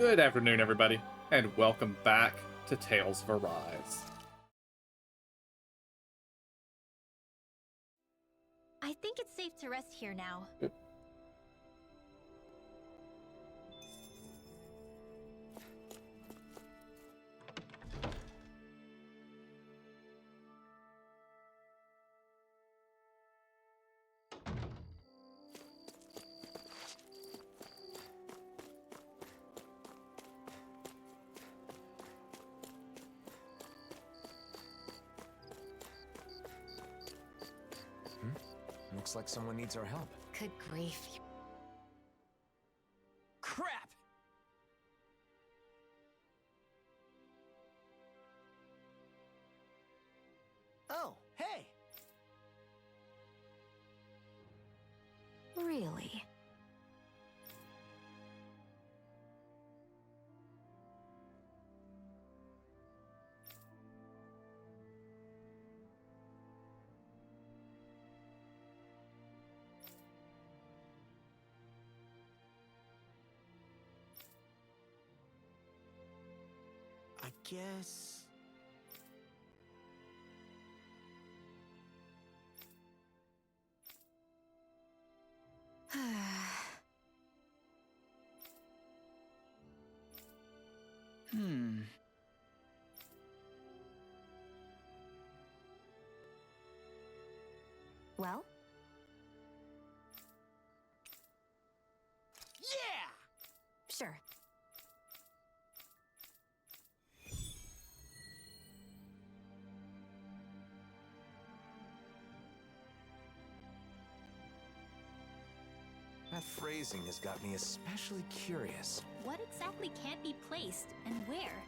Good afternoon, everybody, and welcome back to Tales of Arise. I think it's safe to rest here now. Looks like someone needs our help. Good grief. Crap! Oh, hey! Really? I guess... Hmm... Well? Yeah! Sure. That phrasing has got me especially curious. What exactly can't be placed, and where?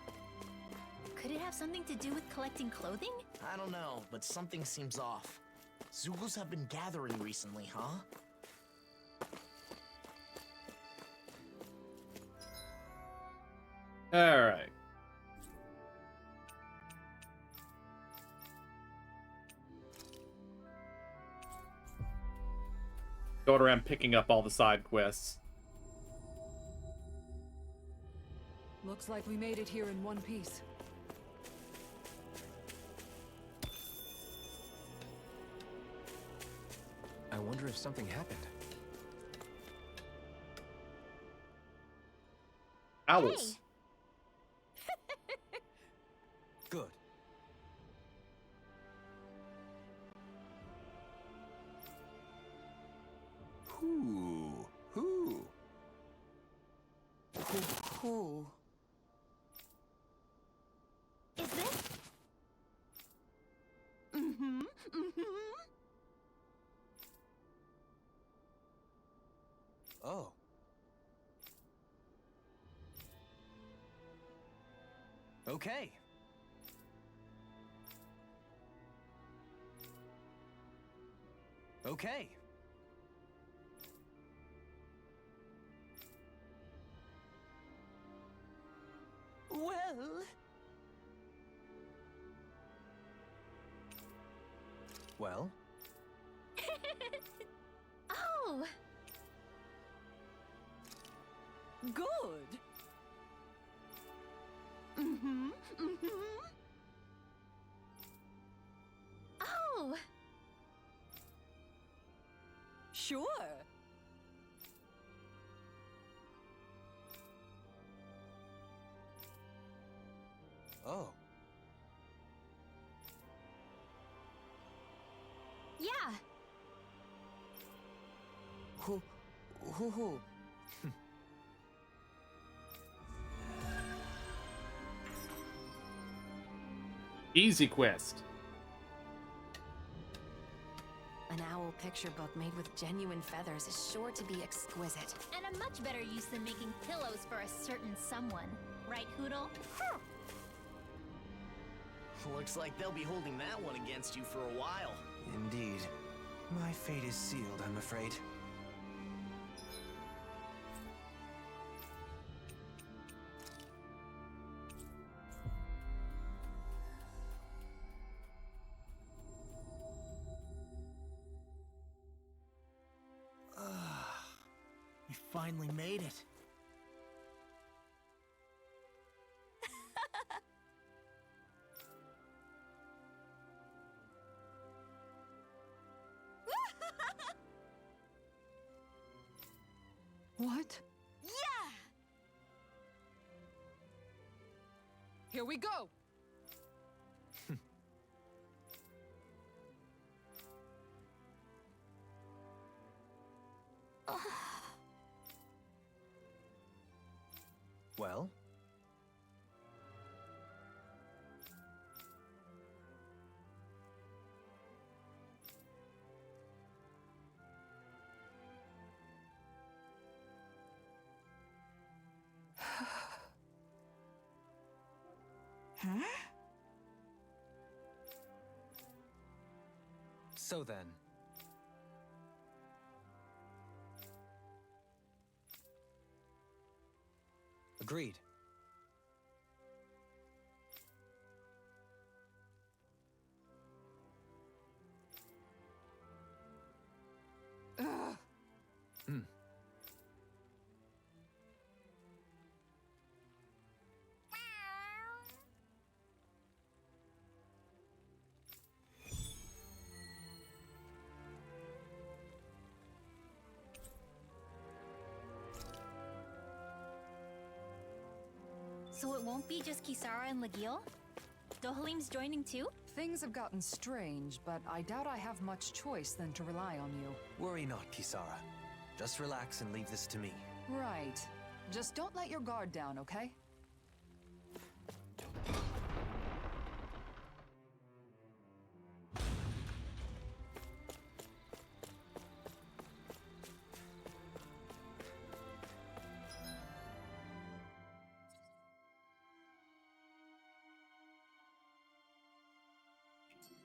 Could it have something to do with collecting clothing? I don't know, but something seems off. Zugus have been gathering recently, huh? Alright. Going around picking up all the side quests. Looks like we made it here in one piece. I wonder if something happened. Owls. Good. Who? Who? Is this? Mm-hmm. Oh. Okay. Okay. Well... Well? Oh! Good! Mm-hmm. Oh! Sure! Oh. Yeah! Who? Easy quest. An owl picture book made with genuine feathers is sure to be exquisite. And a much better use than making pillows for a certain someone. Right, Hoodle? Looks like they'll be holding that one against you for a while. Indeed. My fate is sealed, I'm afraid. We finally made it. What? Yeah! Here we go! Well? So then. Agreed. Ugh. Hmm. So it won't be just Kisara and Legil? Dohalim's joining too? Things have gotten strange, but I doubt I have much choice than to rely on you. Worry not, Kisara. Just relax and leave this to me. Right. Just don't let your guard down, okay?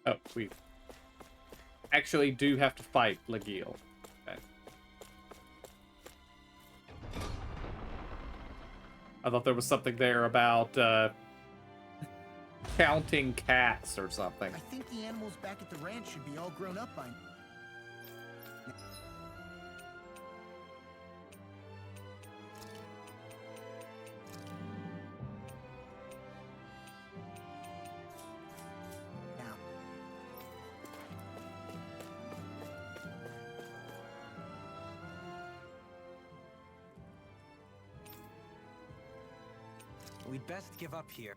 Oh, we actually do have to fight Legil. Okay. I thought there was something there about counting cats or something. I think the animals back at the ranch should be all grown up by now. We'd best give up here.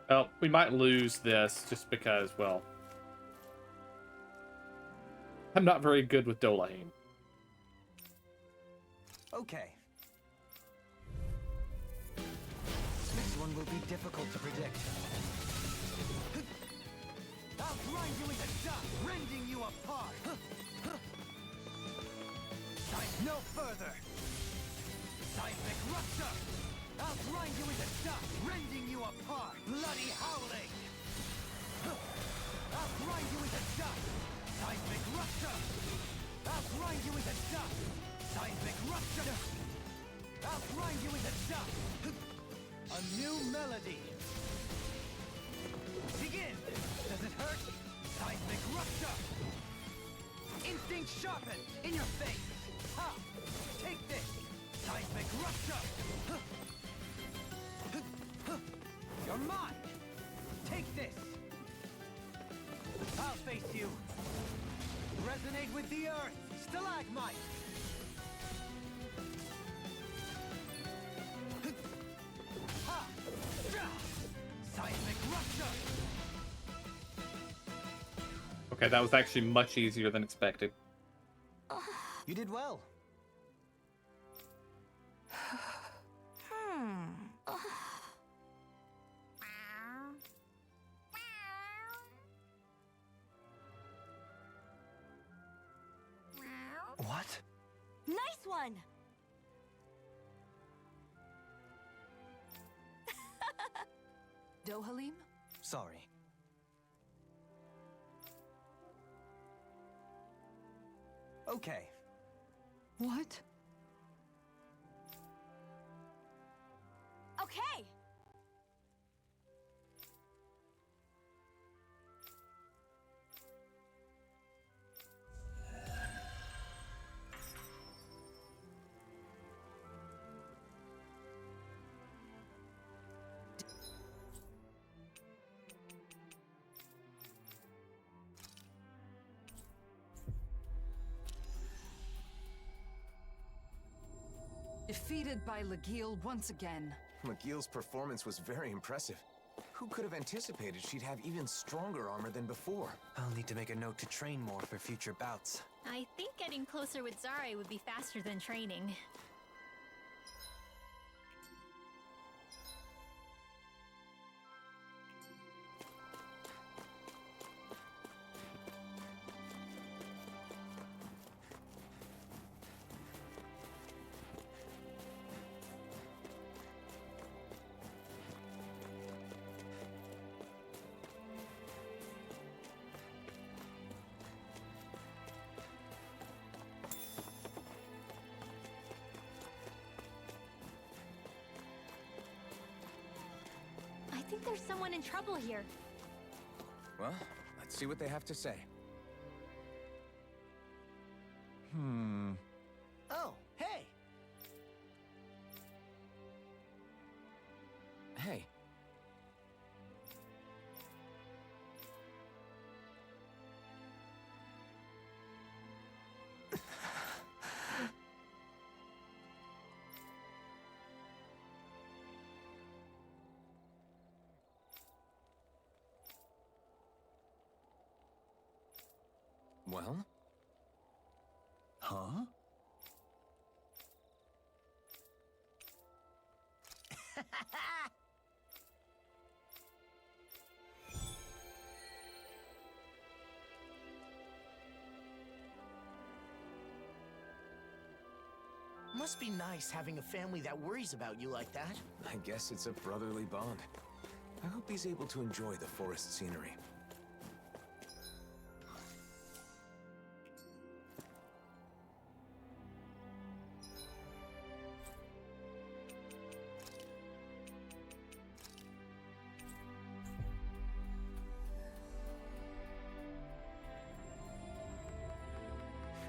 Well, we might lose this just because, well, I'm not very good with Dolahine. Okay. This one will be difficult to predict. I'll grind you into dust, rending you apart! No further! Seismic rupture! I'll grind you into dust, rending you apart! Bloody howling! I'll grind you into dust! Seismic rupture! I'll grind you into dust! Seismic rupture! I'll grind you into dust! A new melody! Begin! Does it hurt? Seismic rupture! Instinct sharpened! In your face! Ha! Take this! Seismic rupture! You're mine! Take this! I'll face you! Resonate with the earth! Stalagmite! Ha! Seismic rupture! Okay, that was actually much easier than expected. You did well. What? Nice one! Dohalim? Sorry. Okay. What? Okay! Defeated by Legil once again. McGill's performance was very impressive. Who could have anticipated she'd have even stronger armor than before? I'll need to make a note to train more for future bouts. I think getting closer with Zare would be faster than training. I think there's someone in trouble here. Well, let's see what they have to say. Oh, hey! Hey. Well? Huh? Must be nice having a family that worries about you like that. I guess it's a brotherly bond. I hope he's able to enjoy the forest scenery.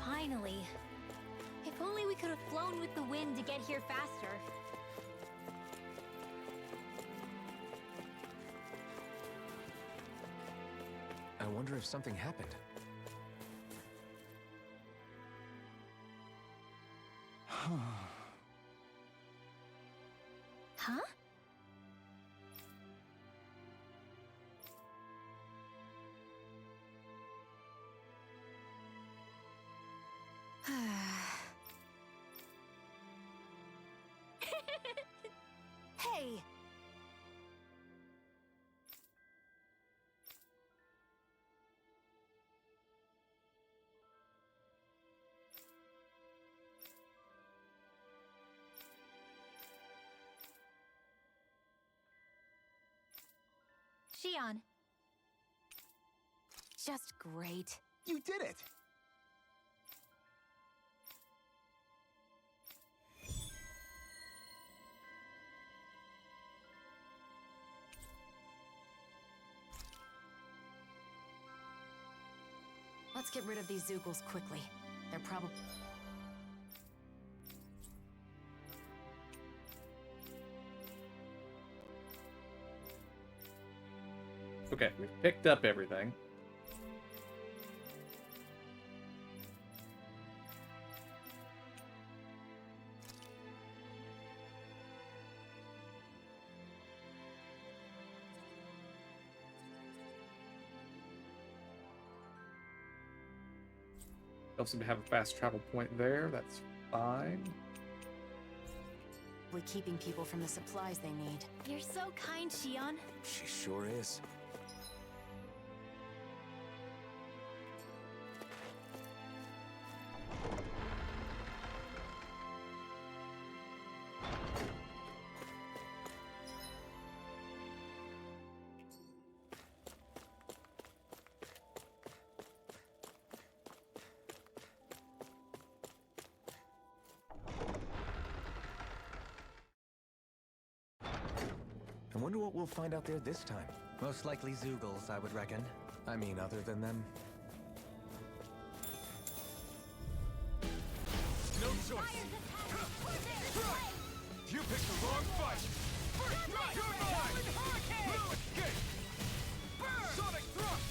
Finally. If only we could have flown with the wind to get here faster. I wonder if something happened. Huh? Hey! Shion. Just great. You did it! Let's get rid of these Zoogles quickly. They're probably... Okay, we've picked up everything. Don't seem to have a fast travel point there. That's fine. We're keeping people from the supplies they need. You're so kind, Shion. She sure is. I wonder what we'll find out there this time. Most likely Zoogles, I would reckon. I mean, other than them. No choice. You picked the wrong fight. First strike. Blue escape. Sonic thrust.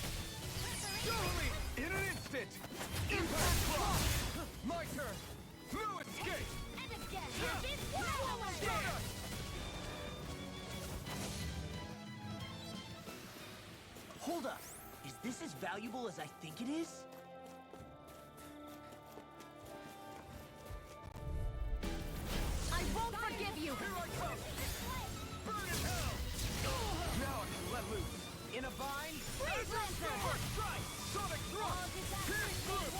Surely in an instant. Impact claw. My turn. Blue escape. Hold up. Is this as valuable as I think it is? I won't forgive you! Here I come! Burn in hell! Now I can let loose. In a vine? Azure strike! Sonic thrust! Pierce through!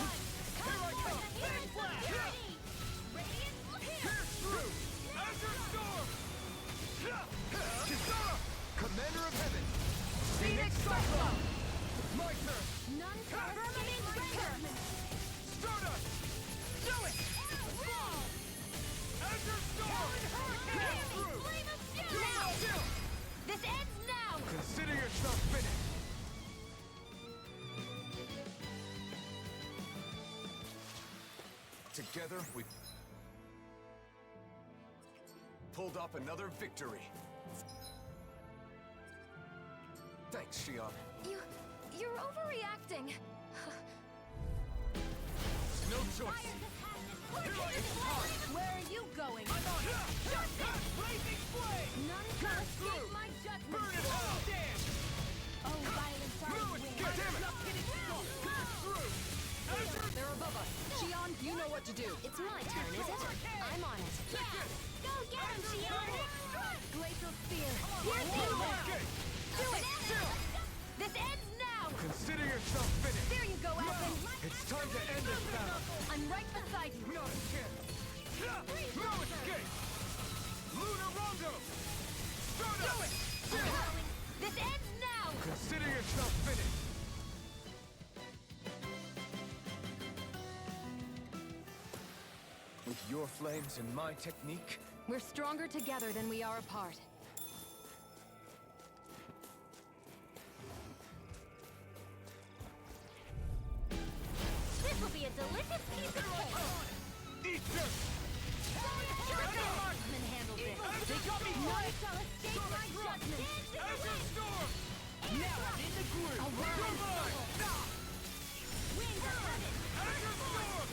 Here I come! Big flash! Pierce through! Azure storm! Kisara! Commander of Heaven! Phoenix Cyclone! My turn! None can escape my judgment! Stardust! Do it! Azure storm! Pierce through! Now! This ends now! Consider yourself finished! Together, we pulled off another victory. Thanks, Shion. You're overreacting. No choice. Here I am! Where are you going? I'm on it! Blazing flame! None can escape my judgment! Burn it all! Damn! Oh, violence are No, it's good! Damn it! Pierce through! Azure! They're above us. Shion, you know what to do. It's my turn, is it? I'm on it. Yeah! Go get him, Shion! Glacial Spear! Here's Okay! Do it! This ends now! Consider yourself finished! There you go, Aspen! It's time to end this battle! I'm right beside you! Not a chance! No escape! Lunar Rondo! Stardust! This ends now! Consider yourself finished! With your flames and my technique, We're stronger together than we are apart. This will be a delicious piece of cake! eat this! Marksman handled this! They got me None shall escape my judgment! Azure Storm! Now I'm in the groove! A You're mine! Winds of heaven! Azure Storm!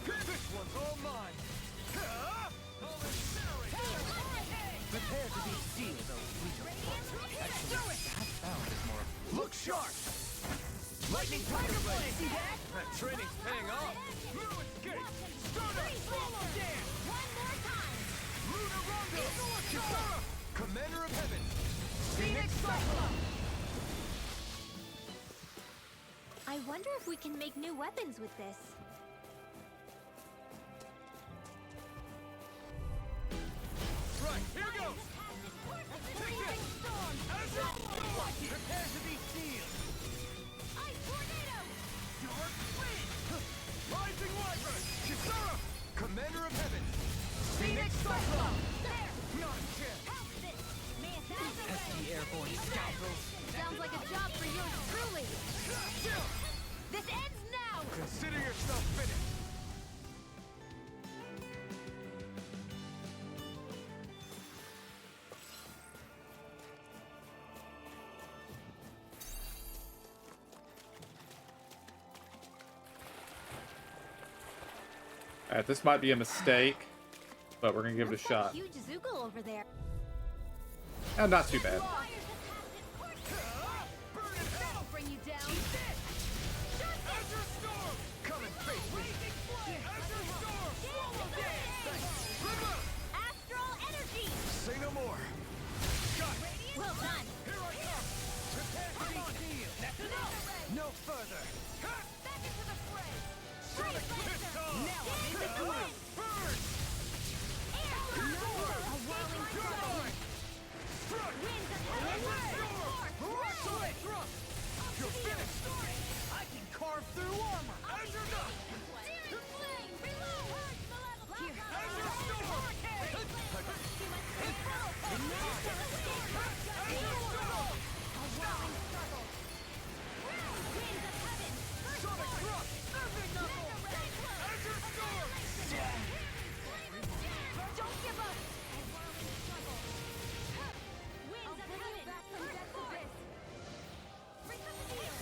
This one's all mine! I'll incinerate! Prepare to be sealed, O fleet of foot. Actually, that sound is more... Look sharp! Lightning Tiger Blade! See that? That training's paying off! No escape! Stardust! Swallow Dance! One more time! Lunar Rondo! Kisara! Commander of Heaven! Phoenix Cyclone! I wonder if we can make new weapons with this. Right, here goes! Take this! Azure Storm! Prepare to be sealed! Ice Tornado! Dark Wind! Rising Wyvern! Kisara! Commander of Heaven! Phoenix Cyclone! There! Not a chance! Help this! Pesky airborne scoundrels. Sounds like a job for yours truly! Still! This ends now! Consider yourself finished! Alright, this might be a mistake, but we're gonna give it a Looks like shot. huge Zoogle over there. And not too bad. Burn in hell! Bring you down. Azure Storm! Come and face me! Azure Storm! Swallow Dance! River! Astral energy. Say no more! Got it! Well done. Here I come! Prepare to be sealed! That's enough! No further! Back into the fray. Sonic Pistol! Now I'm in the groove. Burn! A whirling Turbine! Strike! winds of heaven. Sonic Thrust! You're finished! I can carve through armor! Azure Dust! Searing flame. Reload. Here. Azure Storm! Azure Storm! A whirling struggle. Winds of heaven. Sonic Thrust! Azure Storm! Don't give up. A whirling struggle. Winds of heaven. Bring the steel.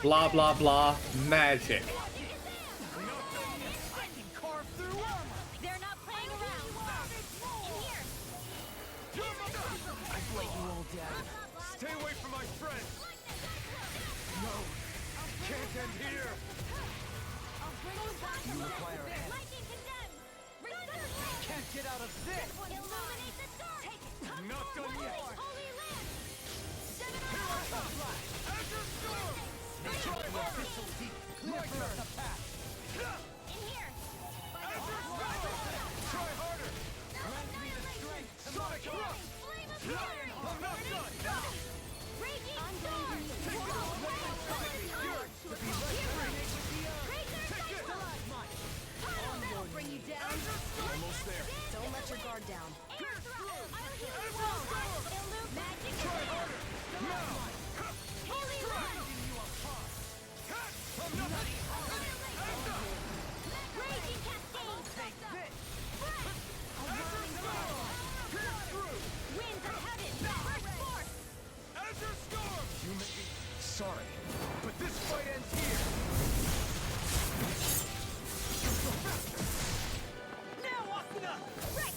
Blah, blah, blah. Magic. I can carve through armor. They're not playing around. In here. I let you all down. Stay away from my friend. No, can't end here. I'll bring you back. You require a hand. Lightning condemned. Can't get out of this. Illuminate the dark. Take it. Not done yet. Holy land. Azure Storm. Try the official deep. Clear the path. In here. Azure Storm. Try harder. Lend me the strength. Sonic Rush. Flame of I'm not done. Raging storm. That'll bring you down. Almost there. Don't let your guard down. Air thrust. Magic. Try harder. Now. Holy run. I'm not. Raging cascade. Take this. Winds of heaven. Burst forth. Azure Storm. You may be sorry, but this fight ends here. Now, Asuna. Right.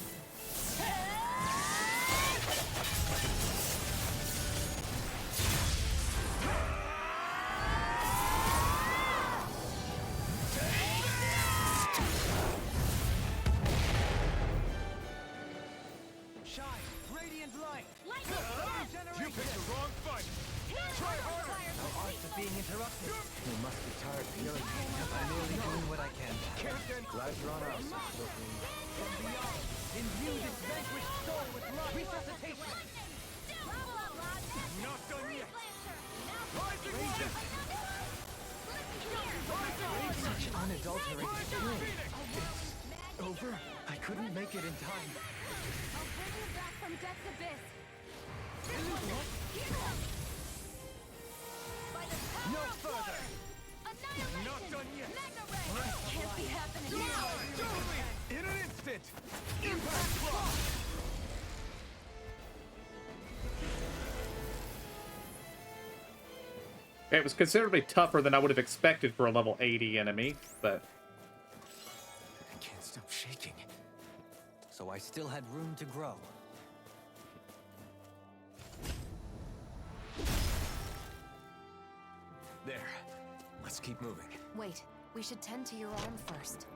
Shine, radiant light. Lightning. You picked the wrong fight. Try harder. After being interrupted. You must be tired of hearing me. I'm merely doing what I can. Can't end. Glad you're on our side, Sophie. From beyond, imbue this vanquished soul with life. Resuscitation. Not done yet. Rising Light. Such unadulterated skill. Phoenix. Over? I couldn't make it in time. I'll bring you back from death's abyss. By the power No of further. water. Annihilation. Not done yet. Mega ray. Can't be happening now. Totally. In an instant. Impact block. It was considerably tougher than I would have expected for a level 80 enemy, but I can't stop shaking. So I still had room to grow. There. Let's keep moving. Wait, we should tend to your arm first.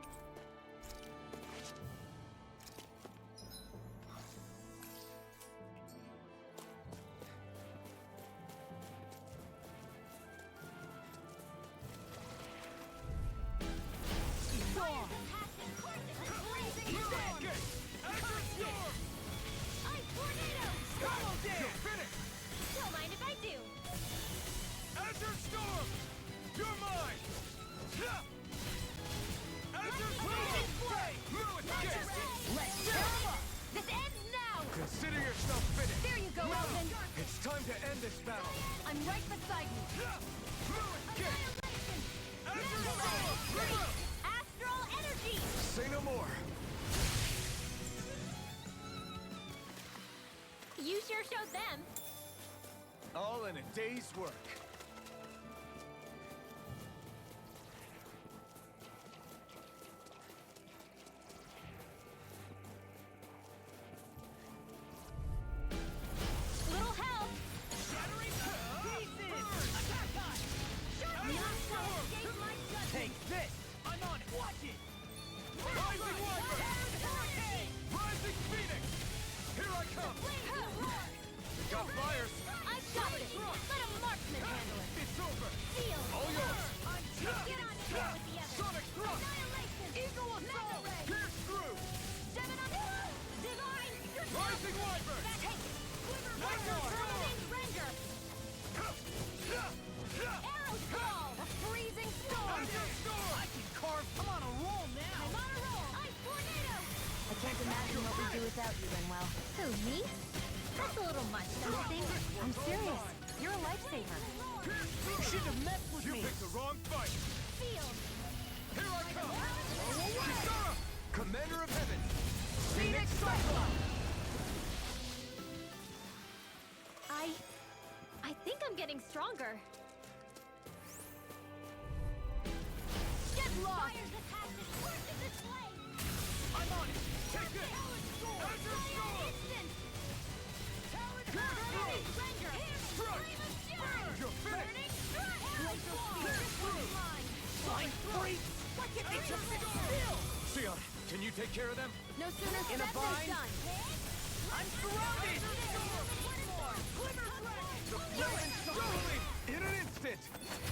Don't mind if I do. Azure Storm. You're mine. Azure Storm. Lewis, This ends now. consider yourself finished. There you go, Elvin. It's time to end this battle. I'm right beside you. Annihilation. Azure Great. Storm. Astral energy. Say no more. You sure showed them. All in a day's work. Little help. Take this. I'm on it. Watch it. Rising Wyvern. Rising Phoenix. Here I come. Got fires. I've got it. Let a marksman handle it. It's over. Seal. All yours. Get on here with the others. Sonic thrust. Annihilation. Eagle assault. Pierce through. Gemini. Divine. Rising Wyvern. Take it. Quiver Lightning render. storm. Render. Arrow Skull. A freezing storm. Azure Storm. I can carve. I'm on a roll now. I'm on a roll. Ice tornado. I can't imagine what we'd do without you, Renwell. Who, me? That's a little much, don't you think? I'm serious. You're a lifesaver. You should have messed with me. You picked the wrong fight. Field. Here I come. Kisara, Commander of Heaven. Phoenix Cyclops. I think I'm getting stronger. lost. I'm on it! Take this! Azure Storm! Strike! You're finished! Fine freak! Why can't they just sit still? Sion, can you take care of them? No sooner In a said than bind? done. I'm surrounded! The weapon totally! In an instant!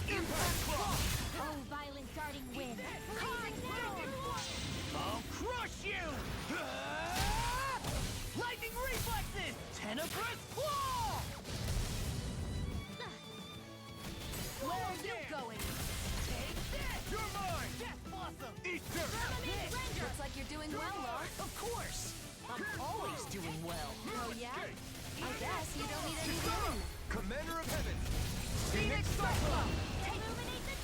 Impact Claw! Oh, violent darting wind. I'll crush you! Lightning reflexes! Tenebrous claw! Where are you going? Take this! You're mine! Death blossom! Eat dirt! Looks like you're doing well, Lost. Of course! I'm always doing well. Oh, yeah? I guess you don't need any healing. Commander of Heaven! Phoenix Cyclone!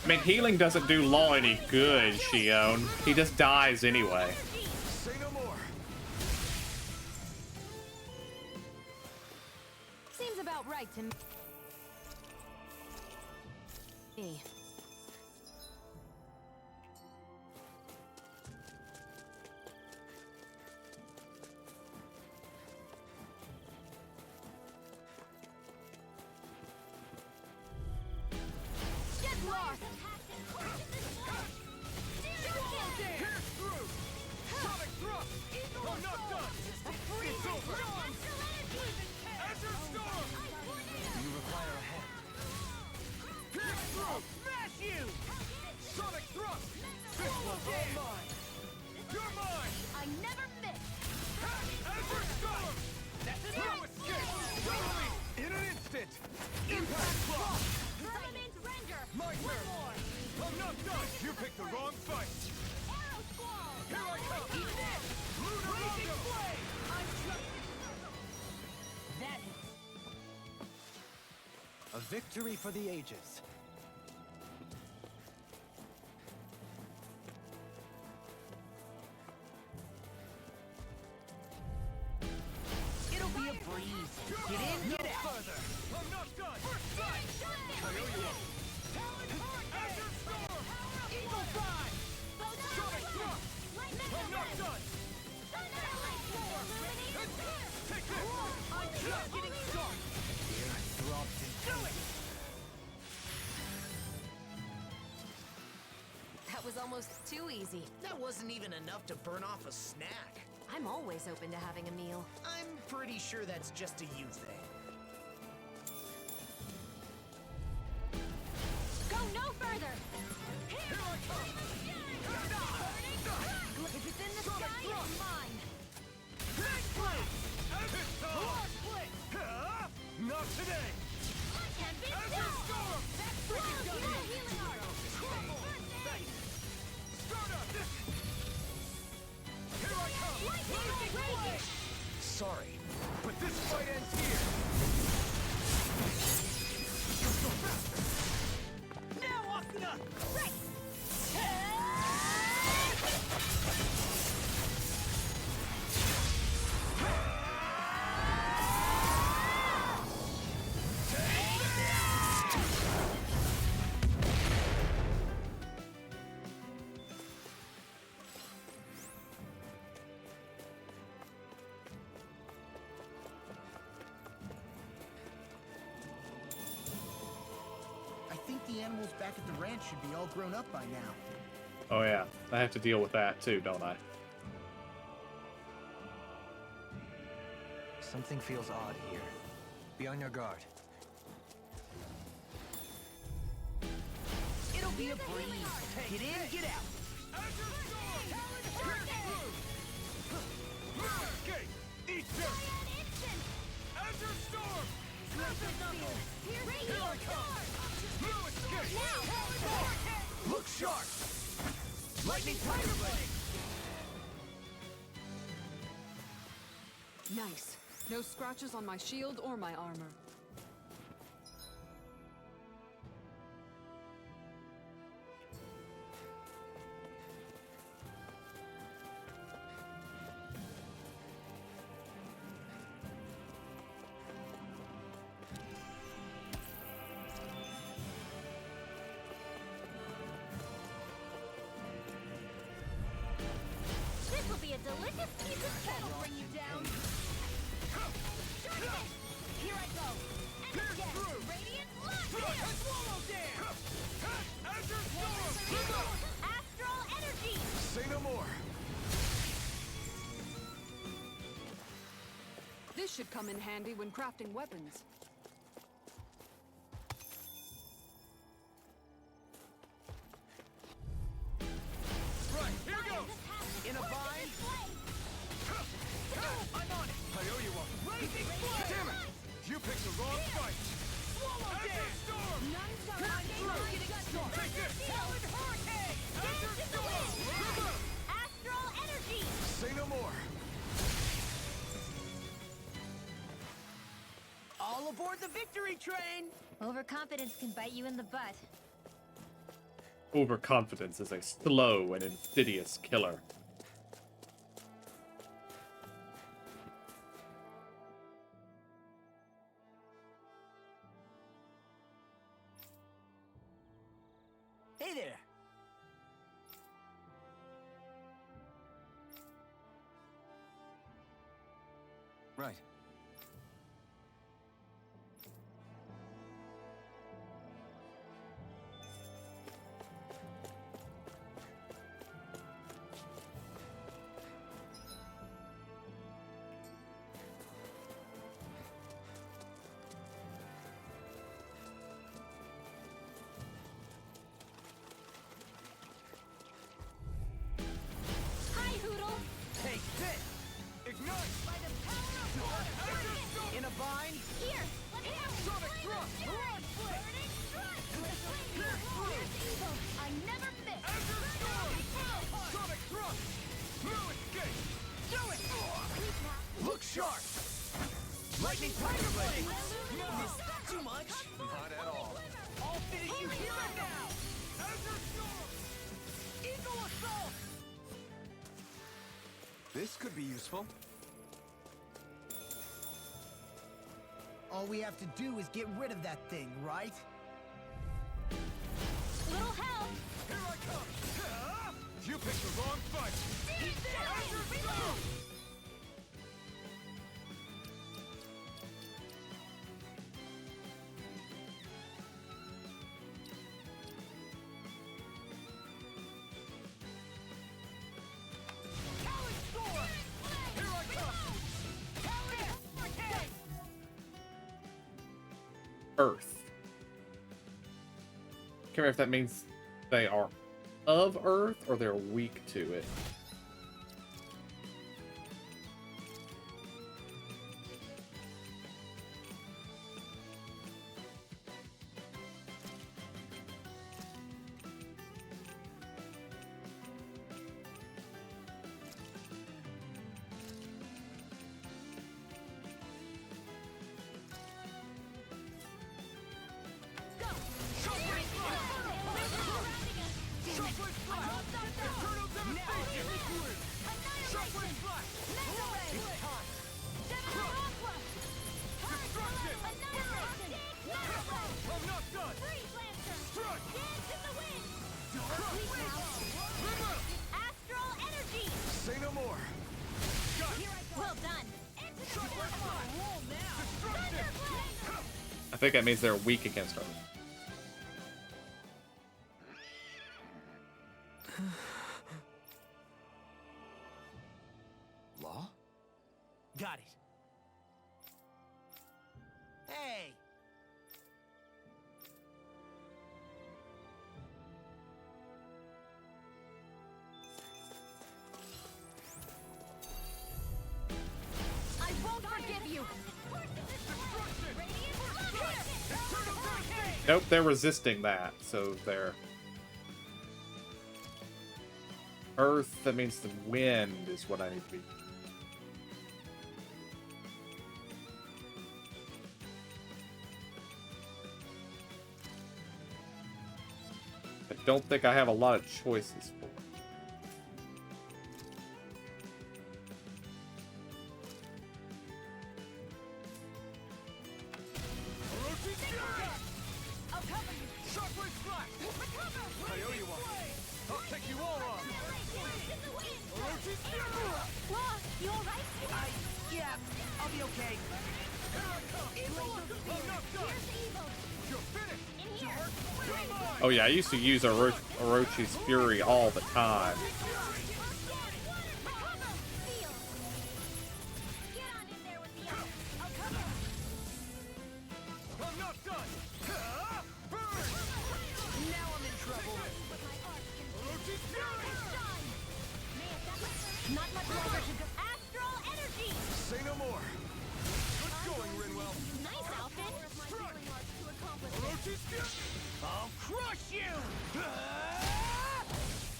I mean, healing doesn't do Law any good, Shion. He just dies anyway. Say no more! Seems about right to me. Get lost! Pierce through! Sonic thrust! I'm not done! It's over! Azure Storm! You require a hand. Pierce through! Smash you! Sonic thrust! This one's all mine! You're mine! I never miss! Azure Storm! That's it! No escape! Totally! In an instant! Impact Claw! Summon's Render! My turn! I'm not done! You picked the wrong fight! Arrow Squall! Here I come! Lunar Rondo! That A victory for the ages. it'll be a breeze. Get in, get out. Further! I'm not done! First strike! I owe you one! Azure Storm! Eagle Fly! Sonic thrust! I'm not done! Take this! I'm just getting started. Here throbs in Do it! That was almost too easy. That wasn't even enough to burn off a snack. I'm always open to having a meal. I'm pretty sure that's just a you thing. Go no further! Here I come! If it's in the sky, it's mine! Big blade! Pistol! Split! Not today! Can't be Azure Storm! That's freaking done! Healing art! Stardust! Here I come! Sorry. But this fight ends here! Now, Asuna! Right! I think the animals back at the ranch should be all grown up by now. Oh yeah, I have to deal with that too, don't I? Something feels odd here. Be on your guard. It'll be a breeze. Get in, get out. Azure Storm! Pierce through! No escape! Eat dirt! Azure Storm! Here I come! No escape! Look sharp! Lightning Tiger Blade! Nice. No scratches on my shield or my armor. delicious piece of cake. That'll bring you down. Here I go. And again. Radiant launch. Swallow dance! Azure Storm! Astral energy. Say no more. This should come in handy when crafting weapons. Right, here goes! In a bind? I'm on it! I owe you one. Blazing flame! Damn it! You picked the wrong fight. Swallow dance! Storm! None shall not storm. Take this! Talon Hurricane! Azure Dance in the Storm! wind. Astral energy. Say no more. All aboard the victory train! Overconfidence can bite you in the butt. Overconfidence is a slow and insidious killer. Hey there! Right. Hi, Hoodle. Take this! Ignite! By the power of water. In a bind? Here. Let me have Sonic thrust! Mirage flame! Burning thrust. Here's evil. I never miss. Azure Storm! Sonic thrust! No escape! Do it! Look sharp! Lightning Tiger Blade! No! Too much? Not at all. All fitting you here and now! Azure Storm! Eagle Assault! This could be useful. All we have to do is get rid of that thing, right? Little help. Here I come! You picked the wrong fight! Azure Storm! Talon Storm! Here I come! Talon Hurricane! Earth. Can't remember if that means they are of Earth or they're weak to it. Say no more. Well done. I think that means they're weak against Earth. Law? Got it. Hey! I won't forgive you. Nope, they're resisting that, so they're Earth. That means the wind is what I need to be. I don't think I have a lot of choices for it. I'll cover you. Shockwave Splash! I owe you one. I'll take you all on! Dance in the wind. Orochi Fury! Oh yeah, I used to use Orochi's Fury all the time. I'm not done! Burn! Now I'm in trouble. Orochi's Fury! Not much longer to go. Astral energy! Say no more. Good going, Rinwell. Nice outfit! Orochi's Fury! I'll crush you! Ah!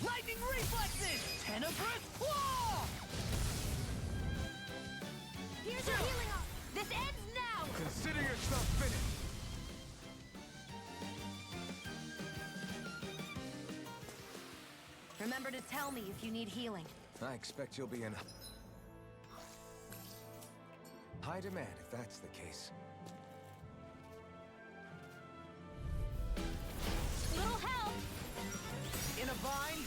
Lightning reflexes! Tenebrous claw! Here's your healing up! This ends now! Consider yourself finished. Remember to tell me if you need healing. I expect you'll be in high demand if that's the case. Little help! In a bind?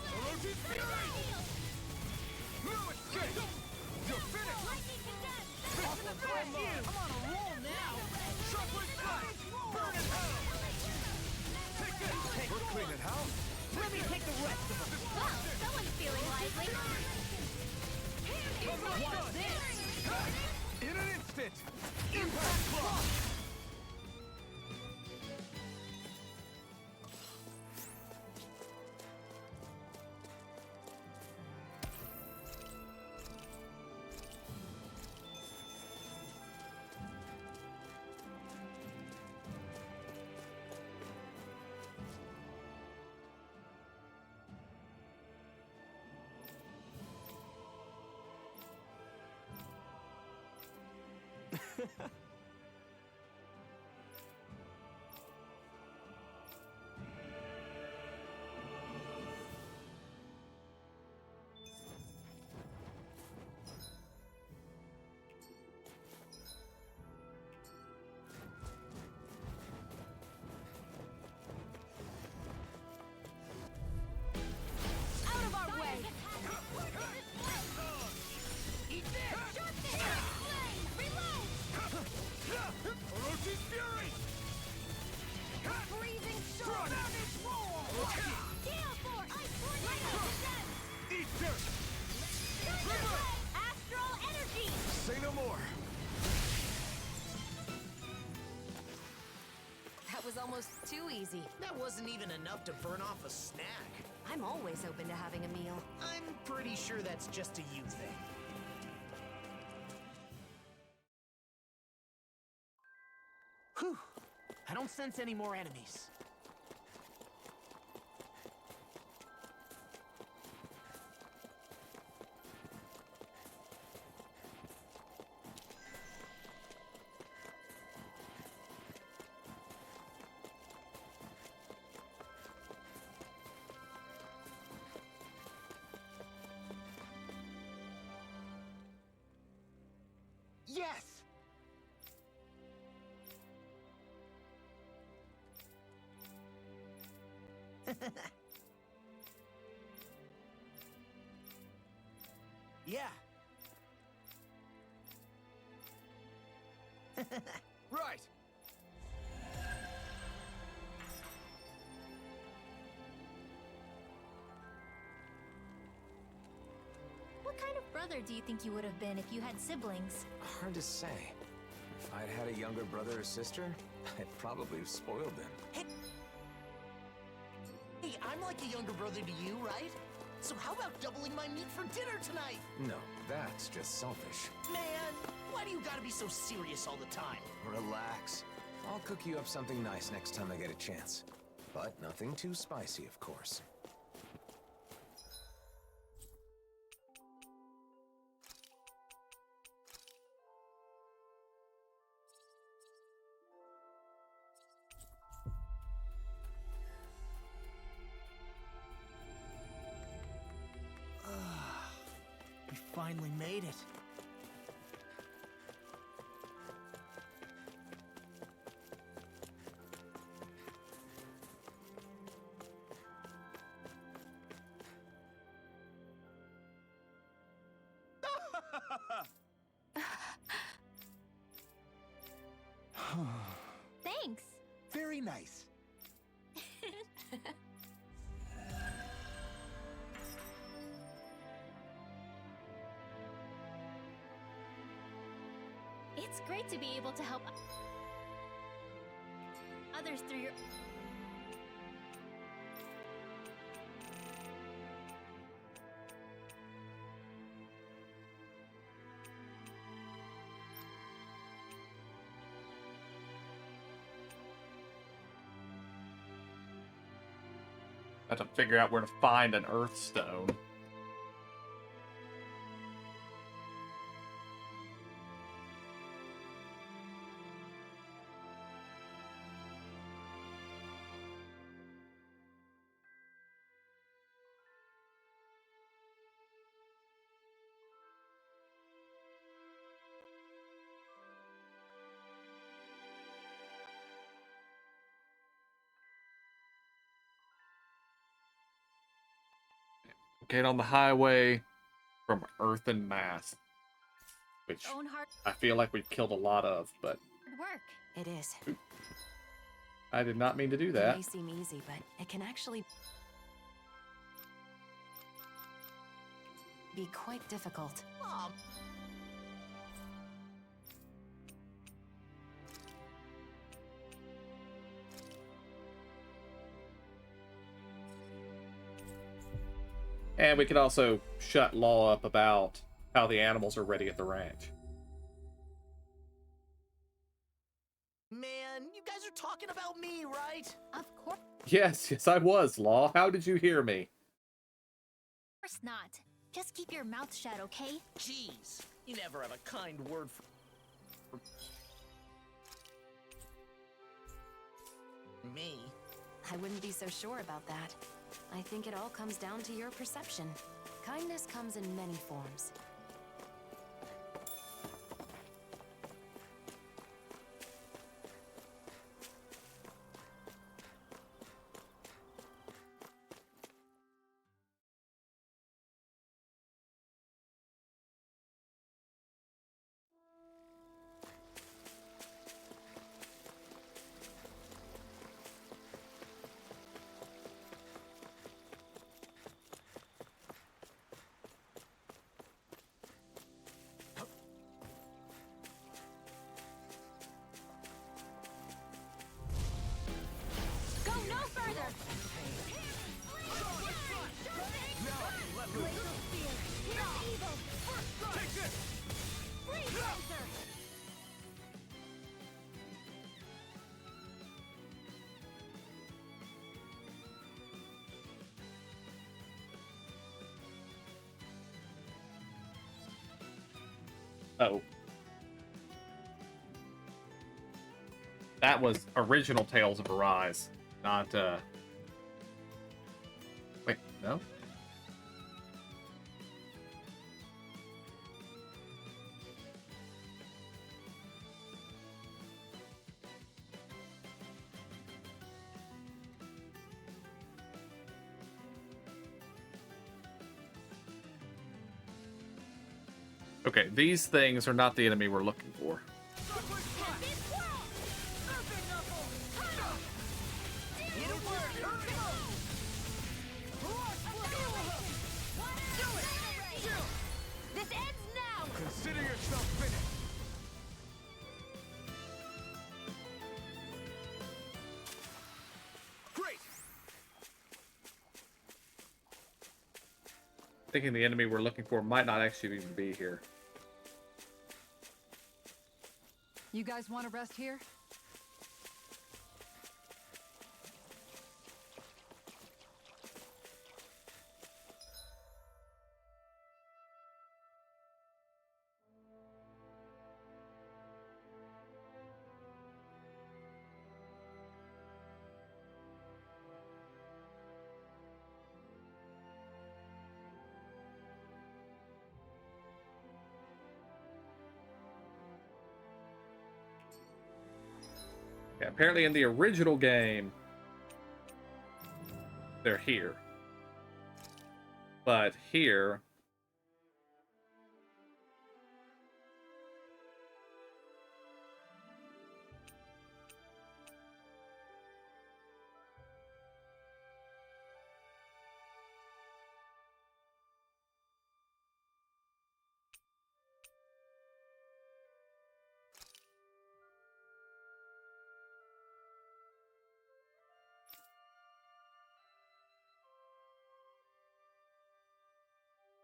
Orochi's Fury! No escape! You're finished! I'm on a roll now! Shockwave Flash! Burn in hell! Take this! We're clean at house. Let me take the rest of them! Wow, someone's feeling lively. What's this? In an instant! Impact claw! Out of our way! Eat this! Reload! Orochi's Fury! Freezing sword! Gale Force! Ice Tornado! Eat dirt! Astral energy! Say no more. That was almost too easy. That wasn't even enough to burn off a snack. I'm always open to having a meal. I'm pretty sure that's just a you thing. Whew. I don't sense any more enemies. Yes! Yeah. Right. What kind of brother do you think you would have been if you had siblings? Hard to say. If I'd had a younger brother or sister, I'd probably have spoiled them. Hey, I'm like a younger brother to you, right? So how about doubling my meat for dinner tonight? No, that's just selfish. Man, why do you gotta be so serious all the time? Relax. I'll cook you up something nice next time I get a chance. But nothing too spicy, of course. We finally made it. Very nice. It's great to be able to help others through your... Have to figure out where to find an Earth Stone. Get on the highway from Earthen Mass, which Own hard I feel like we've killed a lot of, but work. It is. I did not mean to do It that. may seem easy, but it can actually be quite difficult. Mom, And we could also shut Law up about how the animals are ready at the ranch. man, you guys are talking about me, right? Of course Yes, I was, Law. How did you hear me? not. Just keep your mouth shut, okay? Jeez, you never have a kind word for me. I wouldn't be so sure about that. I think it all comes down to your perception. Kindness comes in many forms. Go no further! Oh. That was original Tales of Arise, not, Wait, no? Okay, these things are not the enemy we're looking for. This ends now! Consider yourself finished. Great. Thinking the enemy we're looking for might not actually even be here. You guys want to rest here? Yeah, apparently in the original game, they're here. But here,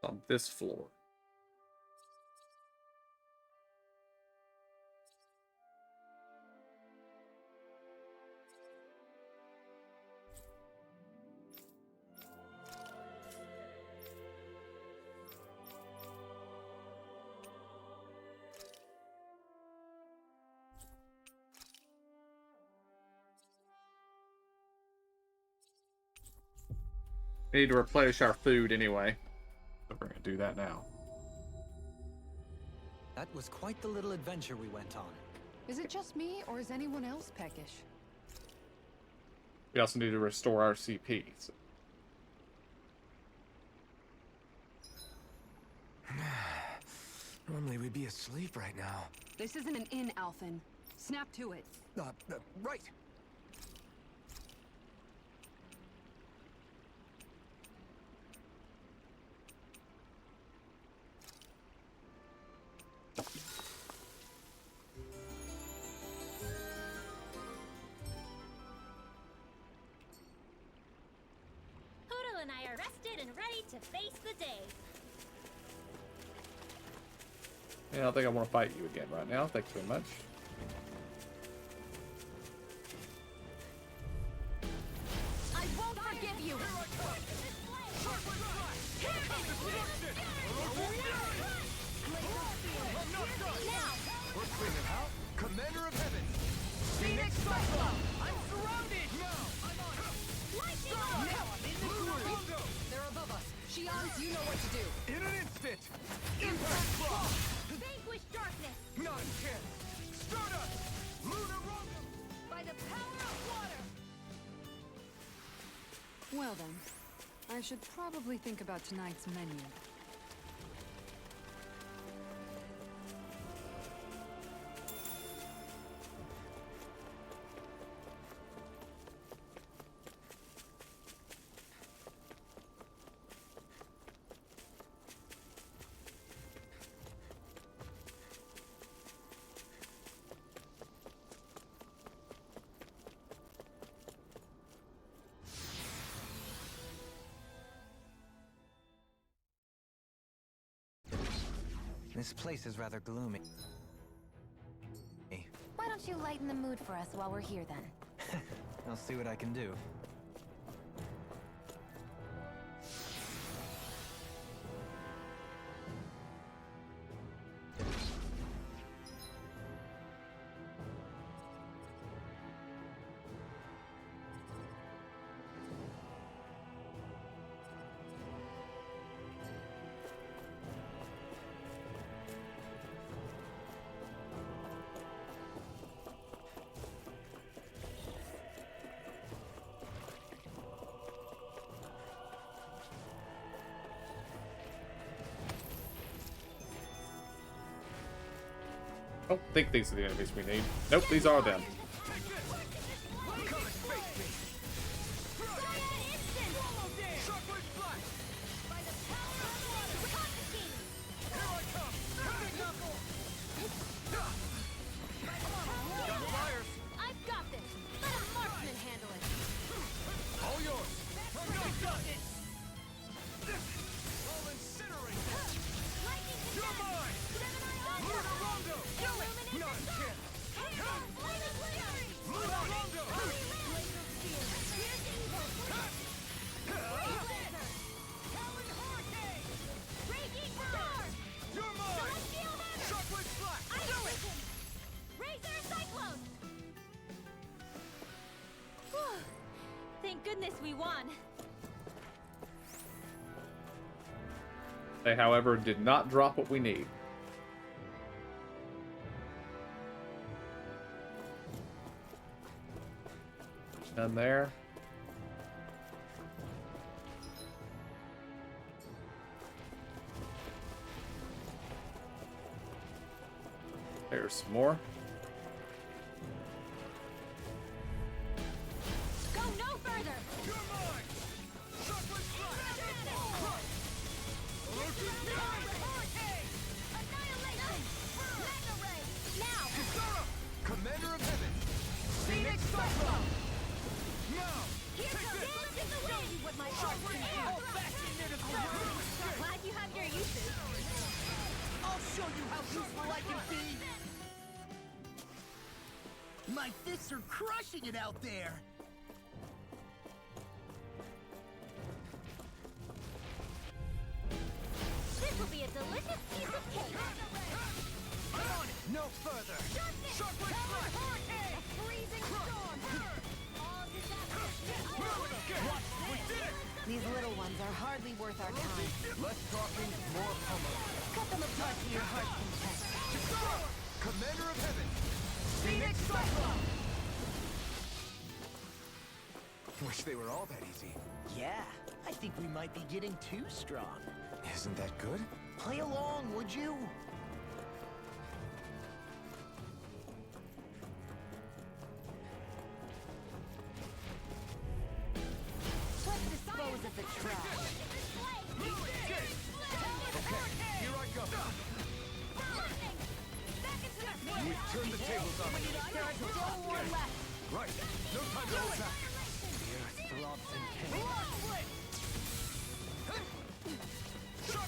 On this floor. We need to replenish our food anyway. So we're going to do that now. That was quite the little adventure we went on. Is it just me, or is anyone else peckish? We also need to restore our CP. So. Normally we'd be asleep right now. This isn't an inn, Alphen. Snap to it. Right. Hoodle and I are rested and ready to face the day. Yeah, I don't think I want to fight you again right now. Thanks very much. I won't forgive you! We're cleaning out. Commander of Heaven. Phoenix Cyclone! I'm surrounded! I'm on They're above us. Shions, you know what to do. In an instant. Impact block. Vanquish darkness Not a chance. Stardust. Lunar Rondo. by the power of water. Well then, I should probably think about tonight's menu. This place is rather gloomy. Why don't you lighten the mood for us while we're here then? I'll see what I can do. I don't think these are the enemies we need. Nope, these are them. I've got this. Let a marksman handle it. All yours. I'll incinerate this. Lightning You're condemned. mine. Lunar Rondo. Not a chance. Lunar Rondo. You're mine. Shockwave Flash. Razor Cyclone! Whew. Thank goodness we won. They, however, did not drop what we need. None there. There's some more. Go no further! You're mine. Shockwave Flash. Annihilation! Mega Ray! Now! Kisara. Commander of Heaven. Phoenix Cyclone. Now. Here comes Dance in the Wind! What my heart can Shockwave Glad you have your My fists are crushing it out there! This will be a delicious piece of cake! On it! No further! Shockwave Strike! A freezing storm! All disaster! Watch this! These little ones are hardly worth our time. Less talking, more pummeling. Cut them apart to your heart's content. Kisara! Commander of Heaven! Phoenix Cyclone! Wish they were all that easy. Yeah, I think we might be getting too strong. Isn't that good? Play along, would you? Let's dispose of the trash. Okay, here I go. We've turned the tables on them. There are still more left. Right, no time to hold back. The earth throbs in pain.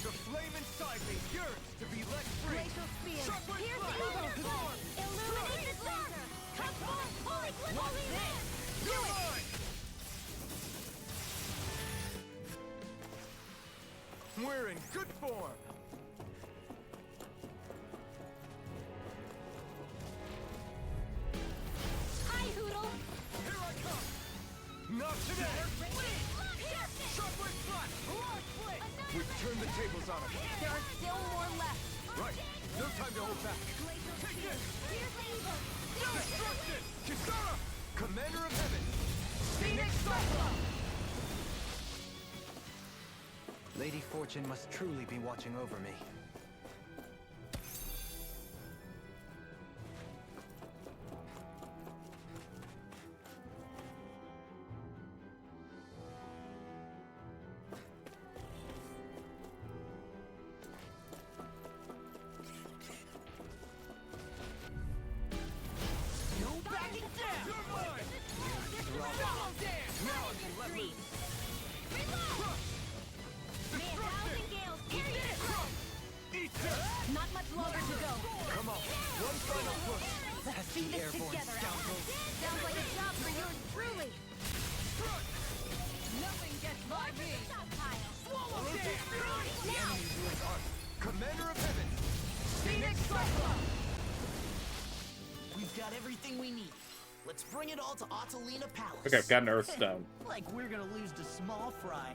The flame inside me yearns to be let free. Glacial spear. Shockwave Pierce Strike! the eagle. Illuminate the laser! Come forth! Holy man! You're mine! We're in good form. Hi, Hoodle! Here I come. Not today. Shockwave Strike! We've turned the tables on them. There are still more left. Right, no time to hold back. Take this. Here's the eagle! Destruction! Kisara! Commander of Heaven! Phoenix Cyclone! Lady Fortune must truly be watching over me. No backing down! You're mine! Follow dance! Now I can let loose. May a thousand gales carry you! Eat this! Not much longer to go. Come on, one final push. Let's do this airborne together, scoundrels. Sounds like a job for yours truly. Nothing gets by me! Swallow dance! Commander of Heaven! Phoenix Cyclone! We've got everything we need. Let's bring it all to Ottolina Palace. Okay, I've got an Earth Stone. Like we're gonna lose to small fry.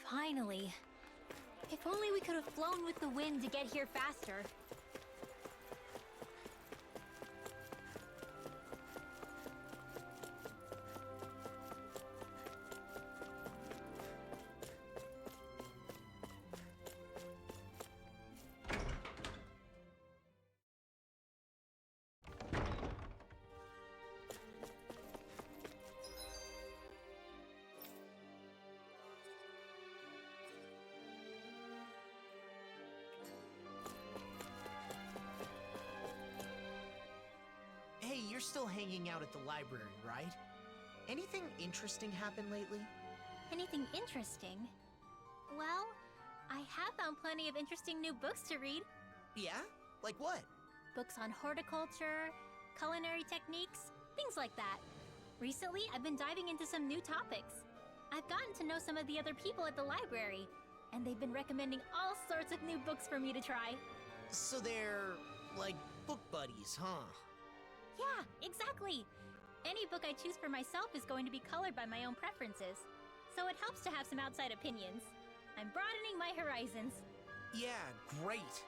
Finally. If only we could have flown with the wind to get here faster. Hey, you're still hanging out at the library, right? Anything interesting happen lately? Anything interesting? Well, I have found plenty of interesting new books to read. Yeah? Like what? Books on horticulture, culinary techniques, things like that. Recently, I've been diving into some new topics. I've gotten to know some of the other people at the library, and they've been recommending all sorts of new books for me to try. So they're like book buddies, huh? Yeah, exactly. Any book I choose for myself is going to be colored by my own preferences, so it helps to have some outside opinions. I'm broadening my horizons. Yeah, great.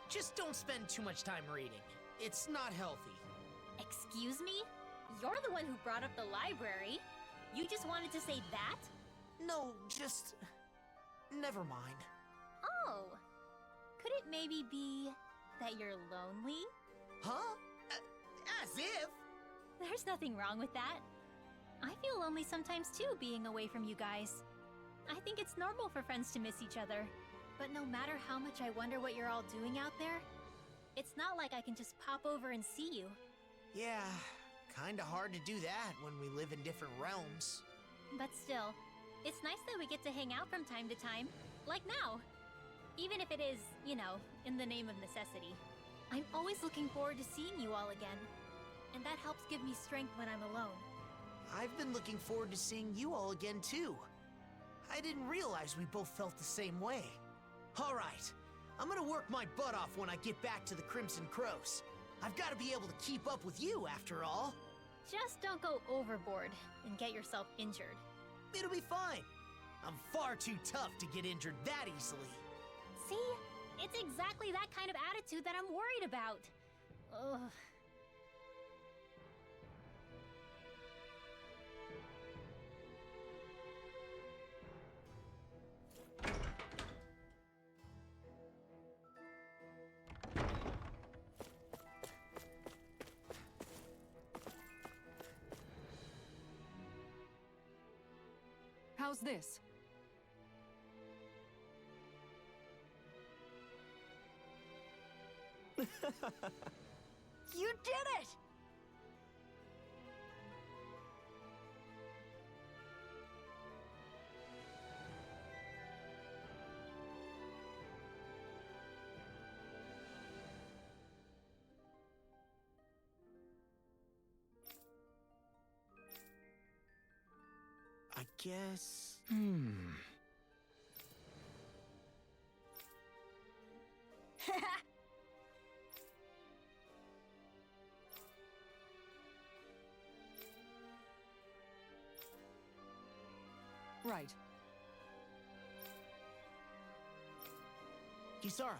Just don't spend too much time reading. It's not healthy. Excuse me? You're the one who brought up the library. You just wanted to say that? No, just... never mind. Oh. Could it maybe be that you're lonely? Huh? As if? There's nothing wrong with that. I feel lonely sometimes too, being away from you guys. I think it's normal for friends to miss each other. But no matter how much I wonder what you're all doing out there, it's not like I can just pop over and see you. Yeah, kinda hard to do that when we live in different realms. But still, it's nice that we get to hang out from time to time, like now. Even if it is, you know, in the name of necessity. I'm always looking forward to seeing you all again. And that helps give me strength when I'm alone. I've been looking forward to seeing you all again, too. I didn't realize we both felt the same way. All right, I'm gonna work my butt off when I get back to the Crimson Crows. I've got to be able to keep up with you, after all. Just don't go overboard and get yourself injured. It'll be fine. I'm far too tough to get injured that easily. See? It's exactly that kind of attitude that I'm worried about. Ugh. How's this? You did it! I guess... Right. Kisara.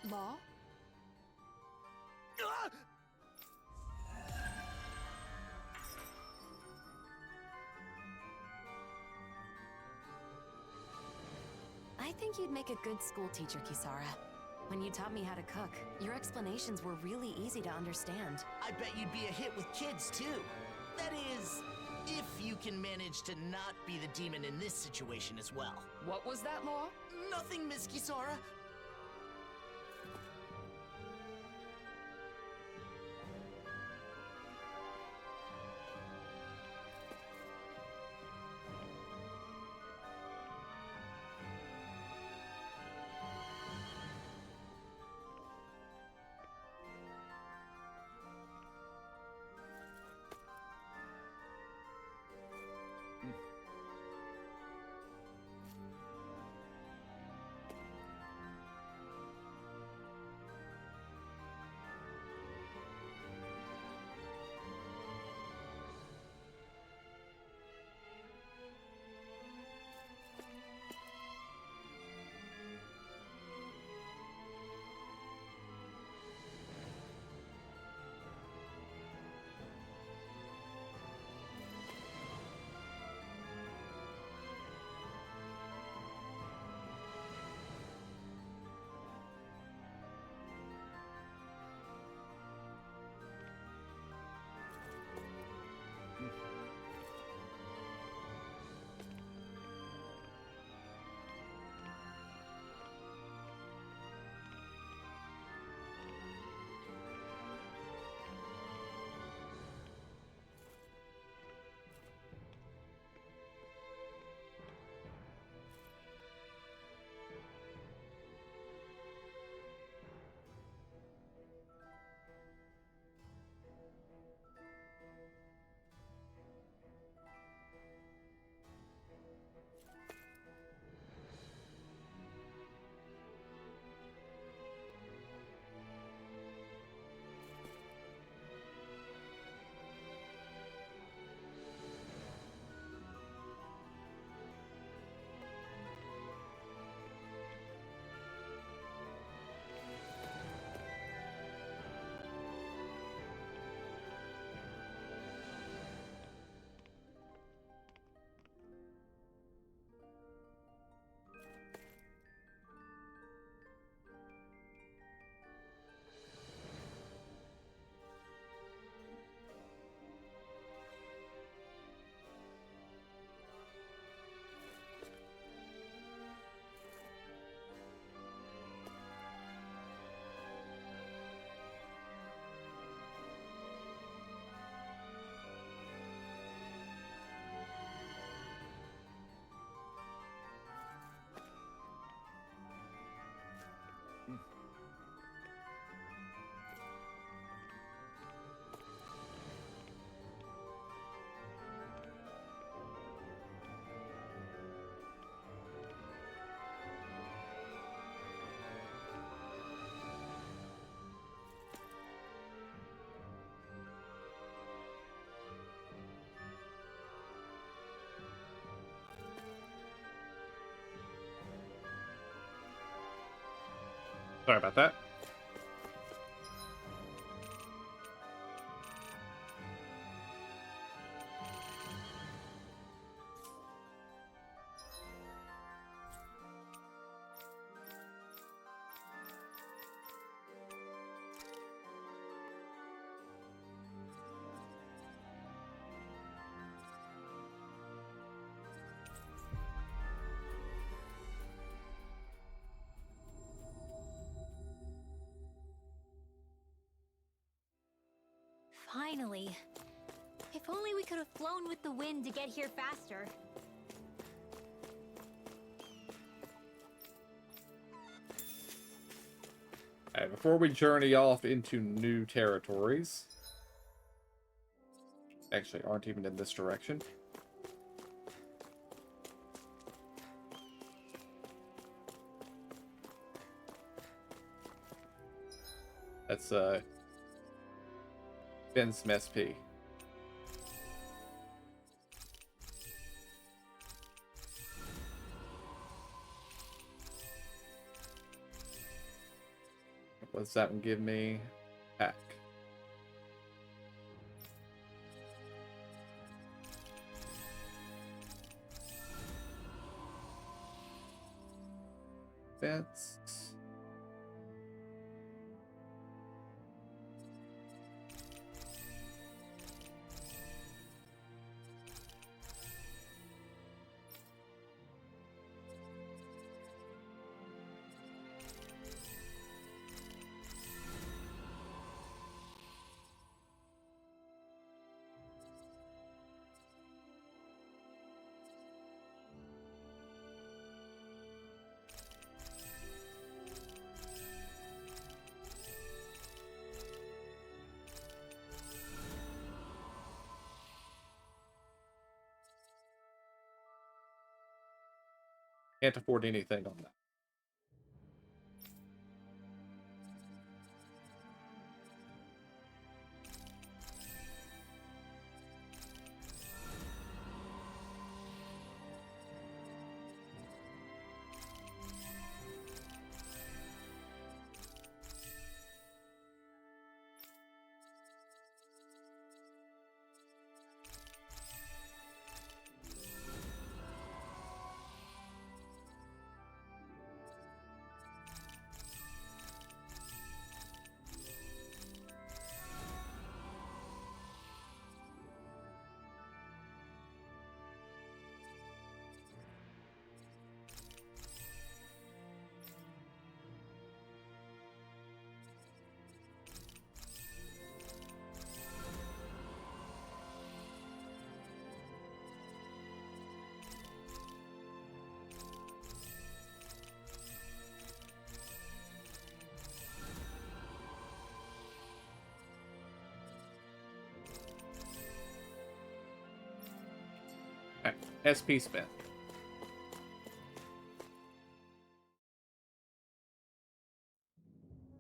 Law? Ah! I think you'd make a good school teacher, Kisara. When you taught me how to cook, your explanations were really easy to understand. I bet you'd be a hit with kids, too. That is, if you can manage to not be the demon in this situation as well. What was that, Law? Nothing, Miss Kisara. Sorry about that. Finally. If only we could have flown with the wind to get here faster. Alright, before we journey off into new territories, actually aren't even in this direction. Let's spend some SP. What does that one give me? Pack. Fence. Can't afford anything on that. SP spent.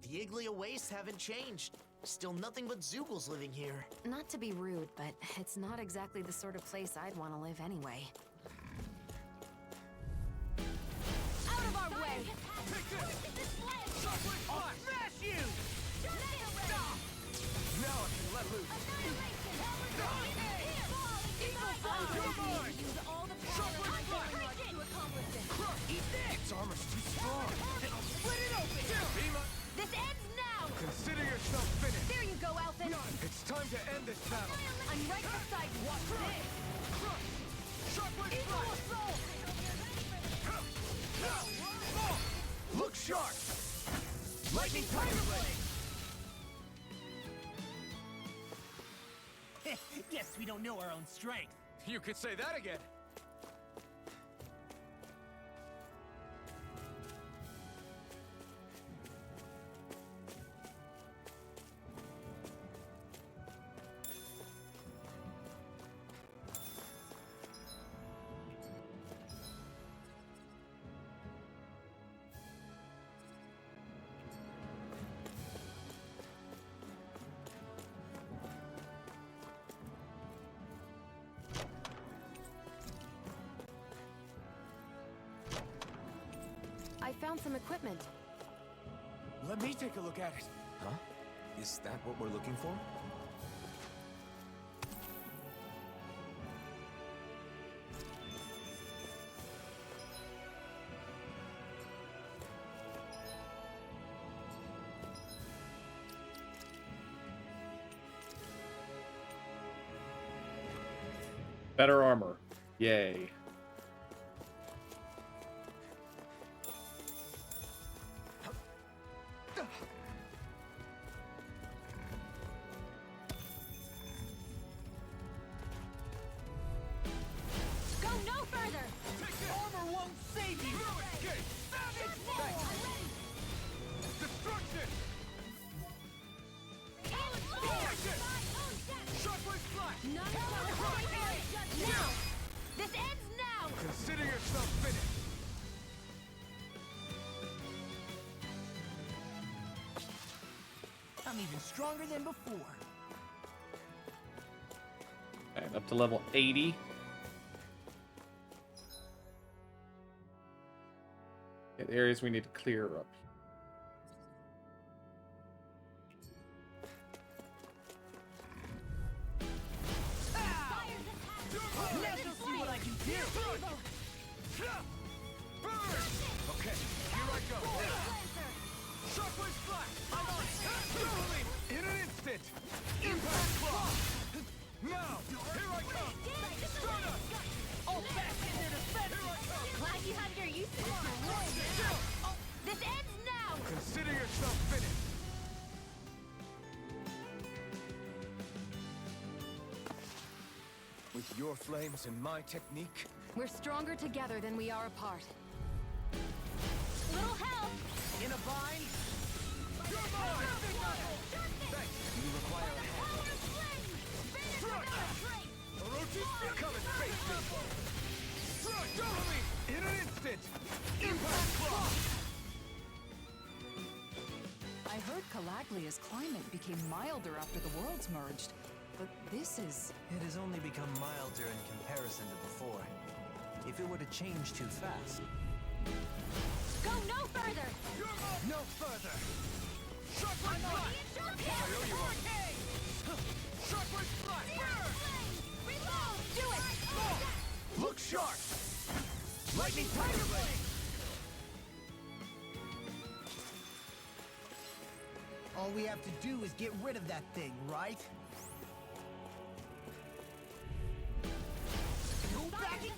The Iglia wastes haven't changed. Still nothing but Zoogles living here. Not to be rude, but it's not exactly the sort of place I'd want to live anyway. Out of our way! I'll smash you! Now I can let loose. Its armor's too strong. Split it open! This ends now! Consider yourself finished. There you go, Alphen! It's time to end this battle. I'm right beside you. Watch this! Evil assault! Look sharp. Lightning Tiger Blade. Guess we don't know our own strength. You could say that again. I found some equipment. Let me take a look at it. Huh? Is that what we're looking for? Better armor. Yay. Go no further! Armor won't save you! Destruction! Shockwave flash! None of us now! This ends now! Consider yourself finished! I'm even stronger than before. And up to level 80. Okay, the areas we need to clear up. Now you'll see what I can do. Burn! Okay, here I go! Shockwave flash! I'm on! Dueling! In an instant! Impact claw! Now! Here I come! Stardust! All back in their defense! Here I come! Glad you have your uses. This ends now! Consider yourself finished! With your flames and my technique, We're stronger together than we are apart. Little help! In a bind? You're mine! you require a hand. Orochi, come and face me! Dueling! In an instant! Impact claw! I heard Calaglia's climate became milder after the worlds merged, but this is... It has only become milder in comparison to before. If it were to change too fast, Go no further! No further! Shockwave flash! Shockwave flash! Burn! Reload! Do it! Look sharp! Lightning Tiger Blade! All we have to do is get rid of that thing, right? Go back again!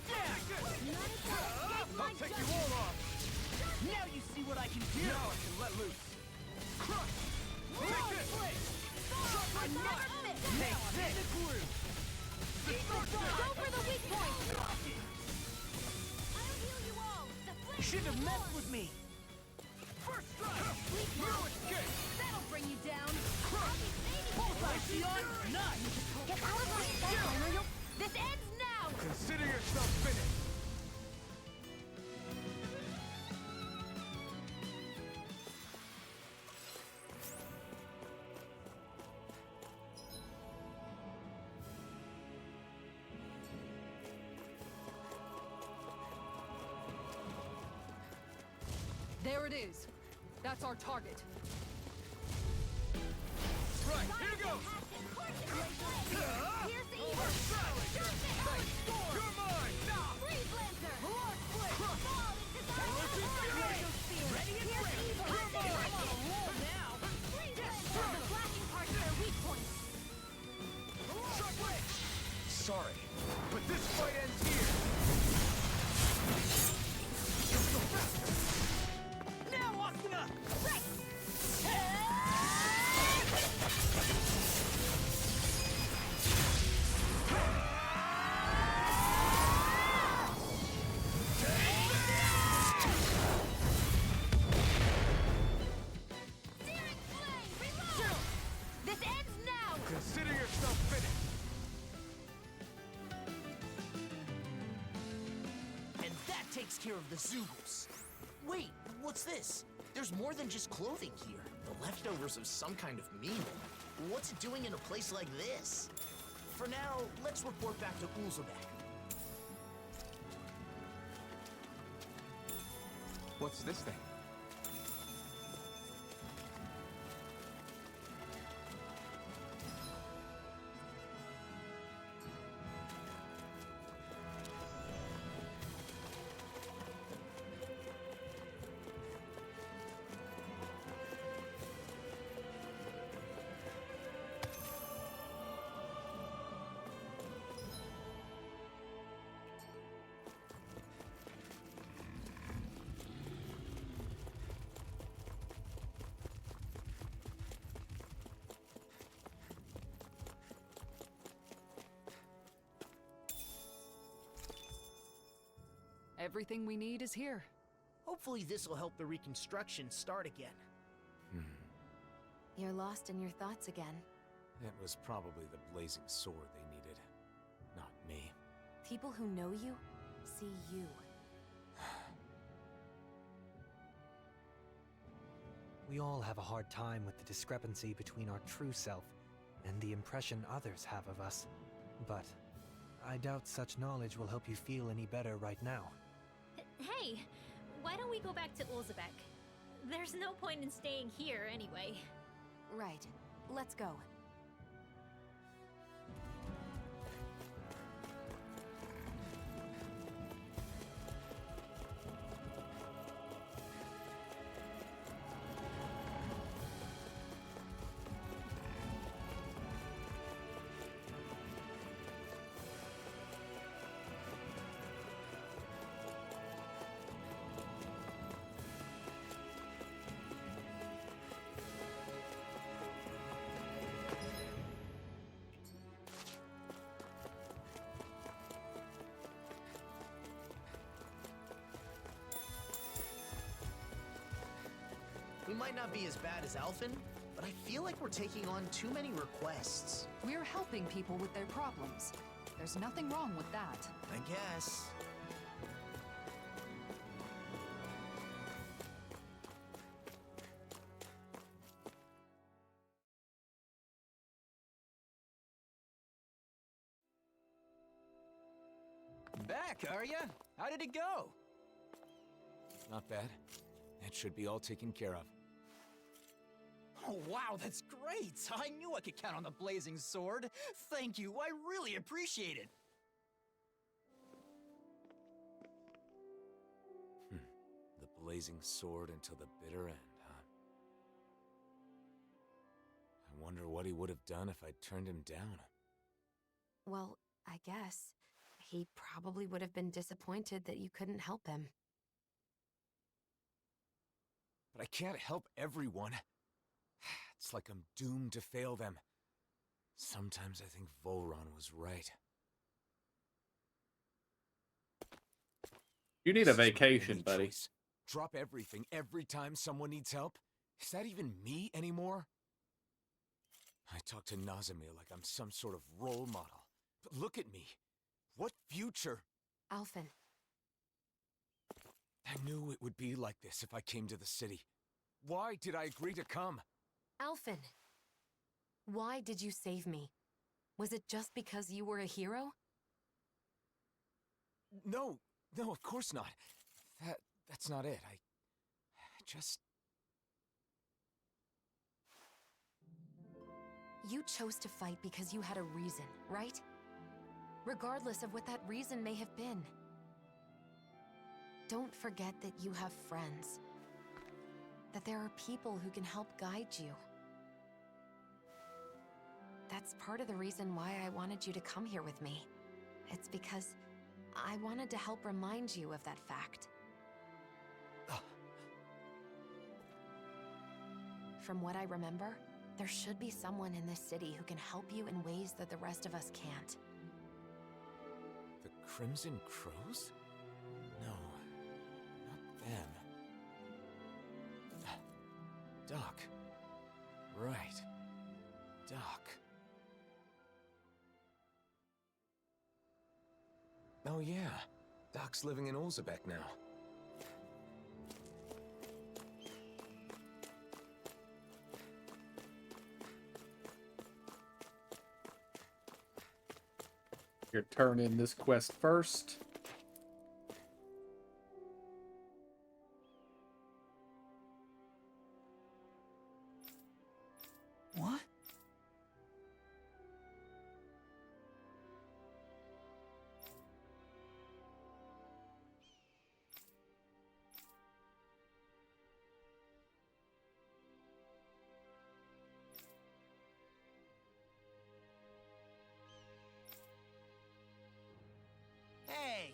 I'll take you all off! Now you see what I can do! Now I can let loose! Crush! Take this! I'm never fit! Take this! Destruction! Go for the weak point! I'll heal you all! The You shouldn't have messed with me! First strike! No escape! That'll bring you down! Halcyon, none! Get out of my sight, or you'll... This ends now! Consider yourself finished! There it is. That's our target. Right, here goes! Here's the evil! You're mine! Now! Freeze Lancer! Fall into the... Ready and ready! Now! Freeze Lancer! The flashing parts are weak points! Shockwave! Sorry, but this fight ends here! Now, Asuna! Right! Searing flame! Reload! This ends now! Consider yourself finished! And that takes care of the Zoogles. Wait, what's this? There's more than just clothing here. The leftovers of some kind of meal. What's it doing in a place like this? For now, let's report back to Ulzebek. what's this thing? Everything we need is here. Hopefully this will help the reconstruction start again. You're lost in your thoughts again. It was probably the blazing sword they needed, not me. People who know you see you. We all have a hard time with the discrepancy between our true self and the impression others have of us. But I doubt such knowledge will help you feel any better right now. Hey, why don't we go back to Ulzebek? There's no point in staying here anyway. Right. Let's go. We might not be as bad as Alphen, but I feel like we're taking on too many requests. We're helping people with their problems. There's nothing wrong with that. I guess. Back, are ya? How did it go? Not bad. It should be all taken care of. Oh, wow, that's great! I knew I could count on the blazing sword. Thank you, I really appreciate it. The blazing sword until the bitter end, huh? I wonder what he would have done if I'd turned him down. Well, I guess. He probably would have been disappointed that you couldn't help him. But I can't help everyone. It's like I'm doomed to fail them. Sometimes I think Volron was right. You need a This is my vacation, only buddy. choice. Drop everything every time someone needs help? Is that even me anymore? I talk to Nazimir like I'm some sort of role model. But look at me. What future? Alphen, I knew it would be like this if I came to the city. Why did I agree to come? Alphen! Why did you save me? Was it just because you were a hero? No, of course not. That's not it. I just... You chose to fight because you had a reason, right? Regardless of what that reason may have been. Don't forget that you have friends. That there are people who can help guide you. That's part of the reason why I wanted you to come here with me. It's because I wanted to help remind you of that fact. From what I remember, there should be someone in this city who can help you in ways that the rest of us can't. The Crimson Crows? No, not them. Doc. Right. Doc. Oh yeah, Doc's living in Ulzebek now. Here, turn in this quest first. What? Hey!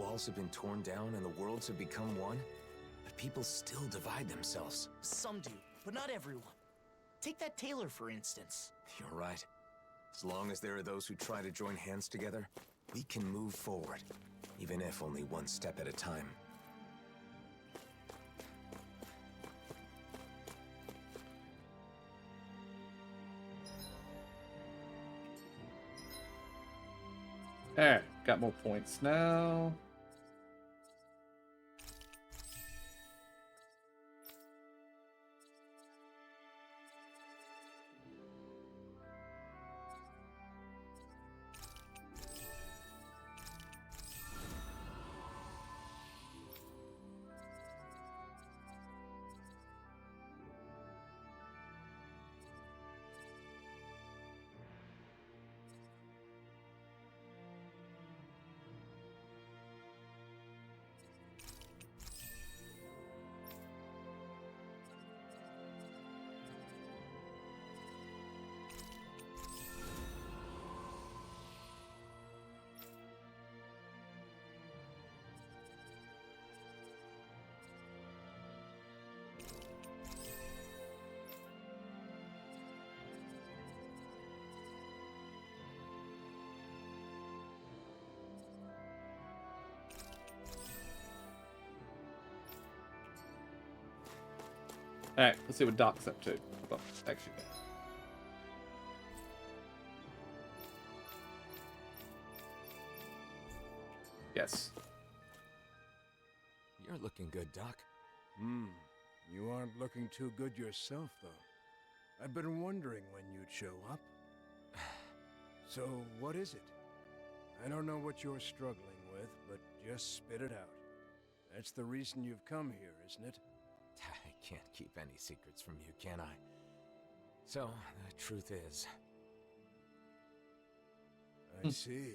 walls have been torn down and the worlds have become one, but people still divide themselves. Some do, but not everyone. Take that tailor, for instance. You're right. As long as there are those who try to join hands together, we can move forward, even if only one step at a time. Alright, got more points now. Alright, let's see what Doc's up to. Well, actually, yes. You're looking good, Doc. You aren't looking too good yourself, though. I've been wondering when you'd show up. So, what is it? I don't know what you're struggling with, but just spit it out. That's the reason you've come here, isn't it? I can't keep any secrets from you, can I? So, the truth is... I see.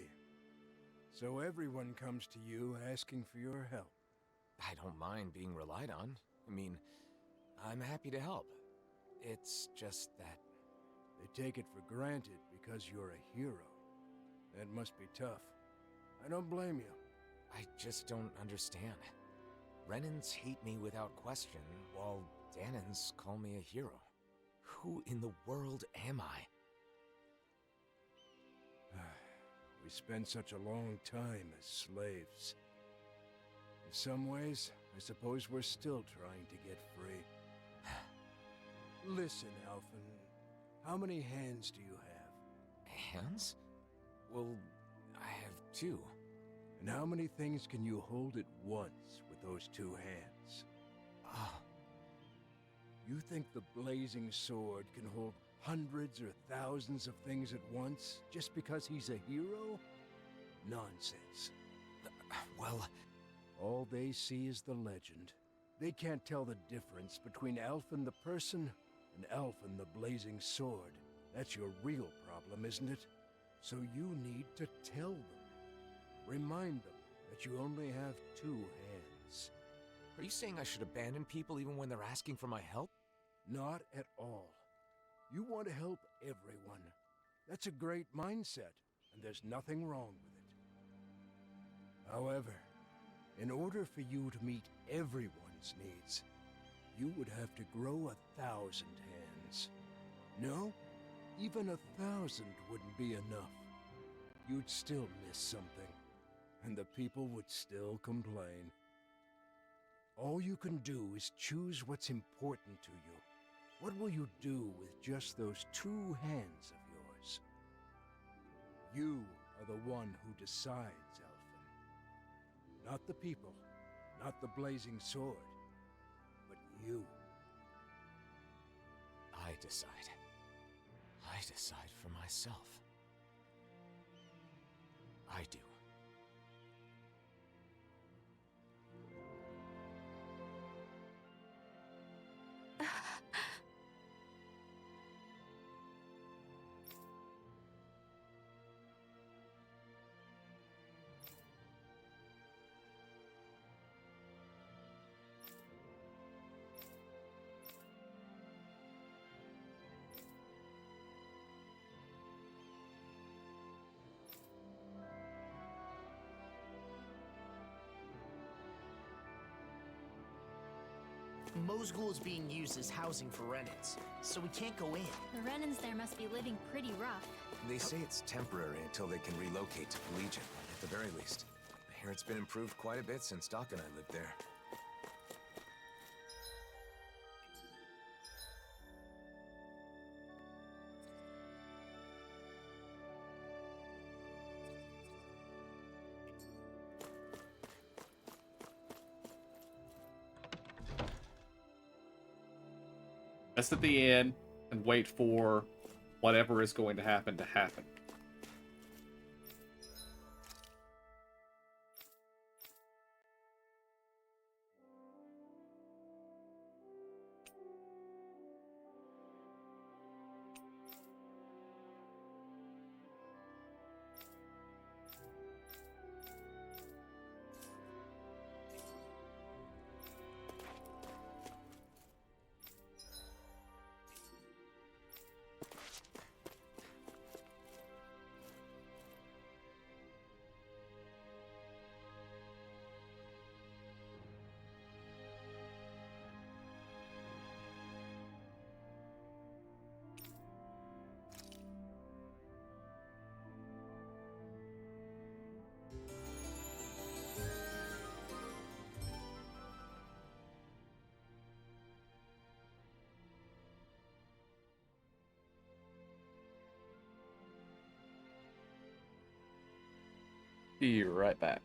So everyone comes to you asking for your help. I don't mind being relied on. I mean, I'm happy to help. It's just that... They take it for granted because you're a hero. That must be tough. I don't blame you. I just don't understand. Renans hate me without question, while Dahnans call me a hero. Who in the world am I? We spent such a long time as slaves. In some ways, I suppose we're still trying to get free. Listen, Alphen, how many hands do you have? Hands? Well, I have 2. And how many things can you hold at once with those 2 hands? Ah. You think the blazing sword can hold hundreds or thousands of things at once just because he's a hero? Nonsense. Well... All they see is the legend. They can't tell the difference between Alphen the person and Alphen the blazing sword. That's your real problem, isn't it? So you need to tell them. Remind them that you only have 2 hands. Are you saying I should abandon people even when they're asking for my help? Not at all. You want to help everyone. That's a great mindset, and there's nothing wrong with it. However, in order for you to meet everyone's needs, you would have to grow 1,000 hands. No, even 1,000 wouldn't be enough. You'd still miss something, and the people would still complain. All you can do is choose what's important to you. What will you do with just those 2 hands of yours? You are the one who decides, Alphen. Not the people, not the blazing sword, but you. I decide. I decide for myself. I do. Mosgul is being used as housing for Renans, so we can't go in. The Renans there must be living pretty rough. They say it's temporary until they can relocate to Legion, at the very least. I hear it's been improved quite a bit since Doc and I lived there. Rest at the inn and wait for whatever is going to happen to happen. Be right back.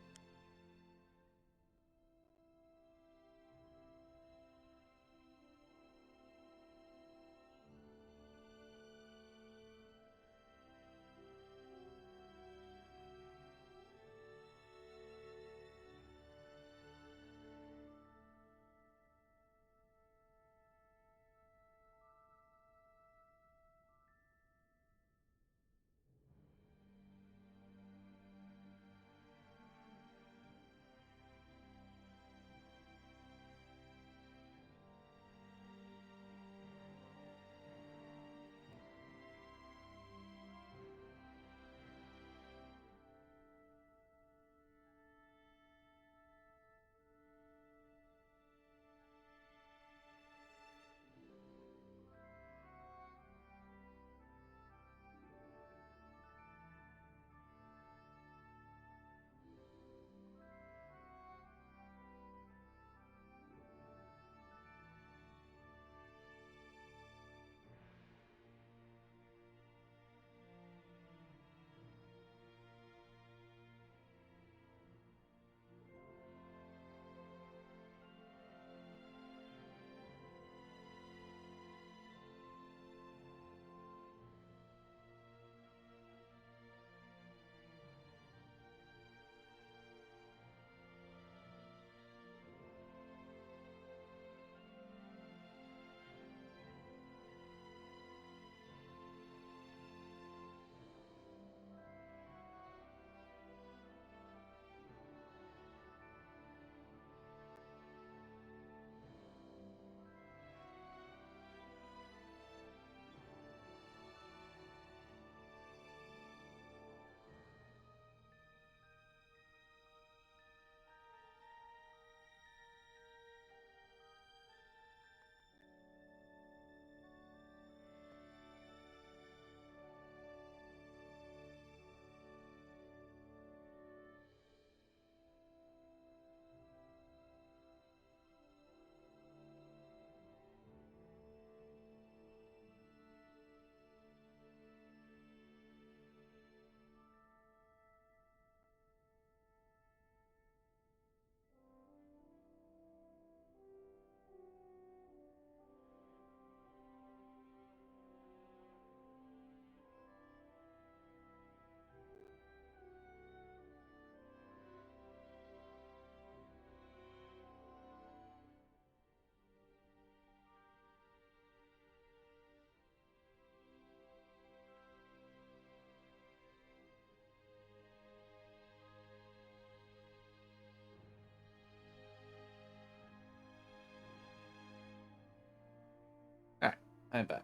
Alright, I'm back.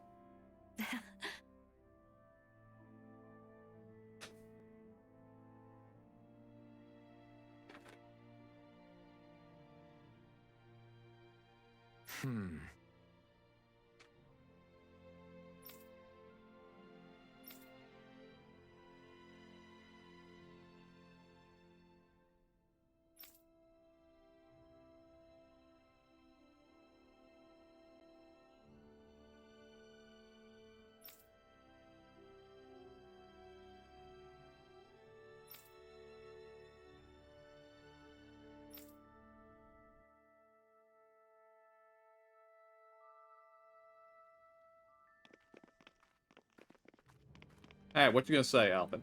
Hey, what you gonna say, Alvin?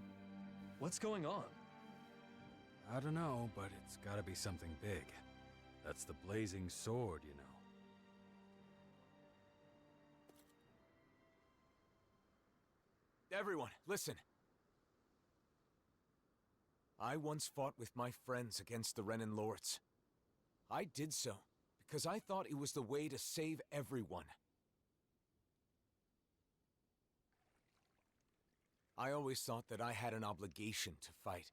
What's going on? I don't know, but it's gotta be something big. That's the blazing sword, you know. Everyone, listen. I once fought with my friends against the Renan Lords. I did so because I thought it was the way to save everyone. I always thought that I had an obligation to fight,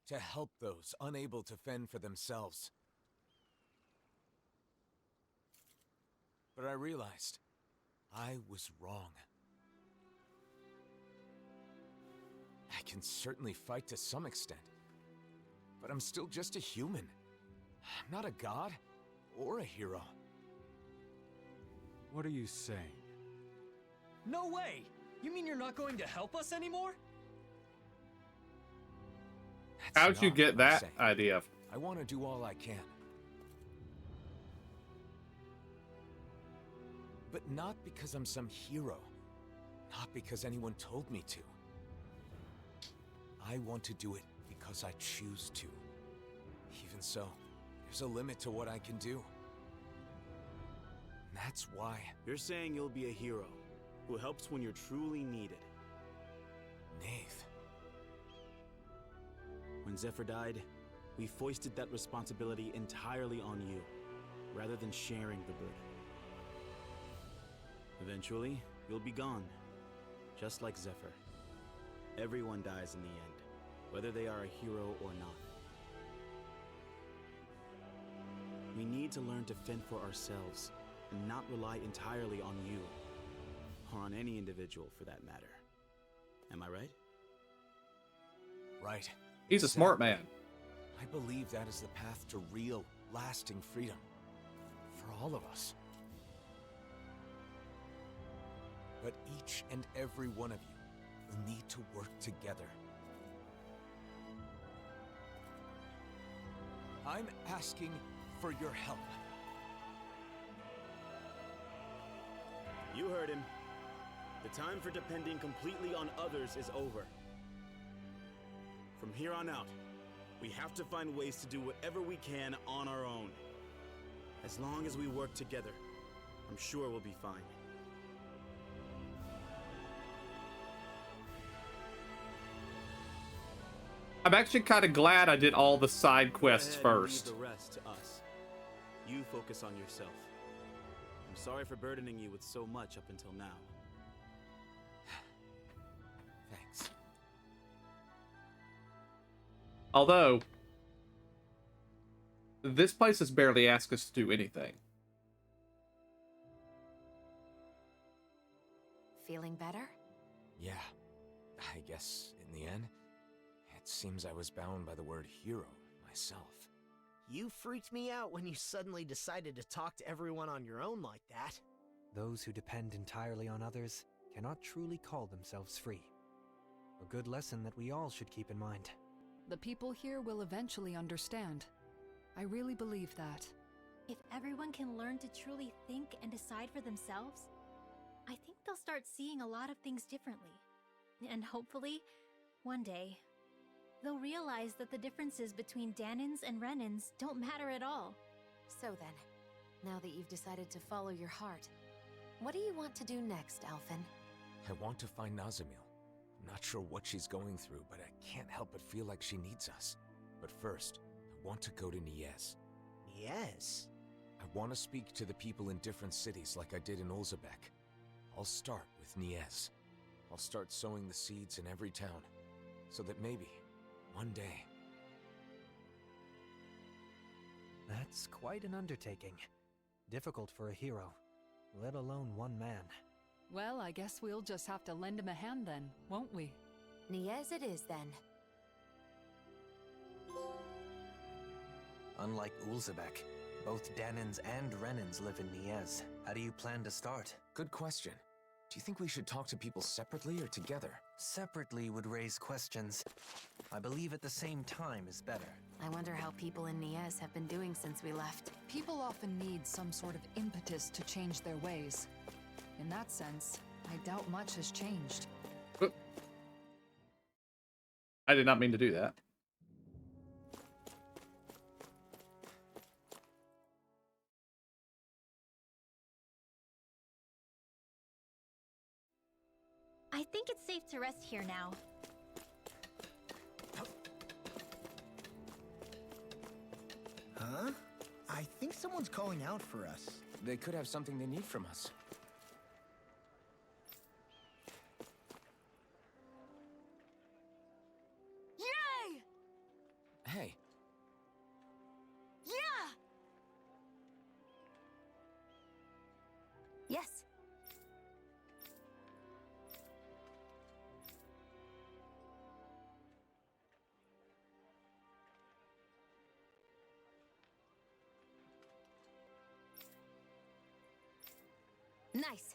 to help those unable to fend for themselves. But I realized I was wrong. I can certainly fight to some extent, but I'm still just a human. I'm not a god or a hero. What are you saying? No way! You mean you're not going to help us anymore? That's How'd you not get what I'm that saying. idea? I want to do all I can. But not because I'm some hero. Not because anyone told me to. I want to do it because I choose to. Even so, there's a limit to what I can do. And that's why. You're saying you'll be a hero who helps when you're truly needed. Nath. When Zephyr died, we foisted that responsibility entirely on you, rather than sharing the burden. Eventually, you'll be gone, just like Zephyr. Everyone dies in the end, whether they are a hero or not. We need to learn to fend for ourselves, and not rely entirely on you. Or on any individual, for that matter. Am I right? Right. He's a smart man. I believe that is the path to real, lasting freedom. For all of us. But each and every one of you will need to work together. I'm asking for your help. You heard him. The time for depending completely on others is over. From here on out, we have to find ways to do whatever we can on our own. As long as we work together, I'm sure we'll be fine. I'm actually kind of glad I did all the side quests Go ahead and first. leave the rest to us. You focus on yourself. I'm sorry for burdening you with so much up until now. Thanks. Although, this place has barely asked us to do anything. Feeling better? Yeah. I guess, in the end, it seems I was bound by the word hero myself. You freaked me out when you suddenly decided to talk to everyone on your own like that. Those who depend entirely on others cannot truly call themselves free. A good lesson that we all should keep in mind. The people here will eventually understand. I really believe that. If everyone can learn to truly think and decide for themselves, I think they'll start seeing a lot of things differently. And hopefully, one day, they'll realize that the differences between Danins and Renans don't matter at all. So then, now that you've decided to follow your heart, what do you want to do next, Alphen? I want to find Nazamil. I'm not sure what she's going through, but I can't help but feel like she needs us. But first, I want to go to Niez. Yes. I want to speak to the people in different cities like I did in Olzebek. I'll start with Niez. I'll start sowing the seeds in every town, so that maybe, one day... That's quite an undertaking. difficult for a hero, let alone one man. Well, I guess we'll just have to lend him a hand then, won't we? Niez it is then. Unlike Ulzebek, both Danins and Renins live in Niez. How do you plan to start? Good question. Do you think we should talk to people separately or together? Separately would raise questions. I believe at the same time is better. I wonder how people in Niez have been doing since we left. People often need some sort of impetus to change their ways. In that sense, I doubt much has changed. I did not mean to do that. I think it's safe to rest here now. Huh? I think someone's calling out for us. They could have something they need from us. Yay! Hey. Yeah! Yes. Nice.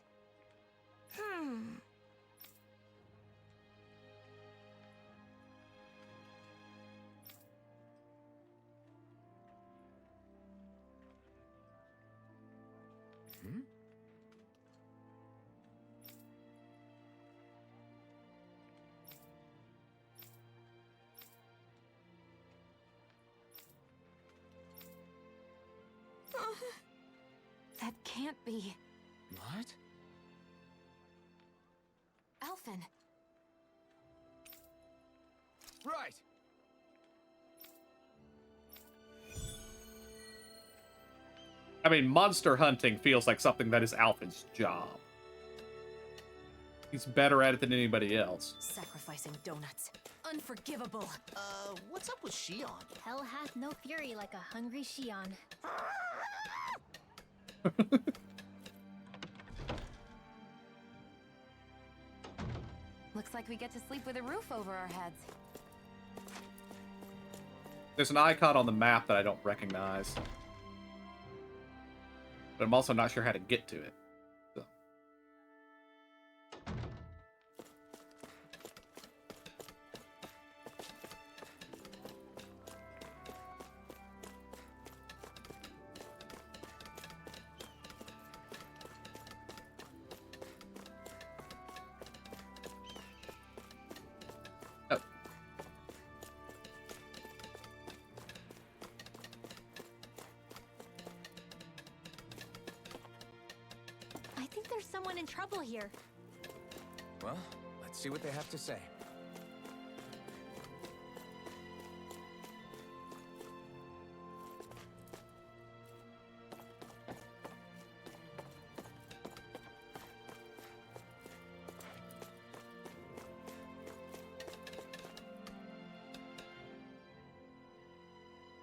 That can't be. What? Alphen. Right! I mean, monster hunting feels like something that is Alphen's job. He's better at it than anybody else. Sacrificing donuts. Unforgivable. What's up with Shion? Hell hath no fury like a hungry Shion. Looks like we get to sleep with a roof over our heads. There's an icon on the map that I don't recognize. But I'm also not sure how to get to it. So. Oh. I think there's someone in trouble here. Well, let's see what they have to say.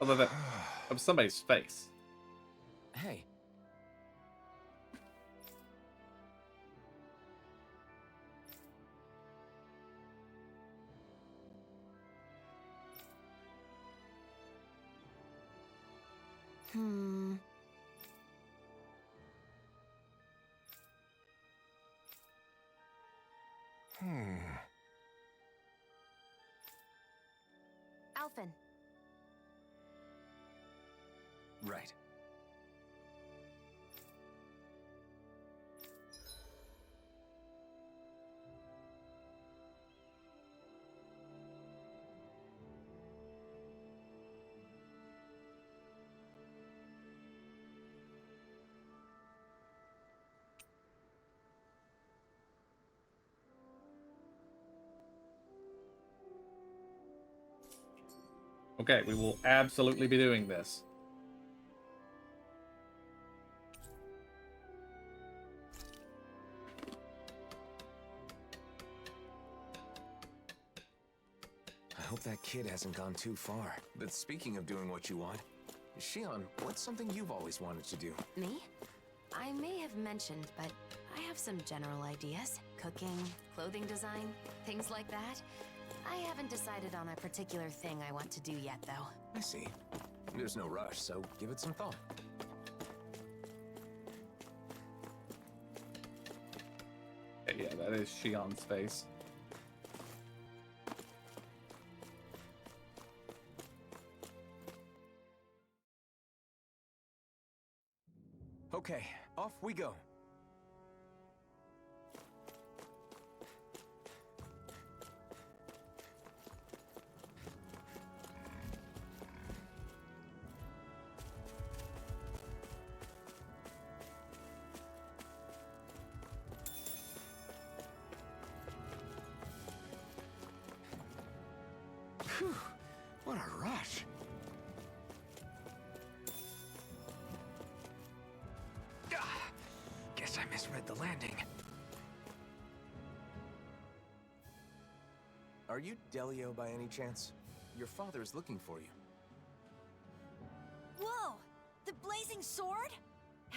Although that of somebody's face. Hey. Alphen. Right. Okay, we will absolutely be doing this. I hope that kid hasn't gone too far. But speaking of doing what you want, Shion, what's something you've always wanted to do? Me? I may have mentioned, but I have some general ideas. Cooking, clothing design, things like that. I haven't decided on a particular thing I want to do yet, though. I see. There's no rush, so give it some thought. Yeah, that is Shion's face. Okay, off we go. Phew, what a rush. Guess I misread the landing. Are you Delio by any chance? Your father is looking for you. Whoa! The blazing sword?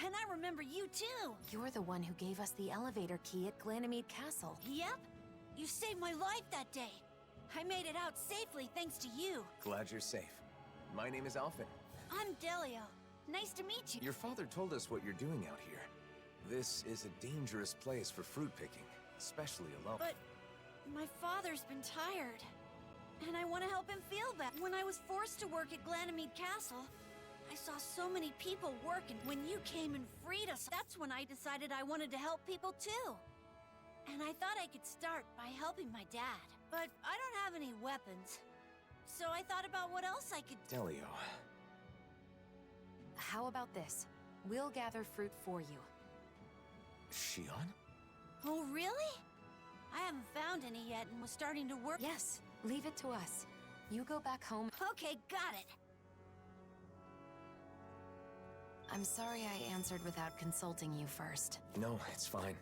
And I remember you too! You're the one who gave us the elevator key at Glanamede Castle. Yep! You saved my life that day! I made it out safely thanks to you. Glad you're safe. My name is Alphen. I'm Delio. Nice to meet you. Your father told us what you're doing out here. This is a dangerous place for fruit picking, especially alone. But my father's been tired. And I want to help him feel better. When I was forced to work at Glanamede Castle, I saw so many people working. When you came and freed us, that's when I decided I wanted to help people too. And I thought I could start by helping my dad. But I don't have any weapons. So I thought about what else I could do. Delio. How about this? We'll gather fruit for you. Shion? Oh, really? I haven't found any yet and was starting to work. Yes, leave it to us. You go back home. Okay, got it. I'm sorry I answered without consulting you first. No, it's fine.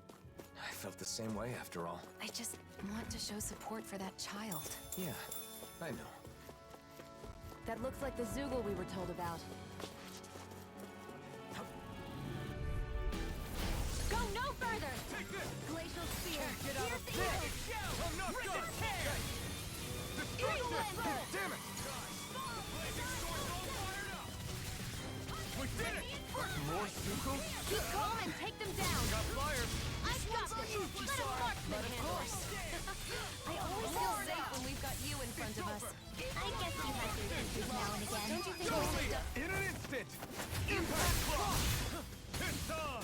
I felt the same way after all. I just want to show support for that child. Yeah, I know. That looks like the Zoogle we were told about. Go no further! Take this! Glacial Spear! Can't get out of Here's the this! image! I'm not Rip done! it, tear! Destroy this! Earthland! Damn it! Blazing sword's all fired up! We did it! More Zuko? Keep calm and take them down! Got fire! I've got this! Let a marksman handle it! I always feel safe when we've got you in front of us. I guess you have your issues now and again. Don't you think Show we me! should... In an instant! Impact Cross! It's on!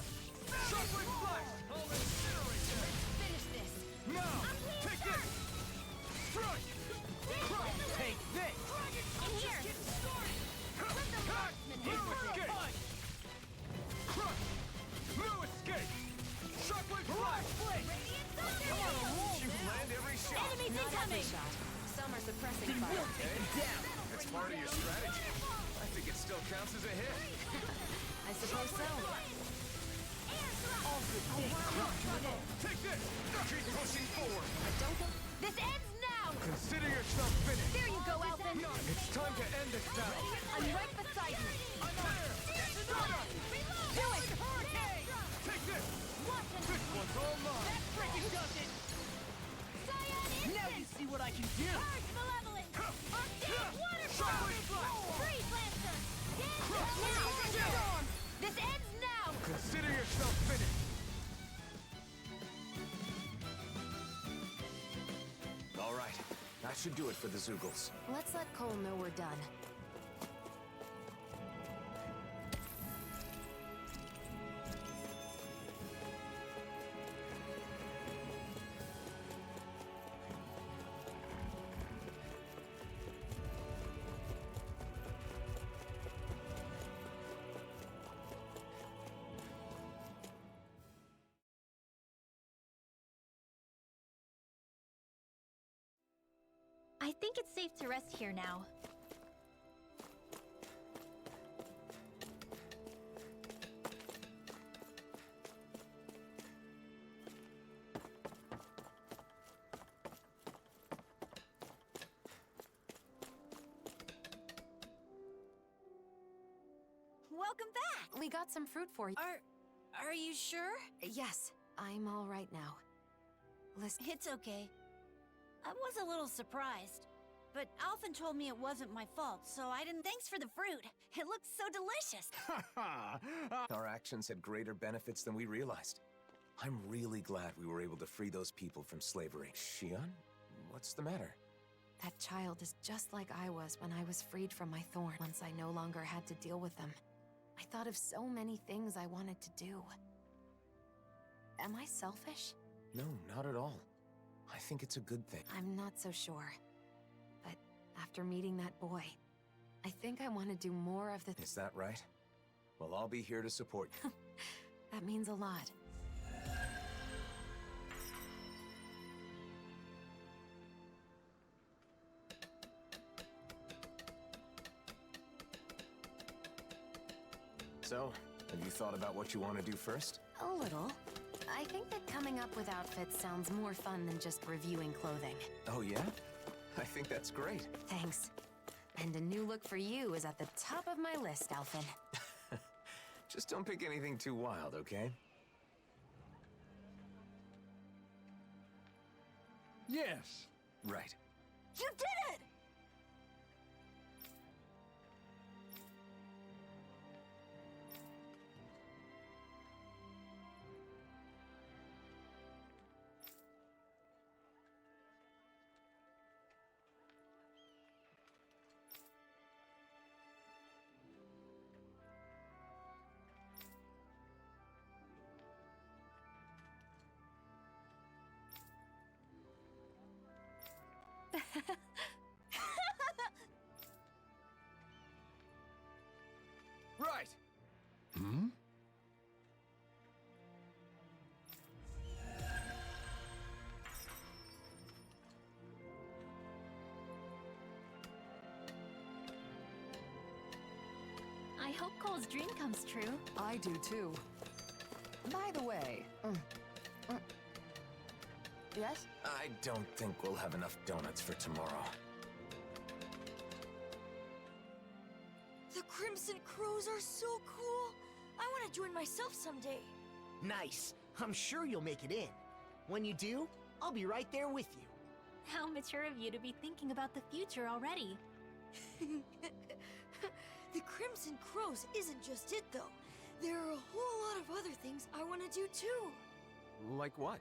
Shuffling Flash! I'll incinerate them! Finish this! Now! Take this! Strike! Take this! In here! Let the marksman New handle it! escape! Crush! New escape! Shockwave Flash! You land every shot! Enemies Not every incoming! shot. Some are suppressing fire. That's part of your strategy. I think it still counts as a hit. I suppose so. Take this! Keep pushing forward! Don't go... This ends now! Consider yourself finished! There you go, Alphen! It's time to end this battle! I'm right beside you! I'm there! Do it! Hurricane! Take this! Watch and This one's all mine! that freaking does it! Cyan Now you see what I can do! Purge Malevolent! Arctic Waterfall! Shockwave Flash! Freeze Lancer! Now! Storm! This ends now! Consider yourself finished! All right, that should do it for the Zoogles. Let's let Cole know we're done. I think it's safe to rest here now. Welcome back! We got some fruit for you. Are Are you sure? Yes, I'm all right now. Listen. It's okay. I was a little surprised. But Alphen told me it wasn't my fault, so I didn't. Thanks for the fruit. It looks so delicious. Our actions had greater benefits than we realized. I'm really glad we were able to free those people from slavery. Shion? What's the matter? That child is just like I was when I was freed from my thorn, once I no longer had to deal with them. I thought of so many things I wanted to do. Am I selfish? No, not at all. I think it's a good thing. I'm not so sure. But after meeting that boy, I think I want to do more of the— Is that right? Well, I'll be here to support you. That means a lot. So, have you thought about what you want to do first? A little. I think that coming up with outfits sounds more fun than just reviewing clothing. Oh, yeah? I think that's great. Thanks. And a new look for you is at the top of my list, Alphen. Just don't pick anything too wild, okay? Yes. Right. You did it! Right. Hmm? I hope Cole's dream comes true. I do too. By the way, yes? I don't think we'll have enough donuts for tomorrow. The Crimson Crows are so cool. I want to join myself someday. Nice. I'm sure you'll make it in. When you do, I'll be right there with you. How mature of you to be thinking about the future already. The Crimson Crows isn't just it, though. There are a whole lot of other things I want to do, too. Like what?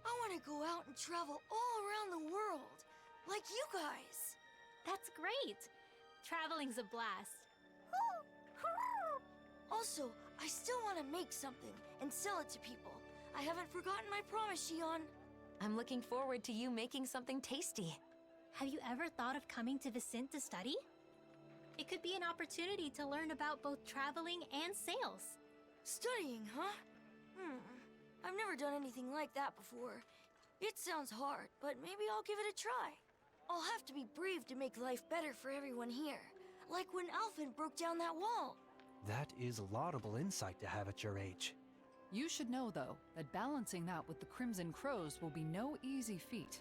I want to go out and travel all around the world, like you guys. That's great. Traveling's a blast. Also, I still want to make something and sell it to people. I haven't forgotten my promise, Shion. I'm looking forward to you making something tasty. Have you ever thought of coming to Vicent to study? It could be an opportunity to learn about both traveling and sales. Studying, huh? I've never done anything like that before. It sounds hard, but maybe I'll give it a try. I'll have to be brave to make life better for everyone here. Like when Alphen broke down that wall. That is laudable insight to have at your age. You should know, though, that balancing that with the Crimson Crows will be no easy feat.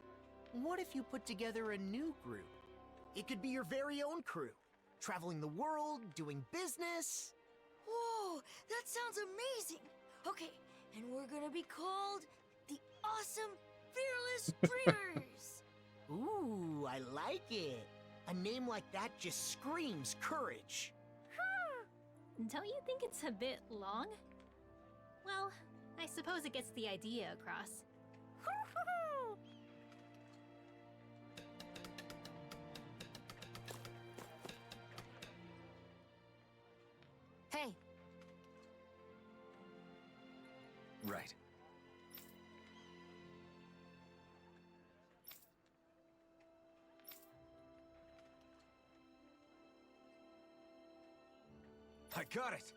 What if you put together a new group? It could be your very own crew. Traveling the world, doing business. Whoa, that sounds amazing. Okay, and we're gonna be called the Awesome Fearless Dreamers. Ooh, I like it. A name like that just screams courage. Don't you think it's a bit long? Well, I suppose it gets the idea across. Hey, Right. I got it.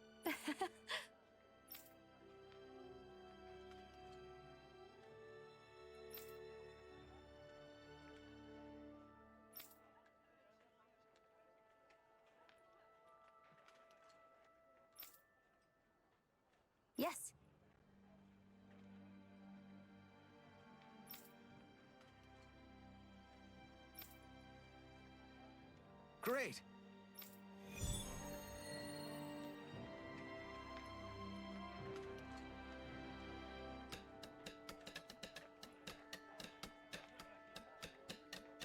yes. Great.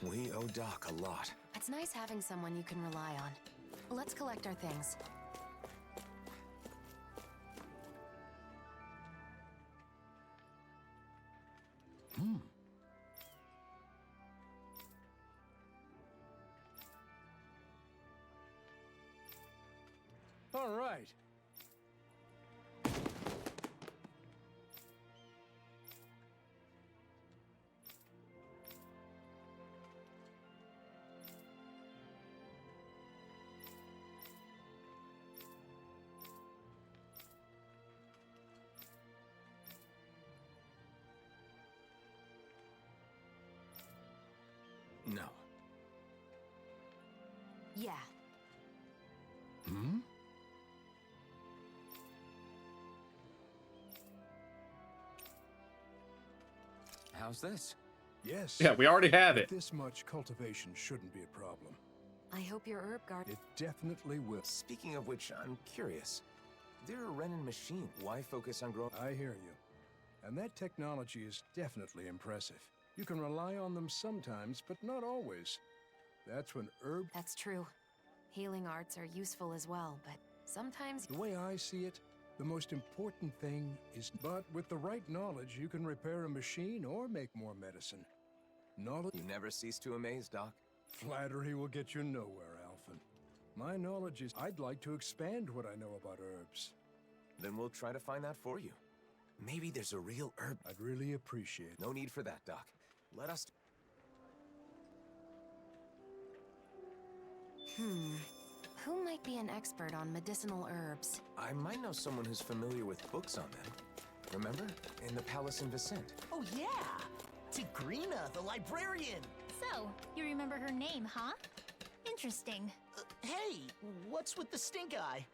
We owe Doc a lot. It's nice having someone you can rely on. Let's collect our things. All right. No. Yeah. Hmm? How's this? Yes. Yeah, we already have it. This much cultivation shouldn't be a problem. I hope your herb garden. It definitely will. Speaking of which, I'm curious. They're a Renin machine. Why focus on growing? I hear you. And that technology is definitely impressive. You can rely on them sometimes, but not always. That's when herb... That's true. Healing arts are useful as well, but sometimes... The way I see it, the most important thing is... But with the right knowledge, you can repair a machine or make more medicine. Knowledge... You never cease to amaze, Doc. Flattery will get you nowhere, Alphen. My knowledge is... I'd like to expand what I know about herbs. Then we'll try to find that for you. Maybe there's a real herb. I'd really appreciate it. No need for that, Doc. Let us... Who might be an expert on medicinal herbs? I might know someone who's familiar with books on them. Remember? In the palace in Vicente. Oh, yeah! Tigrina, the librarian! So, you remember her name, huh? Interesting. Hey, what's with the stink eye?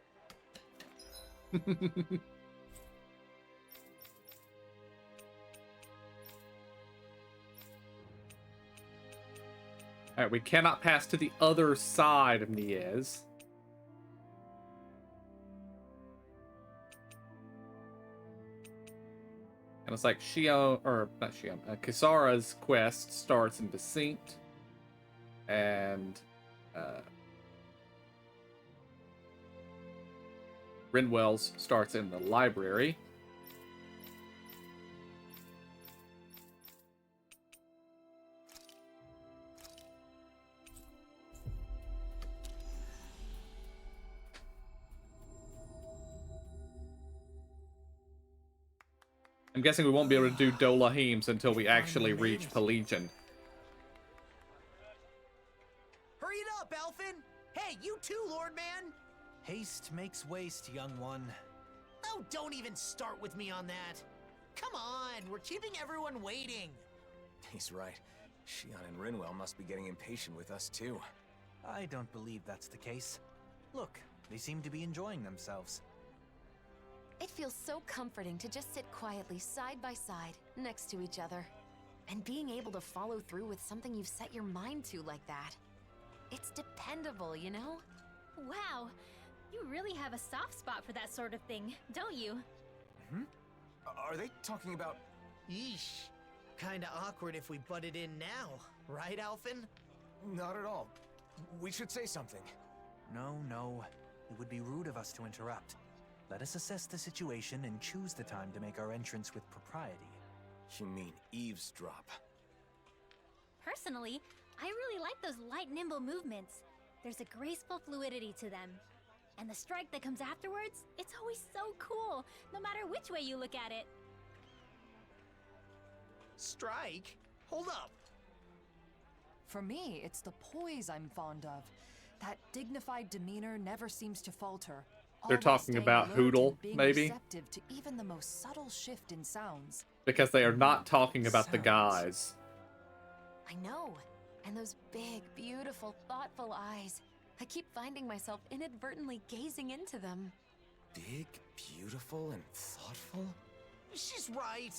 Alright, we cannot pass to the other side of Niez. And it's like Xion, or not Xion, Kisara's quest starts in Deceit. And Rinwell's starts in the library. I'm guessing we won't be able to do Dolahims until we actually reach Pelegion. Hurry it up, Alphen! Hey, you too, Lord Man! Haste makes waste, young one. Oh, don't even start with me on that. Come on, we're keeping everyone waiting. He's right. Xion and Rinwell must be getting impatient with us, too. I don't believe that's the case. Look, they seem to be enjoying themselves. It feels so comforting to just sit quietly side by side, next to each other. And being able to follow through with something you've set your mind to like that. It's dependable, you know? Wow, you really have a soft spot for that sort of thing, don't you? Are they talking about... Yeesh. Kinda awkward if we butted in now, right, Alphen? Not at all. We should say something. No. It would be rude of us to interrupt. Let us assess the situation and choose the time to make our entrance with propriety. You mean eavesdrop? Personally, I really like those light, nimble movements. There's a graceful fluidity to them. And the strike that comes afterwards, it's always so cool, no matter which way you look at it. Strike? Hold up. For me, it's the poise I'm fond of. That dignified demeanor never seems to falter. They're always talking staying about alert Hootle, and being maybe? receptive to even the most subtle shift in sounds. Because they are not talking about the guys. I know. And those big, beautiful, thoughtful eyes. I keep finding myself inadvertently gazing into them. Big, beautiful, and thoughtful? She's right.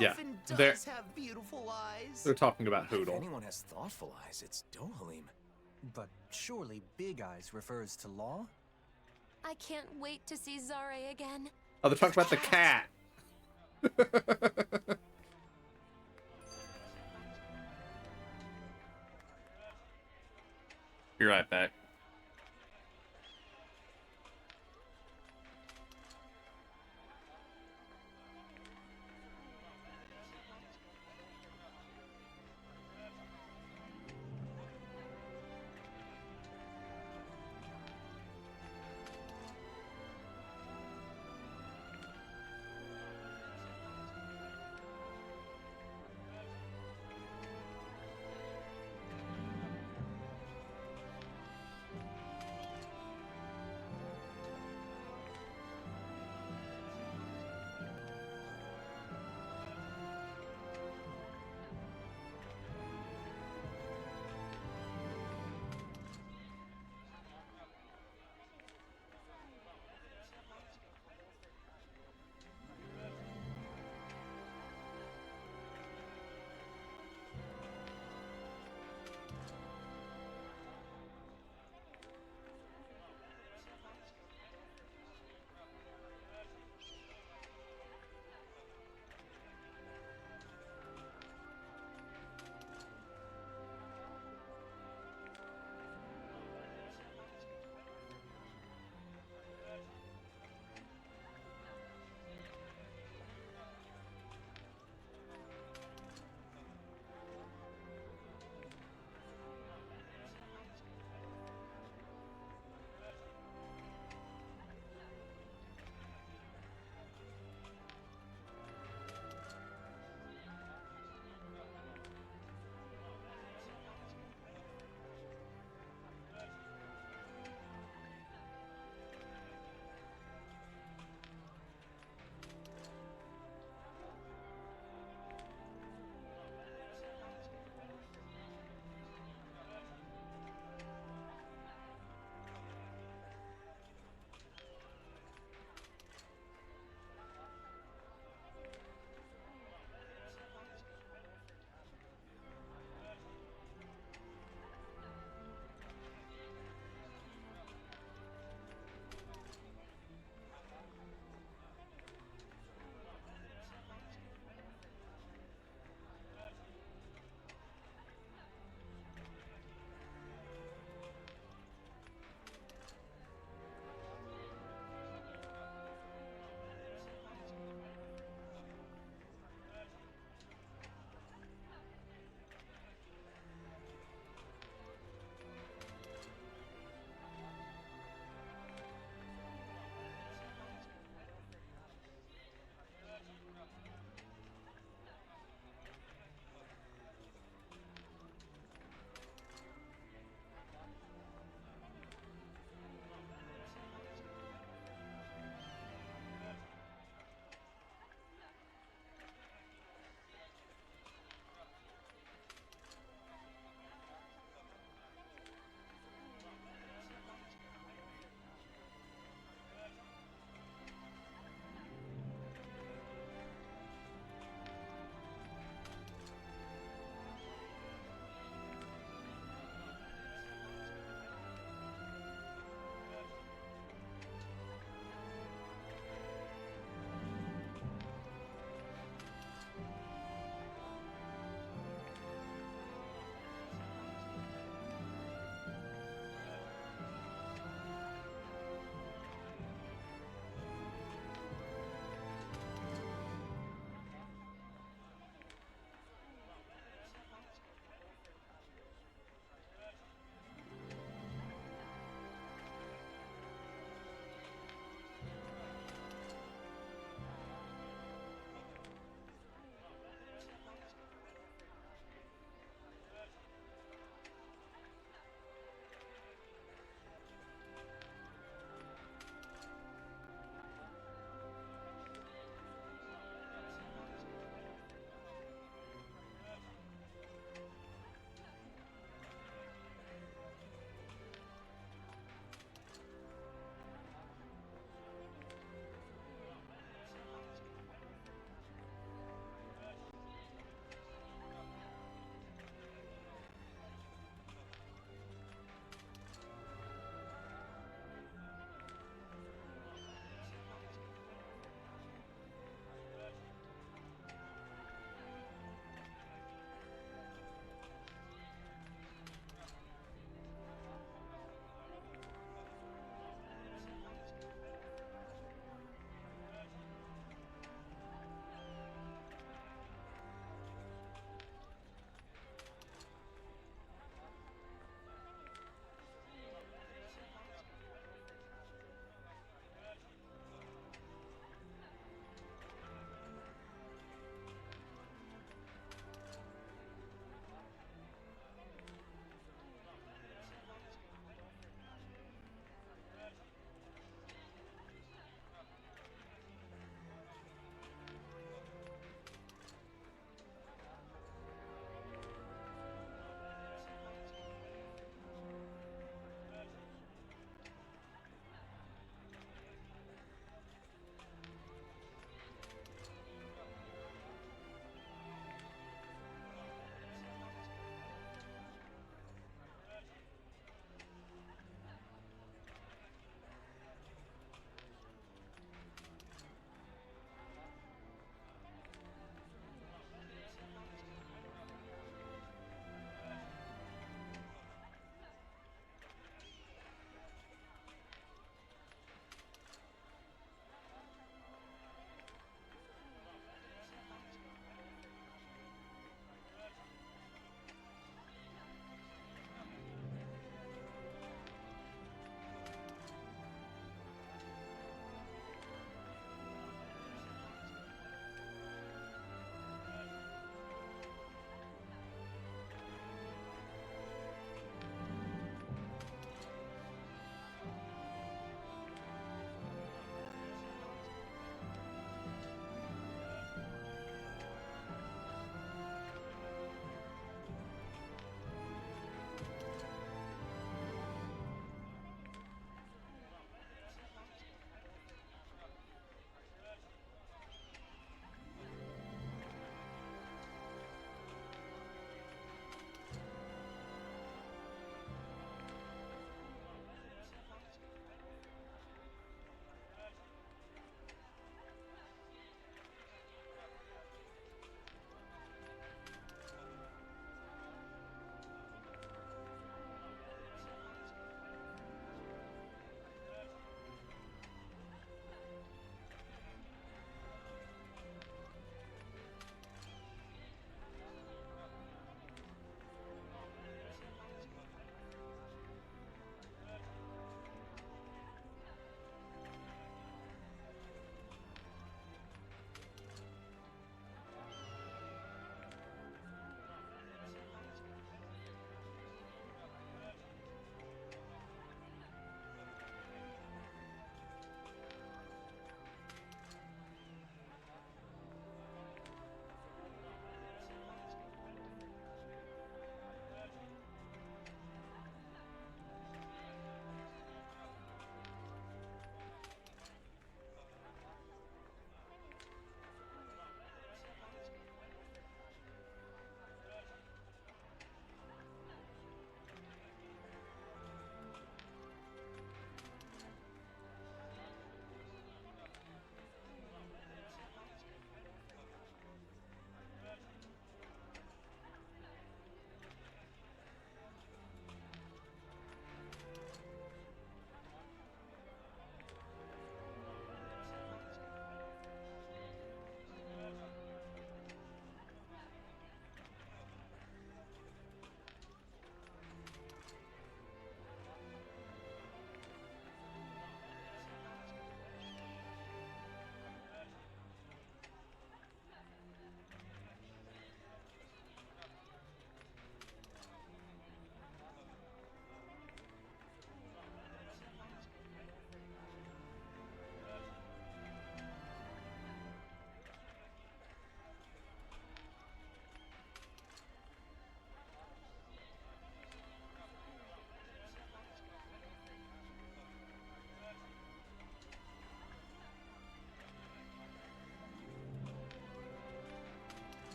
Yeah, Alphen they're- does have beautiful eyes. They're talking about If Hootle. anyone has thoughtful eyes, it's Dohalim. But surely Big Eyes refers to Law? I can't wait to see Zare again. Oh, they're talking about the cat. be right back.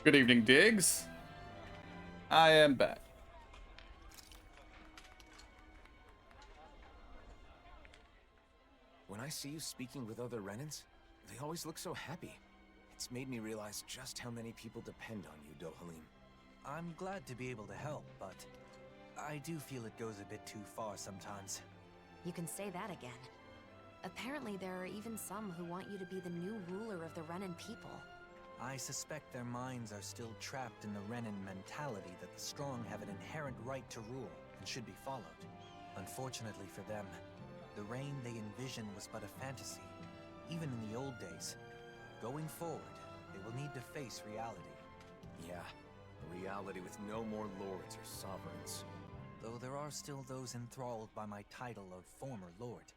Good evening, Diggs. I am back. When I see you speaking with other Renans, they always look so happy. It's made me realize just how many people depend on you, Dohalim. I'm glad to be able to help, but I do feel it goes a bit too far sometimes. You can say that again. Apparently there are even some who want you to be the new ruler of the Renan people. I suspect their minds are still trapped in the Renan mentality that the strong have an inherent right to rule and should be followed. Unfortunately for them, the reign they envision was but a fantasy, even in the old days. Going forward, they will need to face reality. Yeah, a reality with no more lords or sovereigns. Though there are still those enthralled by my title of former lord.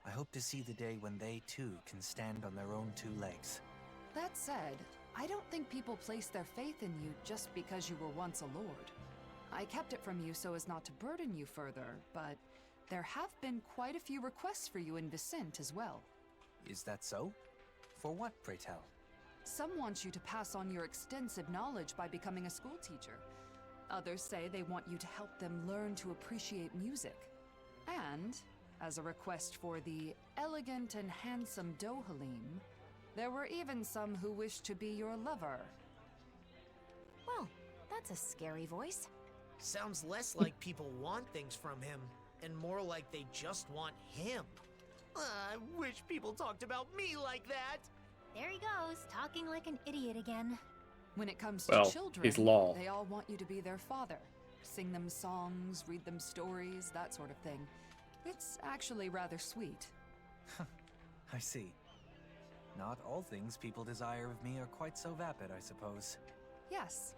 I hope to see the day when they too can stand on their own two legs. That said, I don't think people place their faith in you just because you were once a lord. I kept it from you so as not to burden you further, but there have been quite a few requests for you in Vicent as well. Is that so? For what, pray tell? Some want you to pass on your extensive knowledge by becoming a school teacher. Others say they want you to help them learn to appreciate music. And, as a request for the elegant and handsome Dohalim, there were even some who wished to be your lover. Well, that's a scary voice. Sounds less like people want things from him, and more like they just want him. I wish people talked about me like that. There he goes, talking like an idiot again. When it comes to Well, children, he's law. they all want you to be their father. Sing them songs, read them stories, that sort of thing. It's actually rather sweet. I see. Not all things people desire of me are quite so vapid, I suppose. Yes.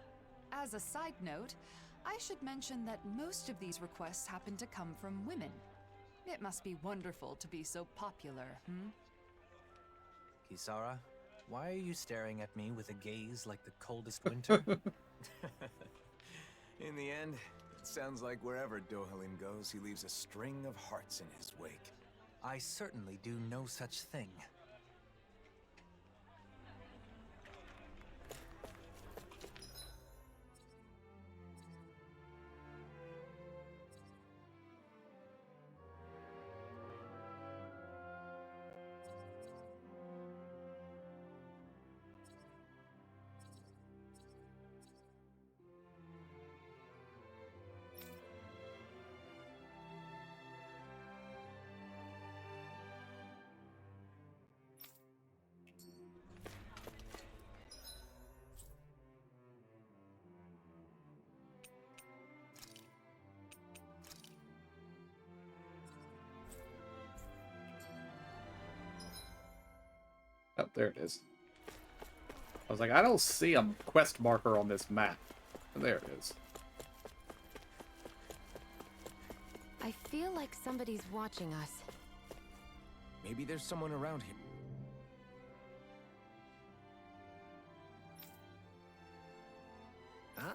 As a side note, I should mention that most of these requests happen to come from women. It must be wonderful to be so popular, Kisara, why are you staring at me with a gaze like the coldest winter? In the end, it sounds like wherever Dohalim goes, he leaves a string of hearts in his wake. I certainly do no such thing. Oh, there it is. I was like, I don't see a quest marker on this map. And there it is. I feel like somebody's watching us. Maybe there's someone around here. Huh?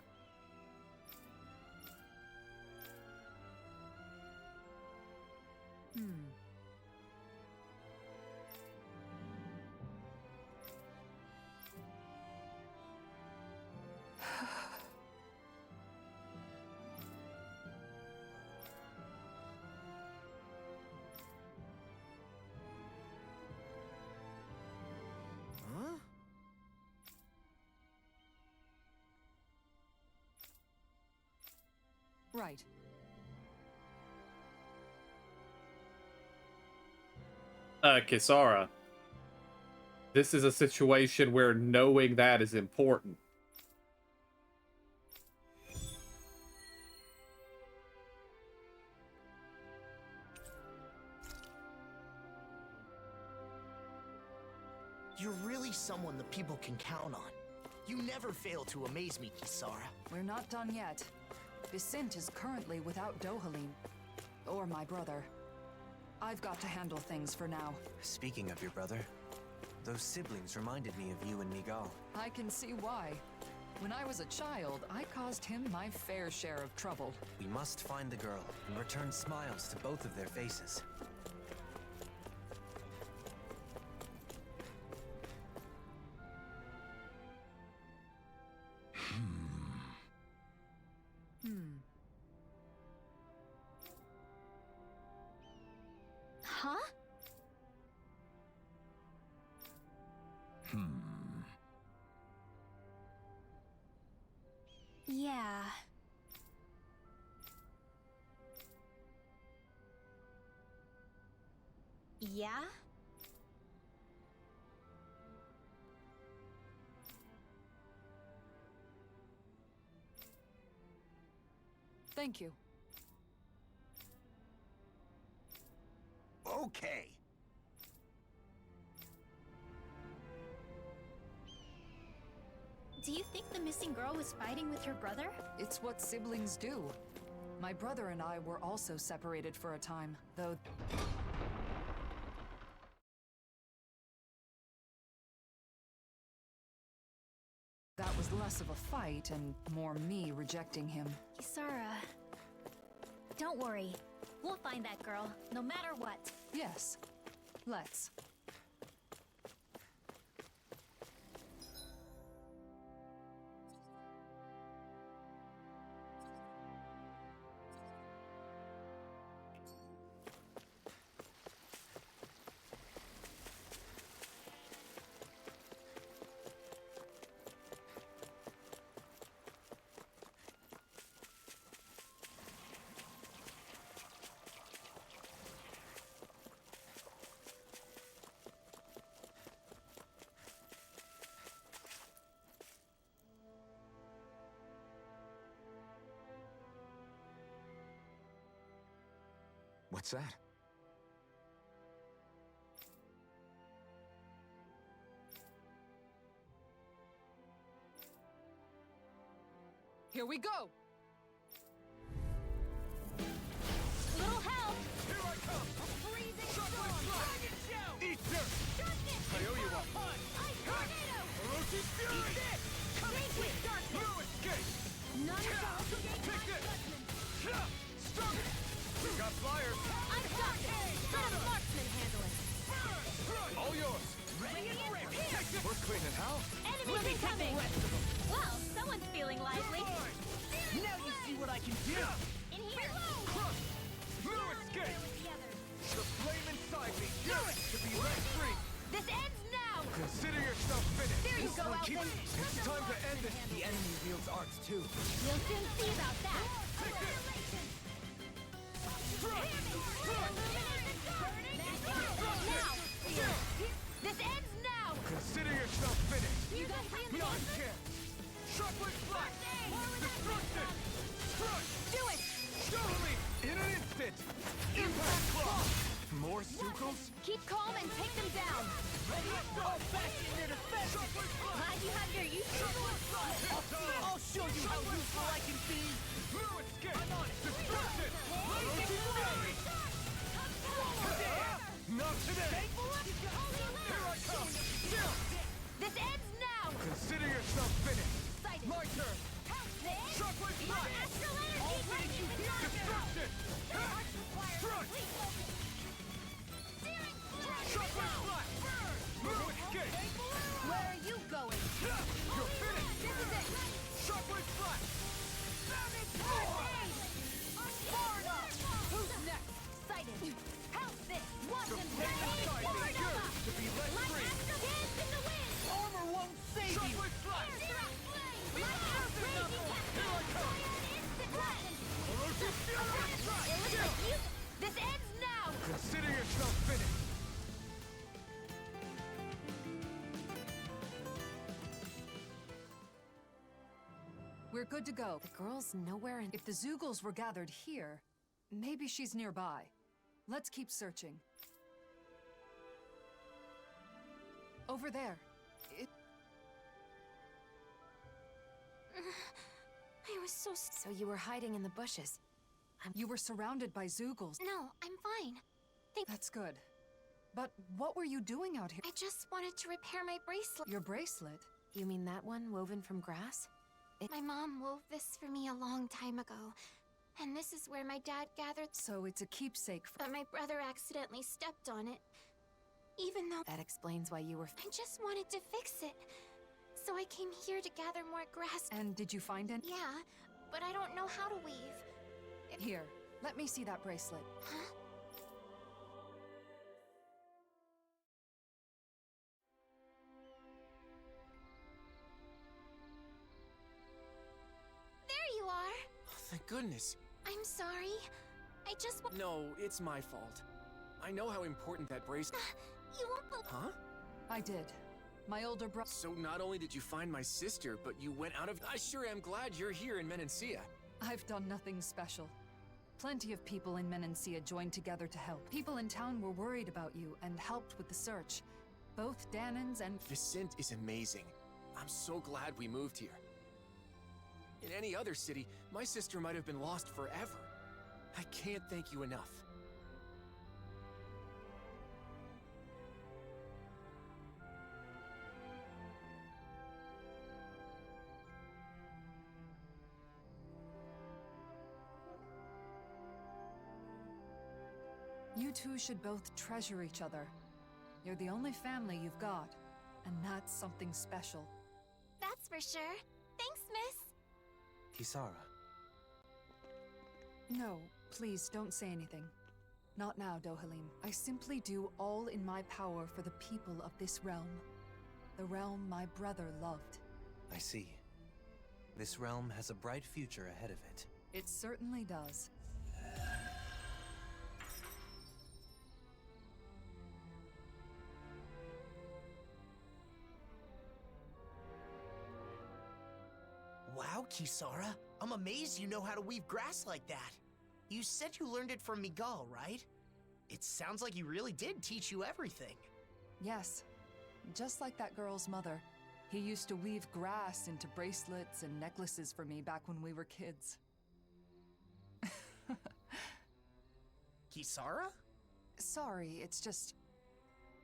Huh? Right. Kisara. This is a situation where knowing that is important. You're really someone the people can count on. You never fail to amaze me, Kisara. We're not done yet. Vicent is currently without Dohalim. Or my brother. I've got to handle things for now. Speaking of your brother, those siblings reminded me of you and Miguel. I can see why. When I was a child, I caused him my fair share of trouble. We must find the girl and return smiles to both of their faces. Huh? Yeah. Yeah? Thank you. Okay. Do you think the missing girl was fighting with her brother? It's what siblings do. My brother and I were also separated for a time, though... that was less of a fight and more me rejecting him. Kisara... Don't worry. We'll find that girl, no matter what. Yes. Let's. What's that? Here we go! Little help! Here I come! A freezing storm! Bring it down! Eat dirt! Darkness! I owe you one. Ice tornado! Orochi's Fury! Eat this! Take with darkness! No escape! None shall create Take my this! judgment! Stop it! We got flyers! I'm Darkness! Let a marksman handle it! All yours! Ready and ready! We're cleaning house! Enemies incoming! Well, someone's feeling lively. Now you see what I can do! In here! Crush! No escape! With the others. The flame inside me yearns to be let free! This ends now! Consider yourself finished! There you go, Elton! It's time to end this! The enemy wields arts too. We'll soon see about that! Take this! Now! This ends now! Consider yourself finished! You got Beyond care! Shockwave Flash! Destruction! Crush! Do it! Show me! In an instant! Impact Claw! More Sukos? Keep calm and take them down! All back in their defense! Glad you have your useful I'll show you how useful I can be! No escape! I'm on it! Destruction! Orochi's Fury! Not today! Here I come! This ends now! Consider yourself finished! Excited. My turn! Shockwave My Flash! astral energy turns into Destruction! Crush! Shockwave Flash! No escape! Where are you going? You're finished! This is it! Shockwave Flash! Who's next? Excited! How's this? One The and flame inside me yearns to be let My free! astral hands in the wind! Armor won't save you! Shockwave Flash! My crazy cat! Instant blast! Orochi's Fury! It looks like you... This ends now! Consider yourself finished! We're good to go. The girl's nowhere in... If the Zeugles were gathered here, maybe she's nearby. Let's keep searching. Over there. I was so... So you were hiding in the bushes. You were surrounded by Zeugles. No, I'm fine. That's good. But what were you doing out here? I just wanted to repair my bracelet. Your bracelet? You mean that one woven from grass? My mom wove this for me a long time ago. And this is where my dad gathered... So it's a keepsake But my brother accidentally stepped on it. Even though... That explains why you were... I just wanted to fix it. So I came here to gather more grass. And did you find any? Yeah, but I don't know how to weave. Here, let me see that bracelet. Huh? There you are. Oh, thank goodness. I'm sorry. I just No, it's my fault. I know how important that bracelet. You won't believe. Huh? I did. My older brother. So not only did you find my sister, but you went out of. I sure am glad you're here in Menancia. I've done nothing special. Plenty of people in Menancia joined together to help. People in town were worried about you and helped with the search. Both Danans and Vicent is amazing. I'm so glad we moved here. In any other city, my sister might have been lost forever. I can't thank you enough. you two should both treasure each other. You're the only family you've got, and that's something special. That's for sure. Thanks, miss. Kisara. No, please don't say anything. Not now, Dohalim. I simply do all in my power for the people of this realm. The realm my brother loved. I see. This realm has a bright future ahead of it. It certainly does. Wow, Kisara. I'm amazed you know how to weave grass like that. You said you learned it from Miguel, right? It sounds like he really did teach you everything. Yes. Just like that girl's mother. He used to weave grass into bracelets and necklaces for me back when we were kids. Kisara? Sorry, it's just...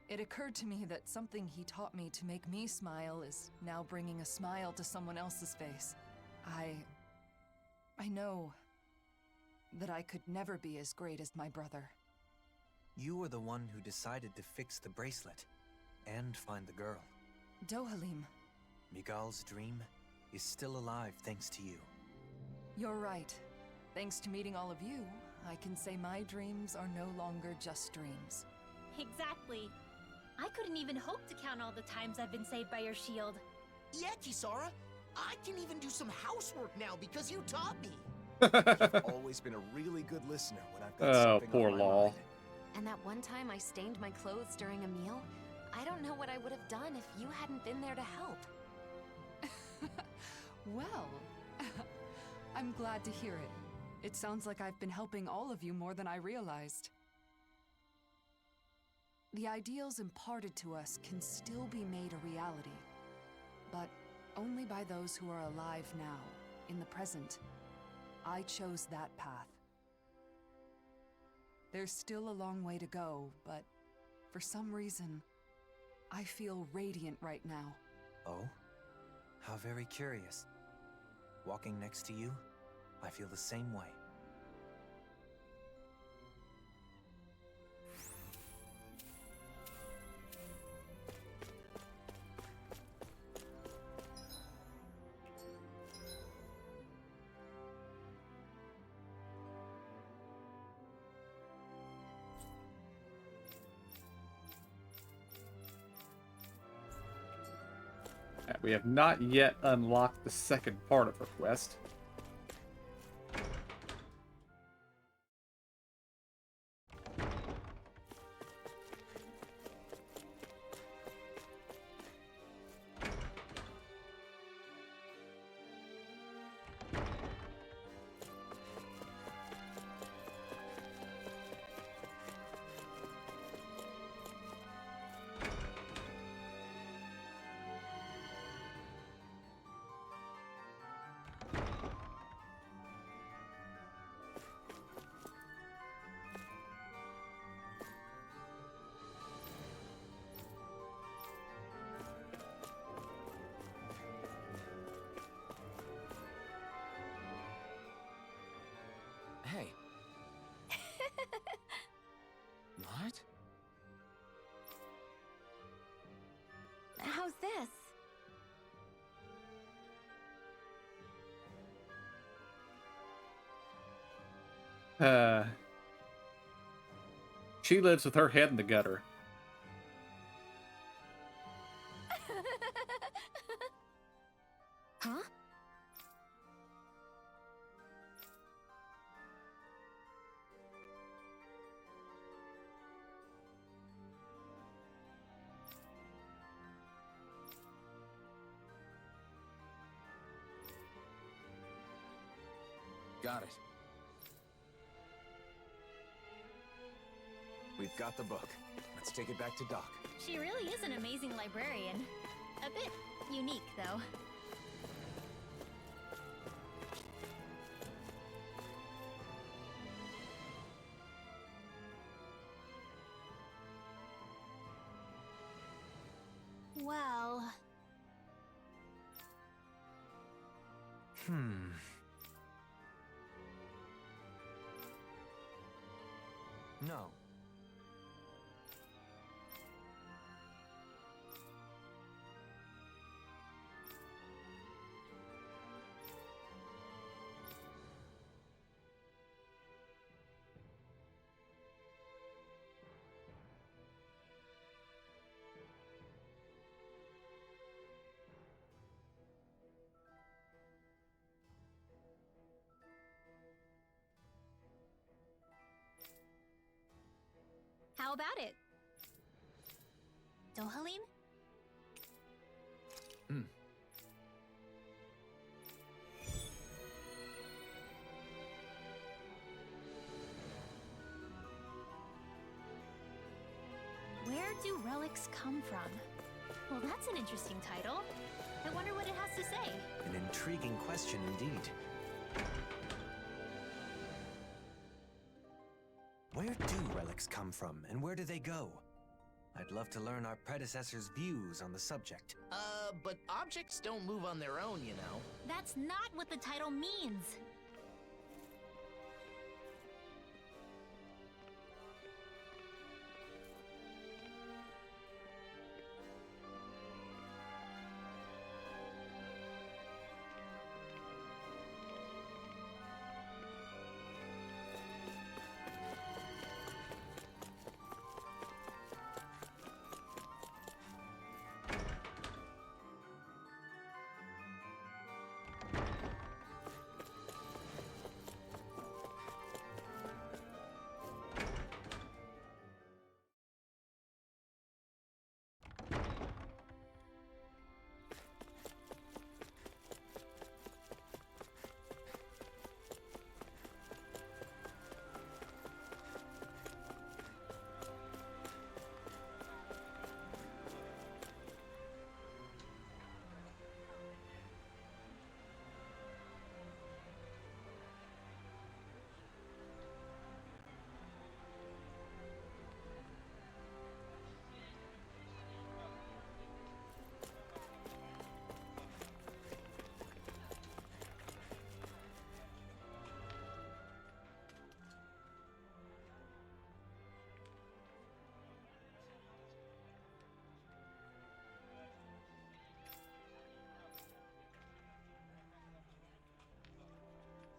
It occurred to me that something he taught me to make me smile is now bringing a smile to someone else's face. I know that I could never be as great as my brother. You were the one who decided to fix the bracelet and find the girl. Dohalim. Miguel's dream is still alive thanks to you. You're right. Thanks to meeting all of you, I can say my dreams are no longer just dreams. Exactly. I couldn't even hope to count all the times I've been saved by your shield. Yeah, Kisara. I can even do some housework now because you taught me. You've always been a really good listener when I've got something poor on my Law. mind. And that one time I stained my clothes during a meal, I don't know what I would have done if you hadn't been there to help. Well, I'm glad to hear it. It sounds like I've been helping all of you more than I realized. The ideals imparted to us can still be made a reality, but only by those who are alive now, in the present. I chose that path. There's still a long way to go, but for some reason, I feel radiant right now. Oh? How very curious. Walking next to you, I feel the same way. We have not yet unlocked the second part of her quest. Hey. What? How's this? She lives with her head in the gutter. Huh? Got it. We've got the book. Let's take it back to Doc. She really is an amazing librarian. A bit unique, though. Well... No. How about it? Dohalim? Where do relics come from? Well, that's an interesting title. I wonder what it has to say. An intriguing question indeed. Where do relics come from, and where do they go? I'd love to learn our predecessors' views on the subject. But objects don't move on their own, you know. That's not what the title means.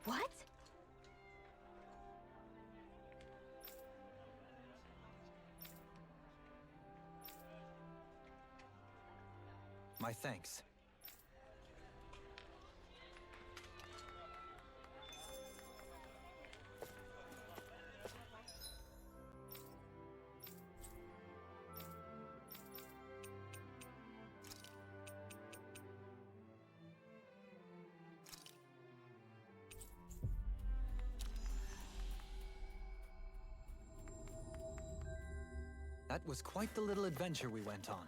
What? My thanks. That was quite the little adventure we went on.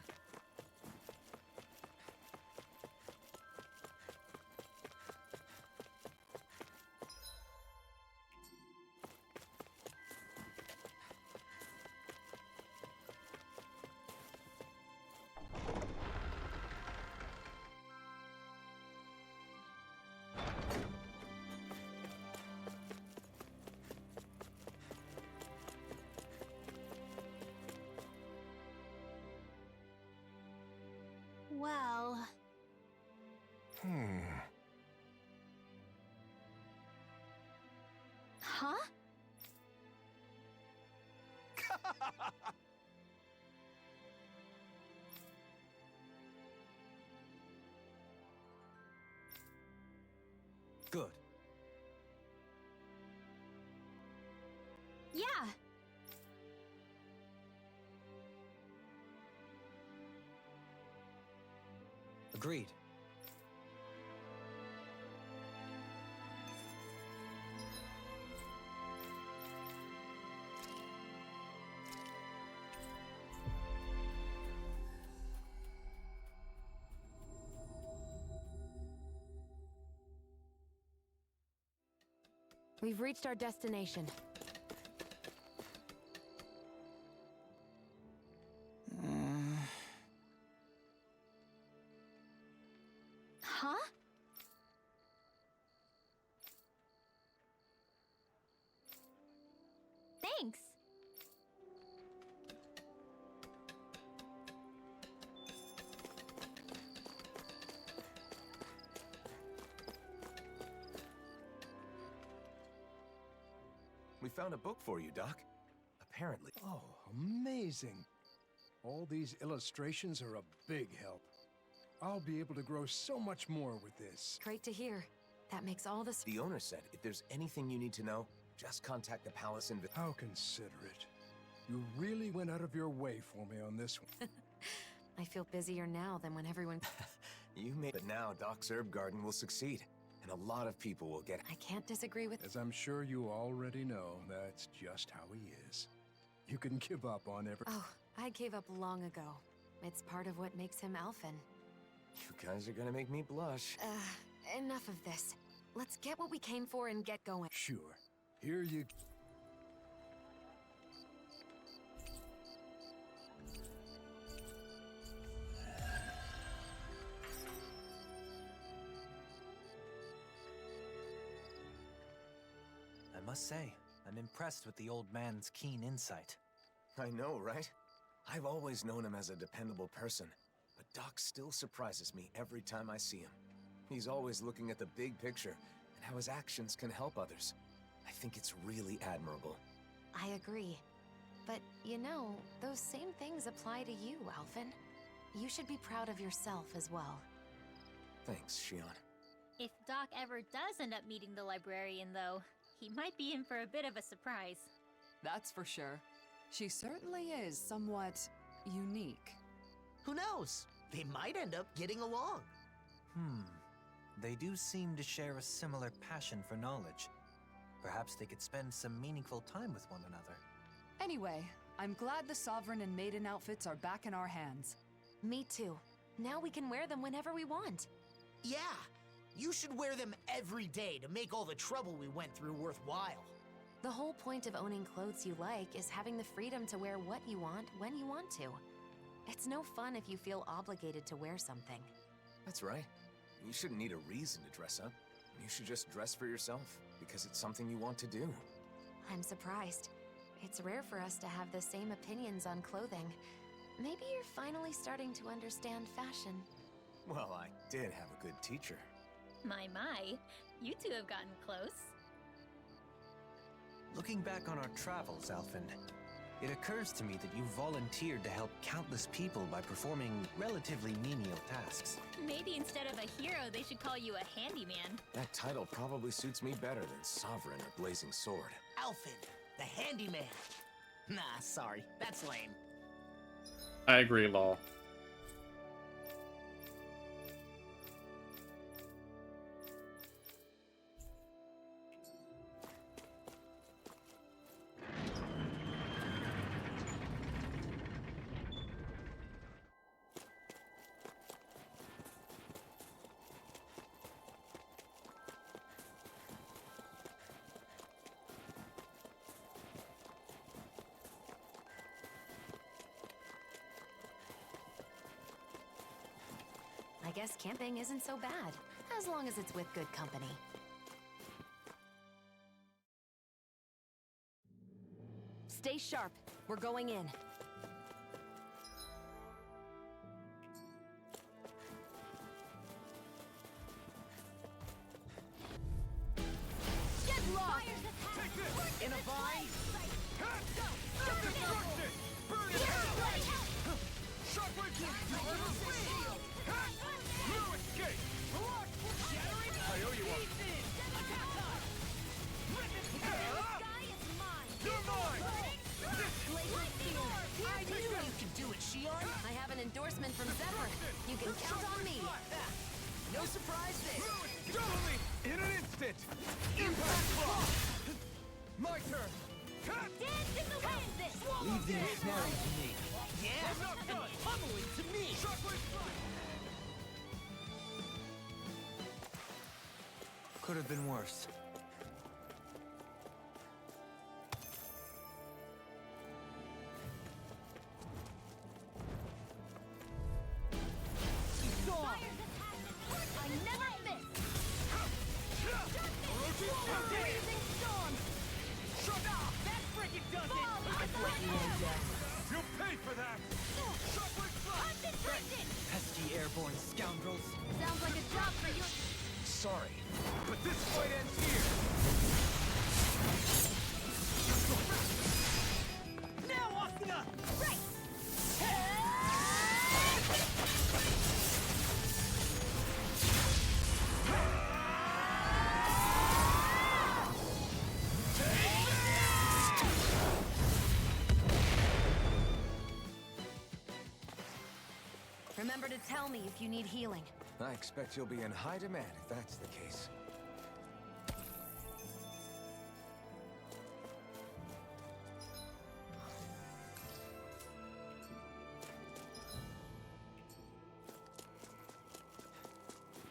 Well... Huh? Good. Yeah. Agreed. We've reached our destination. Huh? Thanks. We found a book for you, Doc. Apparently. Oh, amazing. All these illustrations are a big help. I'll be able to grow so much more with this. Great to hear. That makes all the... The owner said if there's anything you need to know, just contact the palace and... How considerate. You really went out of your way for me on this one. I feel busier now than when everyone... You made it now. Doc's herb garden will succeed, and a lot of people will get... I can't disagree with... As I'm sure you already know, that's just how he is. You can give up on every... Oh, I gave up long ago. It's part of what makes him Alphen. You guys are gonna make me blush. Enough of this. Let's get what we came for and get going. Sure. Here you... I must say, I'm impressed with the old man's keen insight. I know, right? I've always known him as a dependable person, but Doc still surprises me every time I see him. He's always looking at the big picture and how his actions can help others. I think it's really admirable. I agree. But, you know, those same things apply to you, Alphen. You should be proud of yourself as well. Thanks, Shion. If Doc ever does end up meeting the librarian, though, he might be in for a bit of a surprise. That's for sure. She certainly is somewhat unique. Who knows? They might end up getting along. They do seem to share a similar passion for knowledge. Perhaps they could spend some meaningful time with one another. Anyway, I'm glad the Sovereign and Maiden outfits are back in our hands. Me too. Now we can wear them whenever we want. Yeah, you should wear them every day to make all the trouble we went through worthwhile. The whole point of owning clothes you like is having the freedom to wear what you want when you want to. It's no fun if you feel obligated to wear something. That's right. You shouldn't need a reason to dress up. You should just dress for yourself, because it's something you want to do. I'm surprised. It's rare for us to have the same opinions on clothing. Maybe you're finally starting to understand fashion. Well, I did have a good teacher. My, you two have gotten close. Looking back on our travels, Alphen, it occurs to me that you volunteered to help countless people by performing relatively menial tasks. Maybe instead of a hero, they should call you a handyman. That title probably suits me better than Sovereign or Blazing Sword. Alphen, the handyman. Nah, sorry, that's lame. I agree, Law. I guess camping isn't so bad, as long as it's with good company. Stay sharp. We're going in. Get lost! In a bind! Self-destruction! I have an endorsement from Zephyr. You can count on me. No surprise there. In an instant! Impact block! My turn! Dancing the wind! Leave the ensnaring to me. Yeah, I'm not done! pummeling to me. Shockwave strike! Could have been worse. I never miss! Blazing storm! That frickin' does it. You'll pay for that! Shockwave strike! Pesky airborne scoundrels. Sounds like a job for you. Sorry, but this fight ends here! Now, Oscar! Right! Remember to tell me if you need healing. I expect you'll be in high demand if that's the case.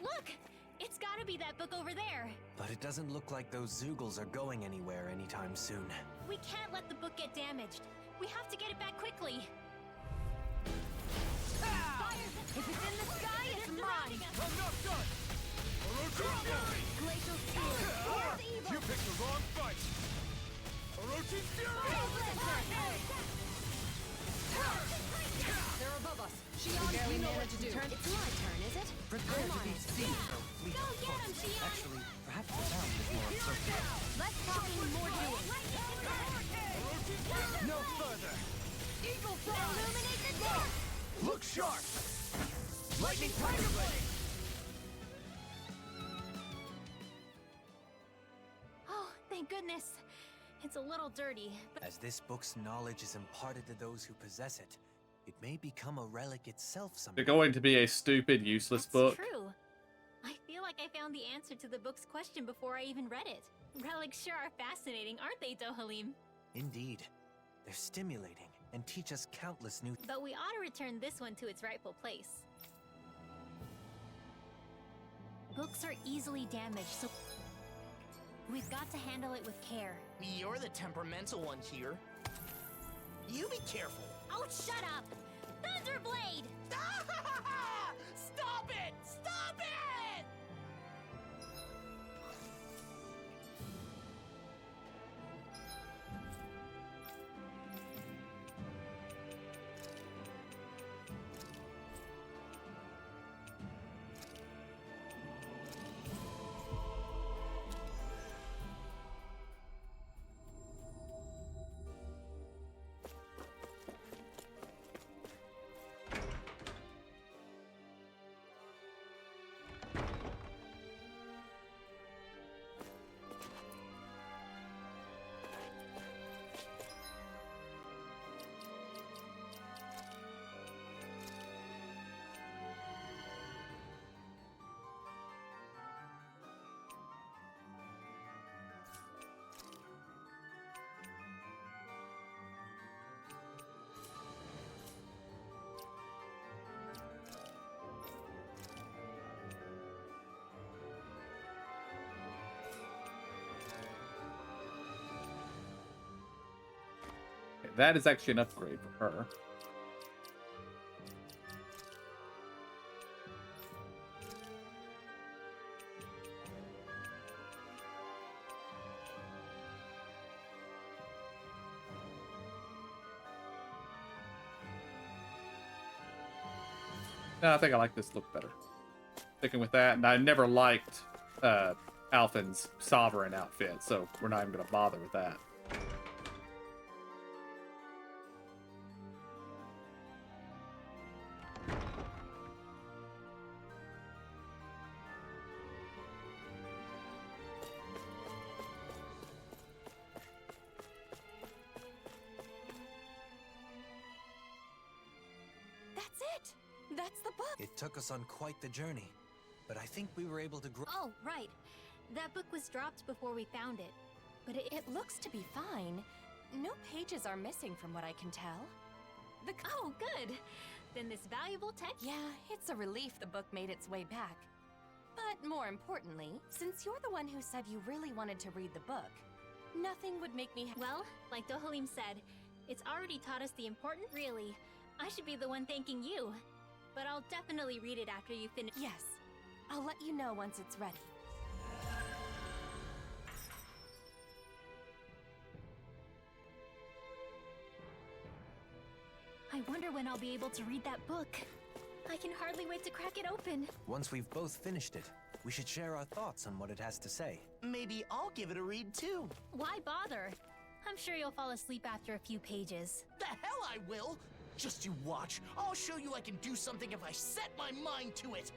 Look! It's gotta be that book over there. But it doesn't look like those Zoogles are going anywhere anytime soon. We can't let the book get damaged. We have to get it back quickly. If it's in the sky, it's mine! I'm not done! Glacial Spear! Here's evil! You picked the wrong fight! Orochi Fury! They're above us. Shion, you know what to do. It's my turn, is it? Prepare I'm to on be it. seen, though, fleet Go of get him, foot. Shion! Actually, perhaps the sound is more appropriate. Less talking, more doing. No further! Eagle Song! Illuminate the dark! Look sharp! Lightning Tiger Blade! Oh, thank goodness. It's a little dirty, but As this book's knowledge is imparted to those who possess it, it may become a relic itself someday. They're going to be a stupid, useless that's book. true. I feel like I found the answer to the book's question before I even read it. Relics sure are fascinating, aren't they, Dohalim? Indeed. They're stimulating and teach us countless new... But we ought to return this one to its rightful place. Books are easily damaged, so we've got to handle it with care. You're the temperamental one here. You be careful. Oh, shut up! Thunderblade! Stop it! Stop it! That is actually an upgrade for her. No, I think I like this look better. Sticking with that, and I never liked Alphen's Sovereign outfit, so we're not even going to bother with that. it! That's the book! It took us on quite the journey, but I think we were able to grow. Oh, right. That book was dropped before we found it. But it looks to be fine. No pages are missing from what I can tell. Oh, good! Then this valuable text... Yeah, it's a relief the book made its way back. But more importantly, since you're the one who said you really wanted to read the book, nothing would make me... Well, like Dohalim said, it's already taught us the important... Really, I should be the one thanking you. But I'll definitely read it after you finish... Yes. I'll let you know once it's ready. I wonder when I'll be able to read that book. I can hardly wait to crack it open. Once we've both finished it, we should share our thoughts on what it has to say. Maybe I'll give it a read too. Why bother? I'm sure you'll fall asleep after a few pages. The hell I will! Just you watch. I'll show you I can do something if I set my mind to it.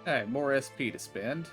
Alright, more SP to spend.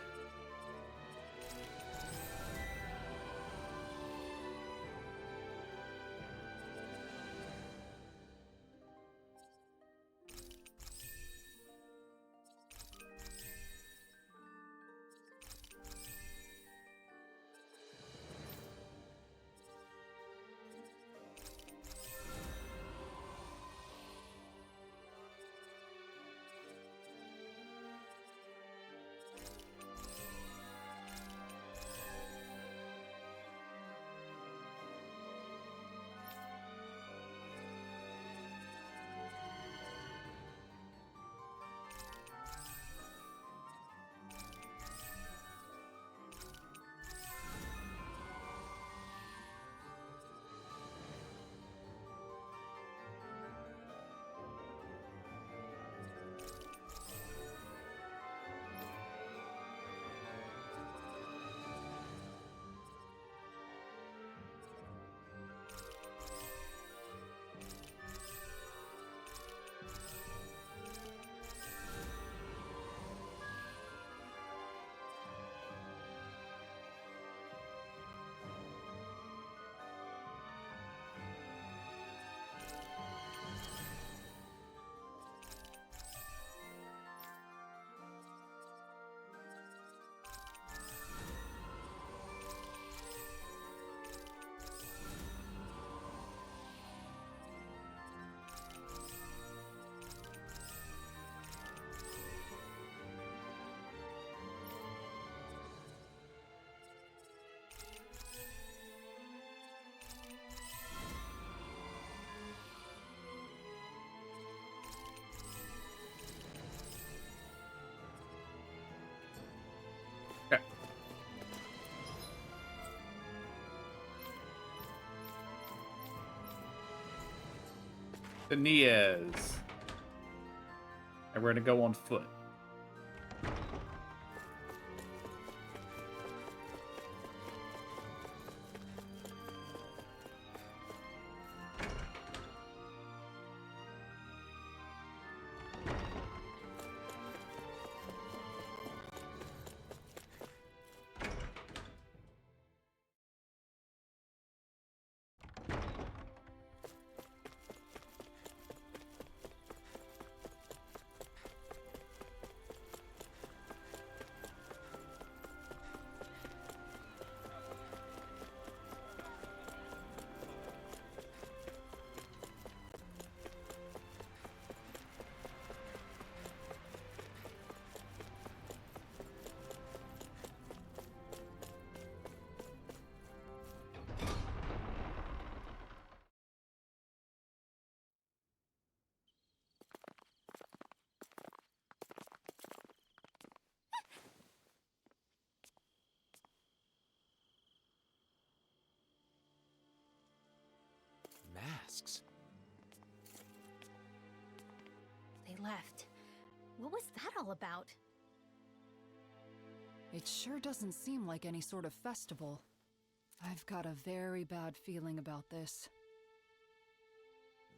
The Nias. And we're gonna go on foot. Masks. They left. What was that all about? It sure doesn't seem like any sort of festival. I've got a very bad feeling about this.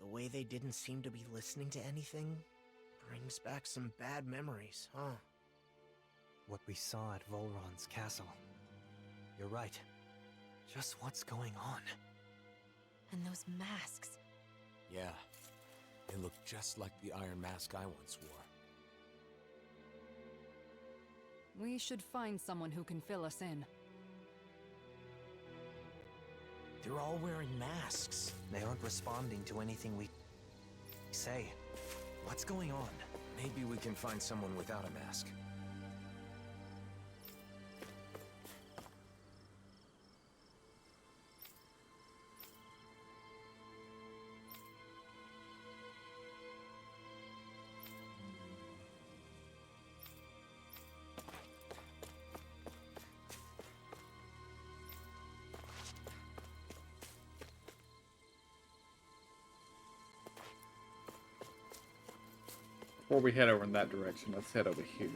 The way they didn't seem to be listening to anything brings back some bad memories, huh? what we saw at Volron's castle. You're right. Just what's going on? And those masks. Yeah, they look just like the iron mask I once wore. We should find someone who can fill us in. They're all wearing masks. They aren't responding to anything we say. What's going on? Maybe we can find someone without a mask. Before we head over in that direction, let's head over here.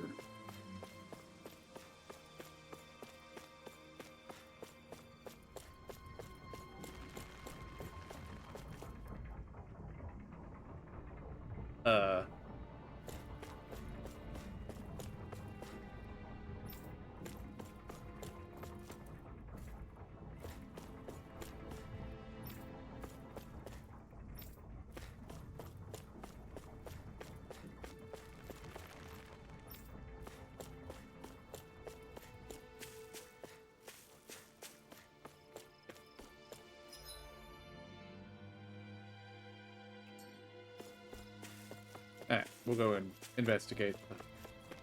Alright, we'll go and investigate the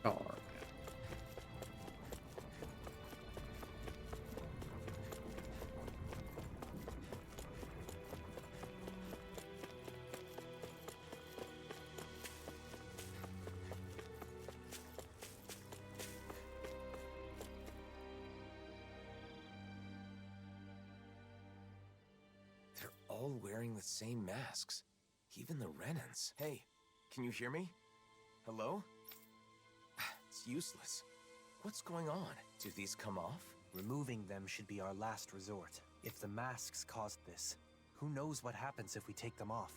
car. They're all wearing the same masks. Even the Renans. Hey, can you hear me? Hello? It's useless. What's going on? Do these come off? Removing them should be our last resort. If the masks caused this, who knows what happens if we take them off?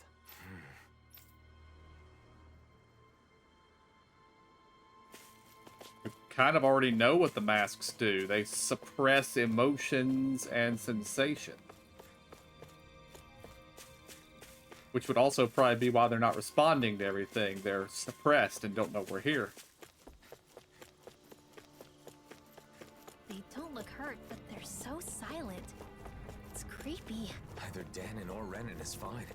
We kind of already know what the masks do. They suppress emotions and sensation. Which would also probably be why they're not responding to everything. They're suppressed and don't know we're here. They don't look hurt, but they're so silent. It's creepy. Either Danon or Renan is fine.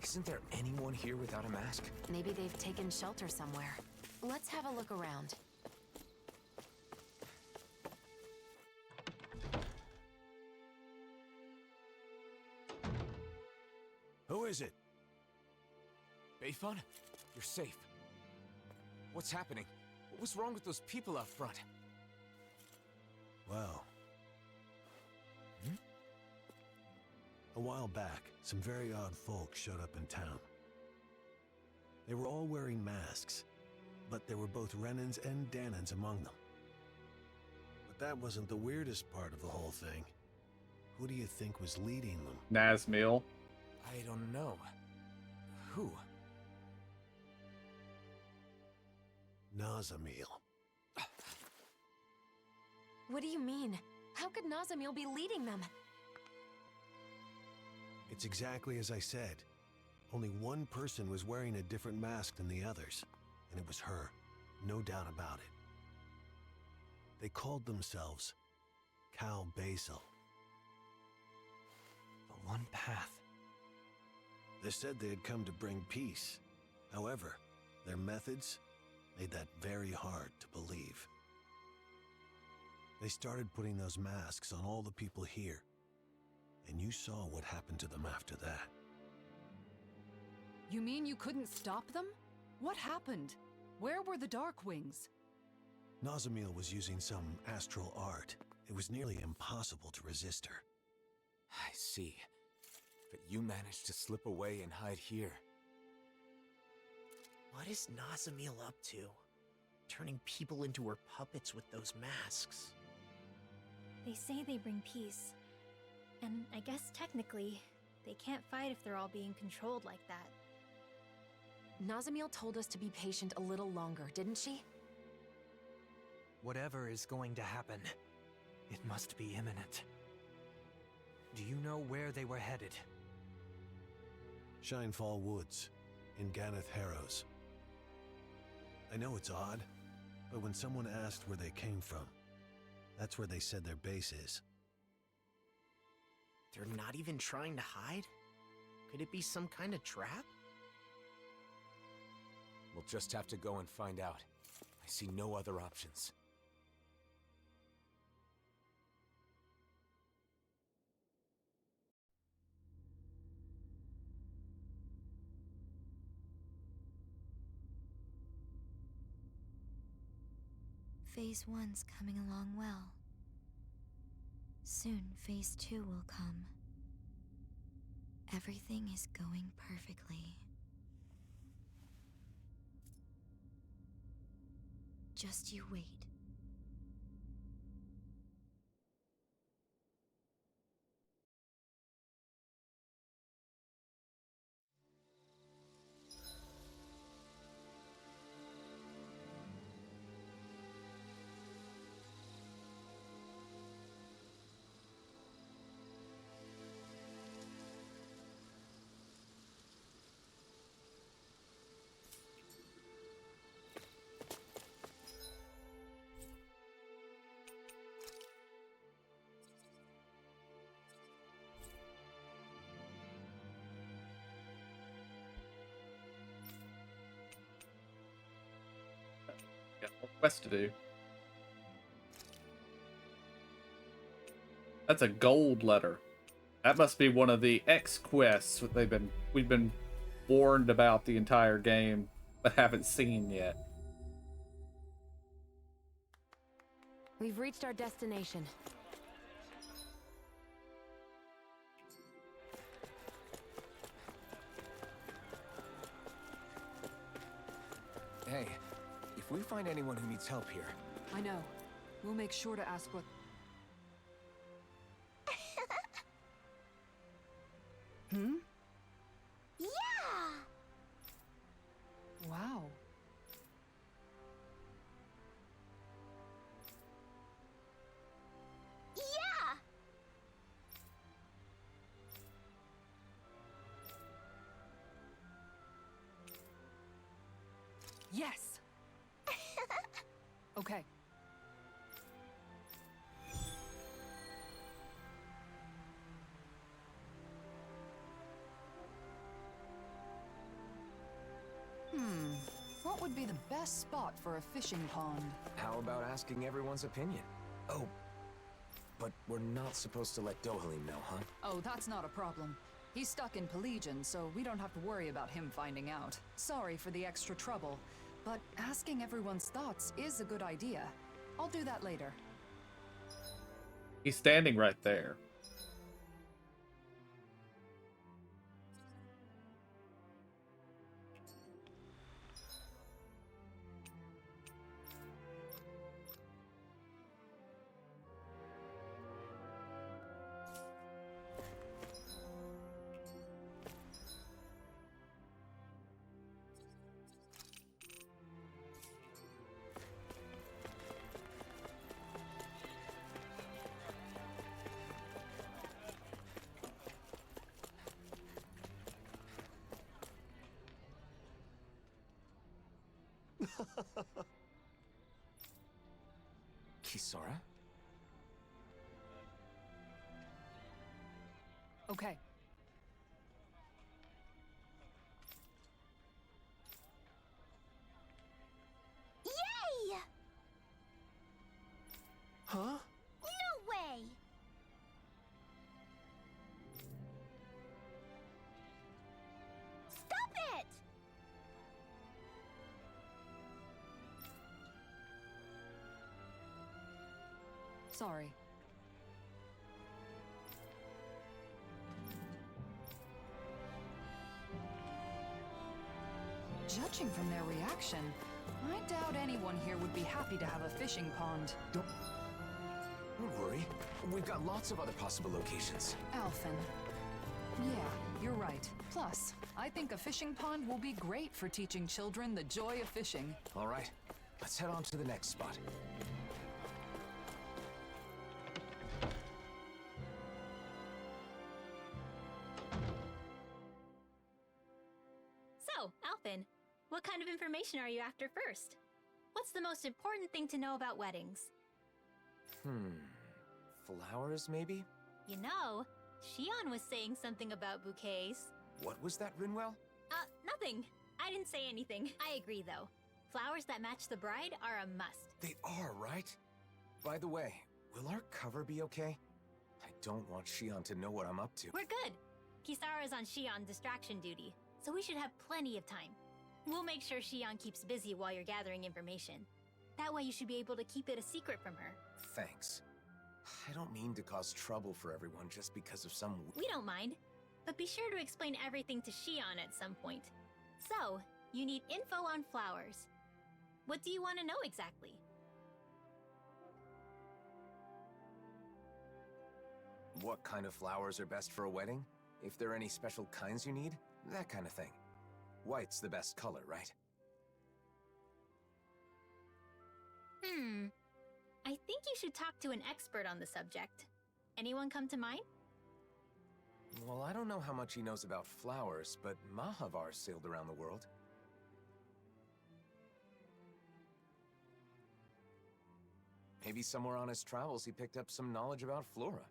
Isn't there anyone here without a mask? Maybe they've taken shelter somewhere. Let's have a look around. Who is it? Bayfun? You're safe. What's happening? What was wrong with those people out front? Well... A while back, some very odd folks showed up in town. They were all wearing masks, but there were both Renans and Danons among them. But that wasn't the weirdest part of the whole thing. Who do you think was leading them? Nazmil. I don't know. Who? Nazamil. What do you mean? How could Nazamil be leading them? It's exactly as I said. Only one person was wearing a different mask than the others, and it was her. No doubt about it. They called themselves Cal Basil. The One Path. They said they had come to bring peace. However, their methods made that very hard to believe. They started putting those masks on all the people here, and you saw what happened to them after that. You mean you couldn't stop them? What happened? Where were the Darkwings? Nazamil was using some astral art. It was nearly impossible to resist her. I see. But you managed to slip away and hide here. What is Nazamil up to? Turning people into her puppets with those masks. They say they bring peace. And I guess technically, they can't fight if they're all being controlled like that. Nazamil told us to be patient a little longer, didn't she? Whatever is going to happen, it must be imminent. Do you know where they were headed? Shinefall Woods, in Ganeth Harrows. I know it's odd, but when someone asked where they came from, that's where they said their base is. They're not even trying to hide? Could it be some kind of trap? We'll just have to go and find out. I see no other options. Phase 1's coming along well. Soon, Phase 2 will come. Everything is going perfectly. Just you wait. Got more quest to do. That's a gold letter. That must be one of the X quests that we've been warned about the entire game, but haven't seen yet. We've reached our destination. Hey, if we find anyone who needs help here... I know. We'll make sure to ask what... Hmm? Yeah! Wow. Yeah! Yes! Okay. What would be the best spot for a fishing pond? How about asking everyone's opinion? Oh, but we're not supposed to let Dohalim know, huh? Oh, that's not a problem. He's stuck in Pelegion, so we don't have to worry about him finding out. Sorry for the extra trouble, but asking everyone's thoughts is a good idea. I'll do that later. He's standing right there. Kisara? Okay. Yay! Huh? No way! Stop it! Sorry. Judging from their reaction, I doubt anyone here would be happy to have a fishing pond. Don't worry. We've got lots of other possible locations. Alphen. Yeah, you're right. Plus, I think a fishing pond will be great for teaching children the joy of fishing. All right, let's head on to the next spot. happen. What kind of information are you after first? What's the most important thing to know about weddings? Flowers, maybe? You know, Shion was saying something about bouquets. What was that, Rinwell? Nothing. I didn't say anything. I agree, though. Flowers that match the bride are a must. They are, right? By the way, will our cover be okay? I don't want Shion to know what I'm up to. We're good. Kisara's on Shion distraction duty, so we should have plenty of time. We'll make sure Shion keeps busy while you're gathering information. That way you should be able to keep it a secret from her. Thanks. I don't mean to cause trouble for everyone just because of some... We don't mind, but be sure to explain everything to Shion at some point. So, you need info on flowers. What do you want to know exactly? What kind of flowers are best for a wedding? If there are any special kinds you need? That kind of thing. White's the best color, right? I think you should talk to an expert on the subject. Anyone come to mind? Well, I don't know how much he knows about flowers, but Mahavar sailed around the world. Maybe somewhere on his travels he picked up some knowledge about flora.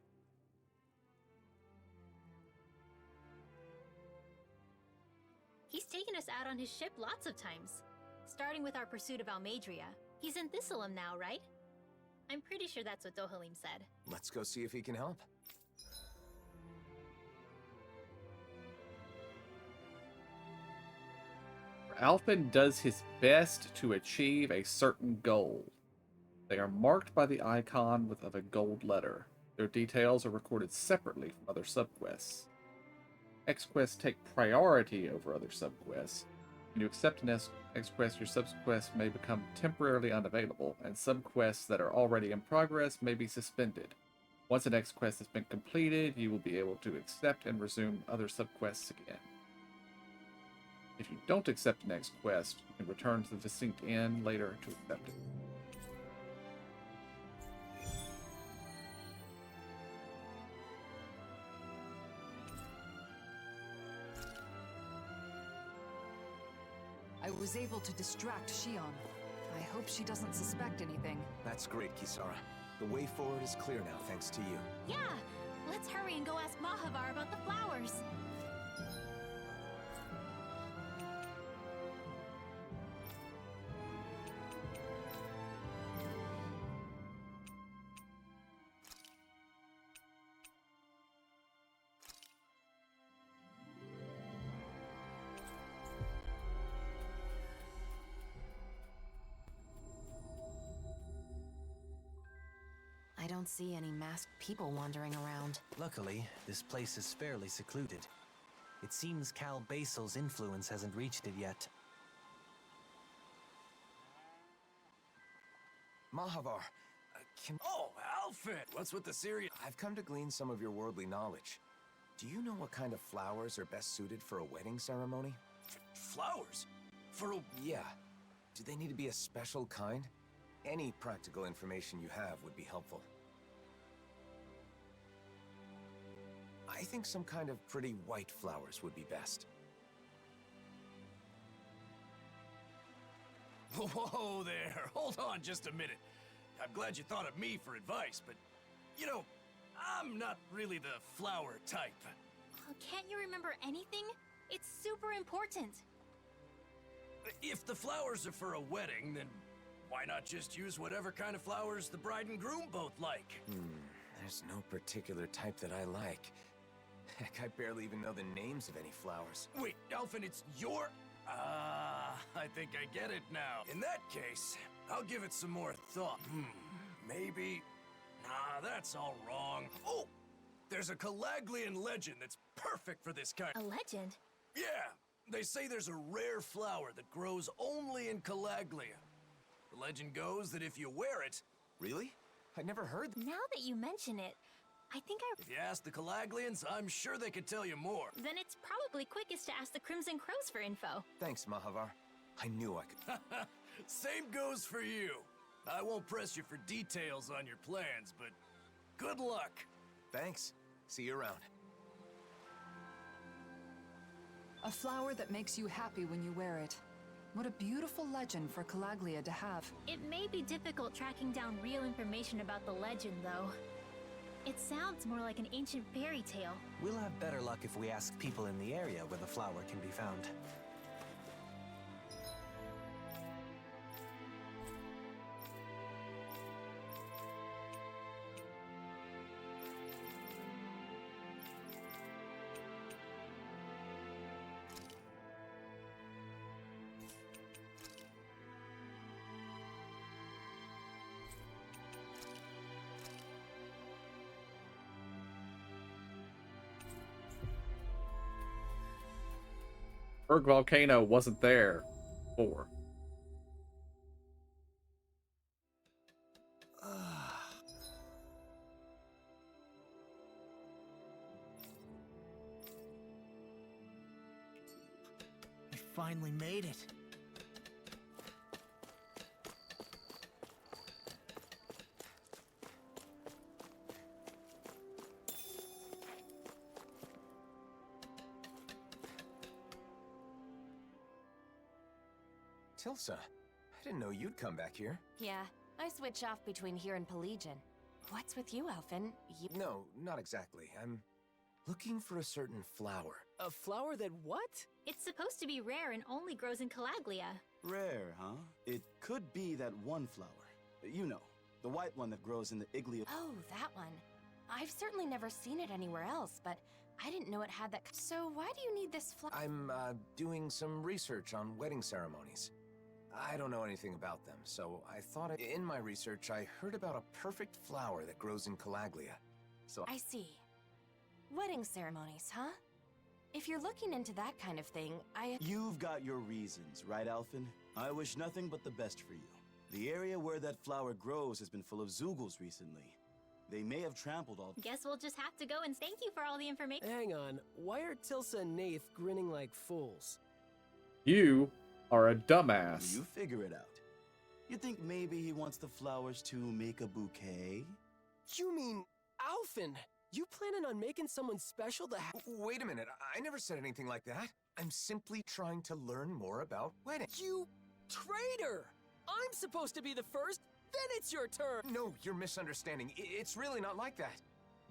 He's taken us out on his ship lots of times, starting with our pursuit of Almadria. He's in Thistleum now, right? I'm pretty sure that's what Dohalim said. Let's go see if he can help. Alphen does his best to achieve a certain goal. They are marked by the icon of a gold letter. Their details are recorded separately from other subquests. X-quests take priority over other subquests. When you accept an X-quest, your subquest may become temporarily unavailable, and subquests that are already in progress may be suspended. Once an X-quest has been completed, you will be able to accept and resume other subquests again. If you don't accept an X-quest, you can return to the Distinct Inn later to accept it. I was able to distract Shion. I hope she doesn't suspect anything. That's great, Kisara. The way forward is clear now, thanks to you. Yeah! Let's hurry and go ask Mahavar about the flowers! I don't see any masked people wandering around. Luckily, this place is fairly secluded. It seems Cal Basil's influence hasn't reached it yet. Mahavar, Oh, Alphen! What's with the serious... I've come to glean some of your worldly knowledge. Do you know what kind of flowers are best suited for a wedding ceremony? Flowers? For a... Yeah. Do they need to be a special kind? Any practical information you have would be helpful. I think some kind of pretty white flowers would be best. Whoa there! Hold on just a minute. I'm glad you thought of me for advice, but... You know, I'm not really the flower type. Oh, can't you remember anything? It's super important. If the flowers are for a wedding, then why not just use whatever kind of flowers the bride and groom both like? There's no particular type that I like. Heck, I barely even know the names of any flowers. Wait, Alphen, it's your... I think I get it now. In that case, I'll give it some more thought. Maybe... Nah, that's all wrong. Oh! There's a Calaglian legend that's perfect for this kind. A legend? Yeah! They say there's a rare flower that grows only in Calaglia. The legend goes that if you wear it... Really? I'd never heard... Now that you mention it, I think If you ask the Calaglians, I'm sure they could tell you more. Then it's probably quickest to ask the Crimson Crows for info. Thanks, Mahavar. I knew I could... Same goes for you. I won't press you for details on your plans, but good luck. Thanks. See you around. A flower that makes you happy when you wear it. What a beautiful legend for Calaglia to have. It may be difficult tracking down real information about the legend, though. It sounds more like an ancient fairy tale. We'll have better luck if we ask people in the area where the flower can be found. Berg Volcano wasn't there before. We finally made it. Tilsa, I didn't know you'd come back here. Yeah, I switch off between here and Pelegion. What's with you, Alphen? No, not exactly. I'm looking for a certain flower. A flower that what? It's supposed to be rare and only grows in Calaglia. Rare, huh? It could be that one flower. You know, the white one that grows in the Igleo. Oh, that one. I've certainly never seen it anywhere else, but I didn't know it had that. So why do you need this flower? I'm doing some research on wedding ceremonies. I don't know anything about them, so I thought in my research I heard about a perfect flower that grows in Calaglia. So I see. Wedding ceremonies, huh? If you're looking into that kind of thing, You've got your reasons, right, Alphen? I wish nothing but the best for you. The area where that flower grows has been full of Zoogles recently. They may have trampled all... Guess we'll just have to go and thank you for all the information. Hang on, why are Tilsa and Nath grinning like fools? You are a dumbass. You figure it out. You think maybe he wants the flowers to make a bouquet? You mean Alphen? You planning on making someone special to Wait a minute, I never said anything like that. I'm simply trying to learn more about weddings. You traitor! I'm supposed to be the first, then it's your turn! No, you're misunderstanding. It's really not like that.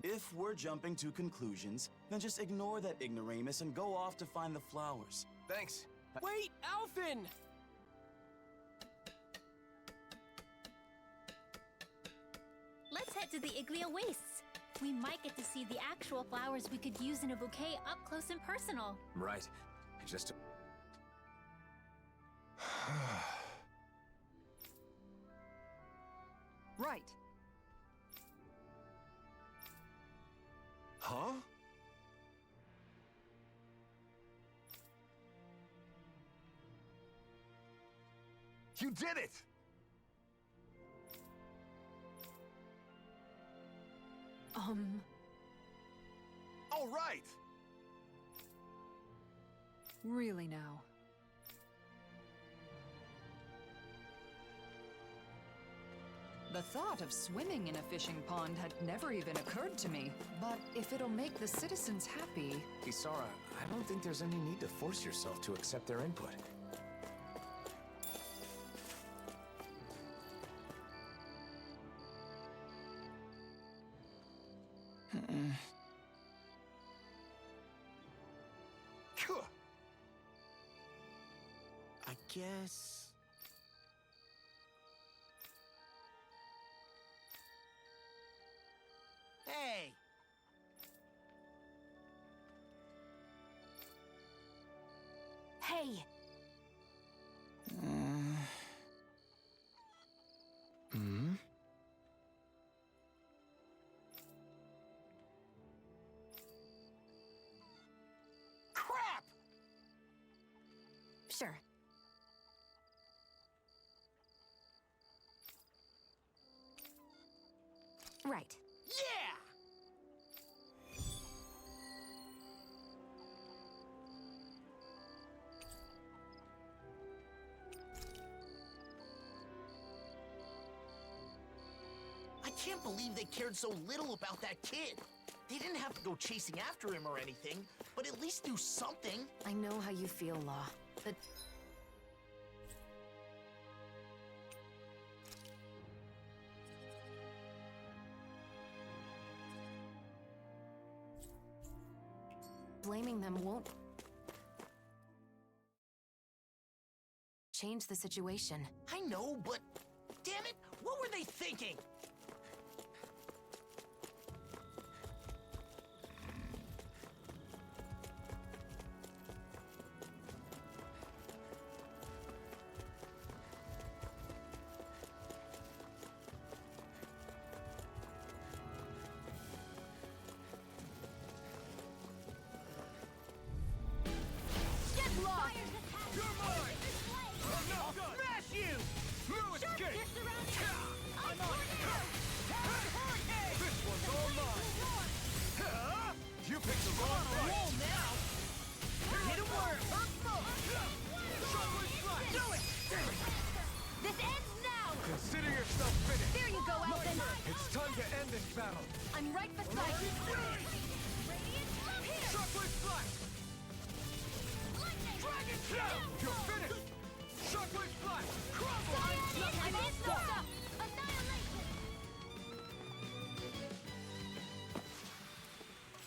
If we're jumping to conclusions, then just ignore that ignoramus and go off to find the flowers. Thanks. Wait, Alphen! Let's head to the Igleo Wastes. We might get to see the actual flowers we could use in a bouquet up close and personal. Right. I just... Right. Huh? You did it! All right! Really now. The thought of swimming in a fishing pond had never even occurred to me. But if it'll make the citizens happy... Isara, I don't think there's any need to force yourself to accept their input. I guess... Hey! Hey! Crap! Sure. Right. Yeah! I can't believe they cared so little about that kid. They didn't have to go chasing after him or anything, but at least do something. I know how you feel, Law, but... blaming them won't change the situation. I know, but damn it, what were they thinking?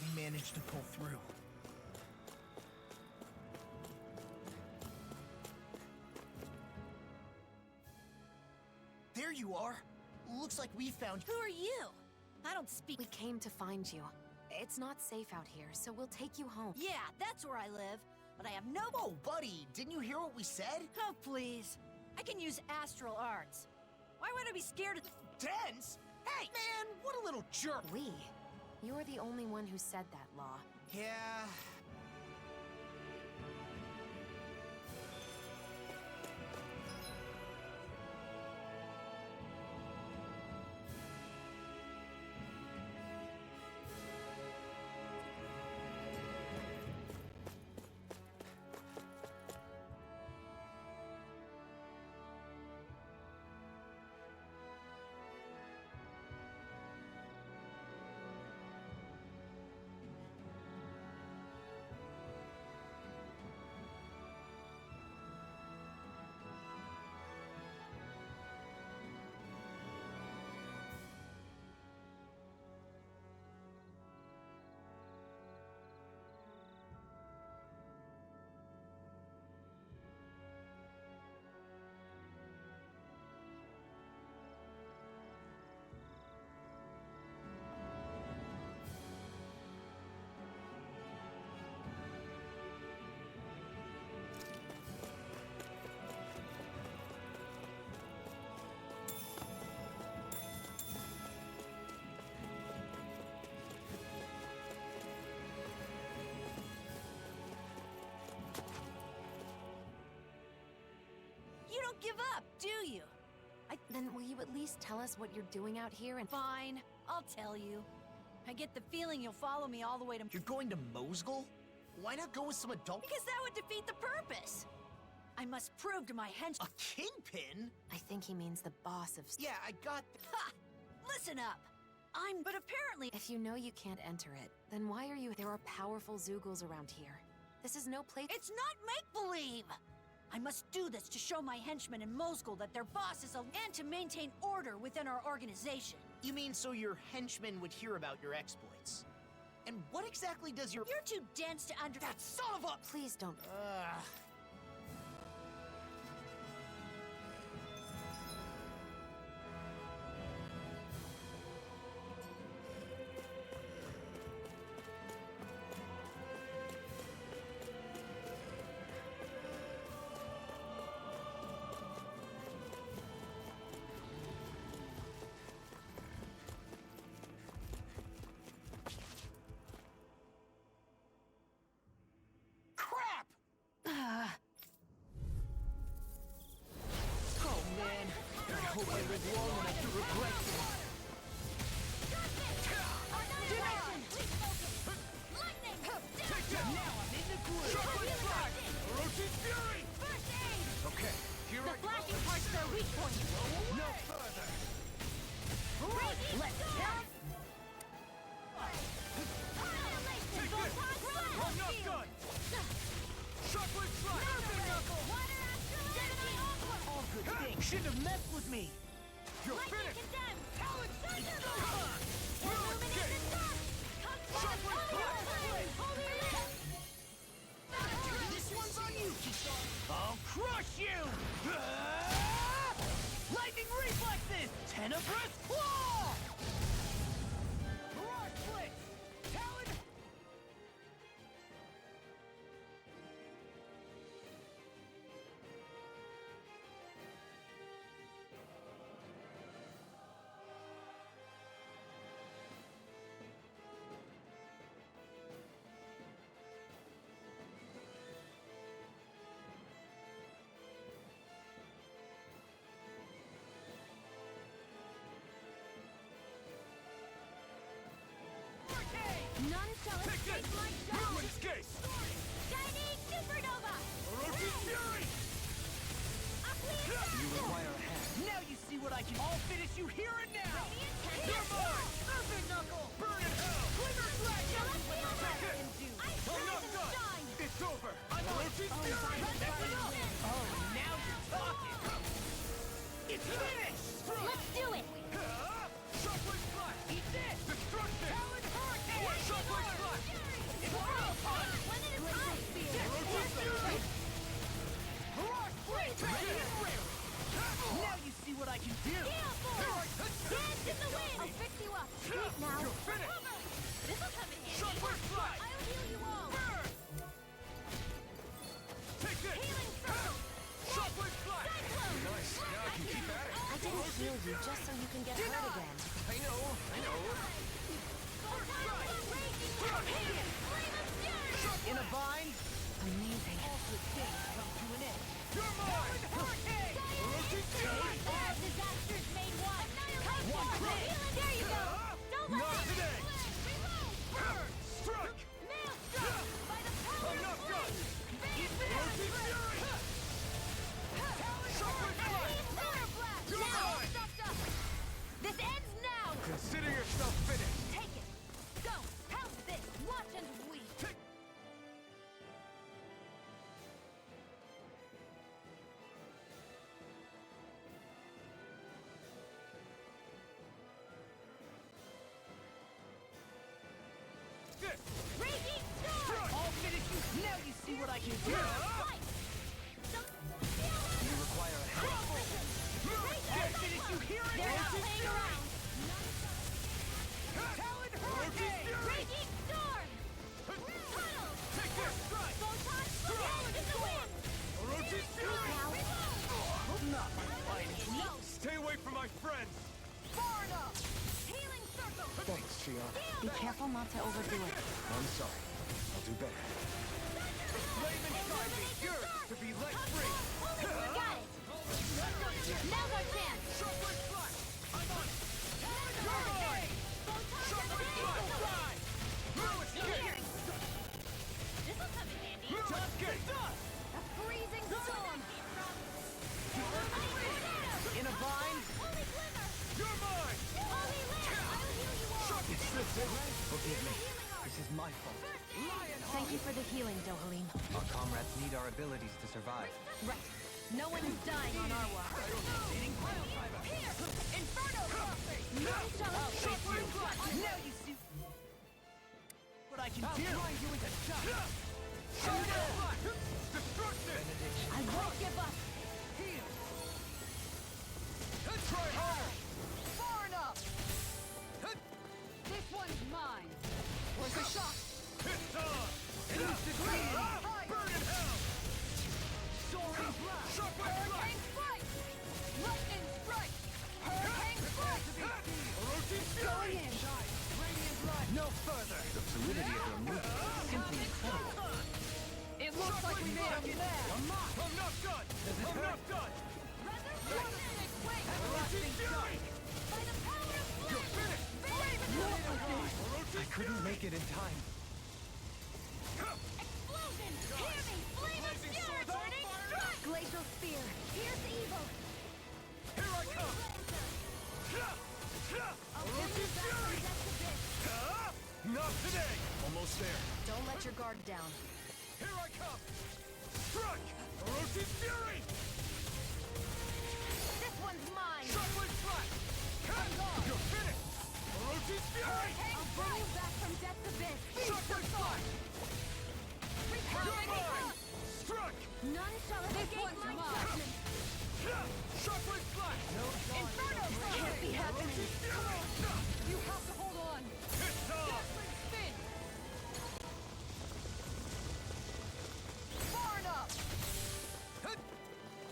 We managed to pull through. There you are. Looks like we found you. Who are you? I don't speak. We came to find you. It's not safe out here, so we'll take you home. Yeah, that's where I live. But I have no... Oh, buddy, didn't you hear what we said? Oh, please. I can use astral arts. Why would I be scared of... Dance? Hey, man, what a little jerk. We? You're the only one who said that, Law. Yeah... You don't give up, do you? Then will you at least tell us what you're doing out here and... Fine, I'll tell you. I get the feeling you'll follow me all the way to... You're going to Mosgul? Why not go with some adult... Because that would defeat the purpose! I must prove to my hench... A kingpin? I think he means the boss of... Yeah, I got... Ha! Listen up! But apparently... If you know you can't enter it, then why are you... There are powerful Zeugles around here. This is no place... It's not make-believe! I must do this to show my henchmen in Mosgul that their boss is a... and to maintain order within our organization. You mean so your henchmen would hear about your exploits? And what exactly does your... You're too dense to under... That son of a... Please don't... Shockwave Slide! Earthen Knuckle! Water Gemini Aqua! All good things. Shouldn't have messed with me. You're Lightning finished! Condemned! Talon! Thunderbolt! Illuminate the dark! Come Shockwave Blast! Holy Lift! This one's on you, Kisar. I'll crush you! Lightning reflexes! Tenebrous claw! Mirage Blitz! Talon! None shall escape my shot! Ruin's Case! Shining Supernova! Orochi's Fury! You require a hand. Now you see what I can. I'll finish you here and now! You're mine! Earthen Knuckle! Burn in hell! Glimmer Flash! Take it! I'm not done! It's over! Orochi's Fury! Oh, now you're talking! It's finished! Let's do it! Shockwave Blast! Eat this! Destruction! Talon Hurricane! Shockwave Blast! It's Whirl Punch! When it is time! Orochi's Fury! Mirage Blitz! Ready and ready! Now you see what I can do! Gale Force! Dance in the wind! I'll fix you up! Speak now! You're finished! This'll come in handy! Shockwave Blast! I'll heal you all! Burn! Take this! Healing Circle! Shockwave Blast! Cyclone! Nice. Now I can keep at it. I didn't heal you just so you can get hurt again. I know. In a bind? Amazing. All good things come to an end. You're mine! Hurricane! Orochi's Fury! All disasters made one! One click! There you go! Don't let Not up! today! Reload! Burn! Strike! Maelstrom! By the power I'm of not done! flame! Orochi's Fury! Shockwave Blast! Fire Blast! You're Now! mine! This ends now! Consider yourself finished! Take it! Go! How's this? Watch and weep! This! Raging Storm! I'll finish you. Now you see what I can do. Fight! You require a hand. I'll finish you here and They're now. not playing around! Talon Hurricane! Raging Storm! Tunnel! Take this! Strike! Photon Blast in the wind! Orochi's Fury! Not my finest. No! Stay away from my friends! Far enough! Healing Circle! Thanks, Shion. Be careful not to overdo it. I'm sorry. I'll do better. The flame inside me yearns to be let free. Got it! Now's our chance! Shockwave Blast! I'm on! Hurricane! Photon Eagle Fly! Ruin's Case! This'll come in handy! Ruin's Case! A freezing storm! In a bind? Holy Glimmer! You're mine! Holy Lamp! I'll heal you all! Is this it? Forgive me. This is my fault. Thank you for the healing, Dohalim. Our comrades need our abilities to survive. Right. No one is dying on our watch. Here! Inferno Crossing! None shall escape you! Now you see what I can do. You into dust! Shockwave Blast! Destruction! I won't give up! Heal! Try harder! Far enough! This one's mine. Where's the shot? It's on! Burn in hell! Soaring Blast! Shockwave Blast! Hurricane Strike! Lightning Strike! Hurricane Strike! Orochi's Going Fury! in! Radiant Light! No further! The fluidity of your movement is simply incredible. It looks like we made him mad! I'm not done! I'm not done! Orochi's Fury! By the power of You're finished! I couldn't make it in time. Explosion! Hear me! Flame of Fury! Burning Strike! Glacial Spear. Here's evil! Here I come! Orochi's Fury! Not today! Almost there. Don't let your guard down. Here I come! Strike! Orochi's Fury! This one's mine! Shockwave Slash! Cut! You're finished! Orochi's Fury! I'll bring you back from death's abyss! Shockwave Slash! You're mine! Strike! None shall escape my judgment! Shockwave Slash! Inferno Slash! Can't be happening! Come on! You have to hold on! It's on! Dazzling spin! Far enough!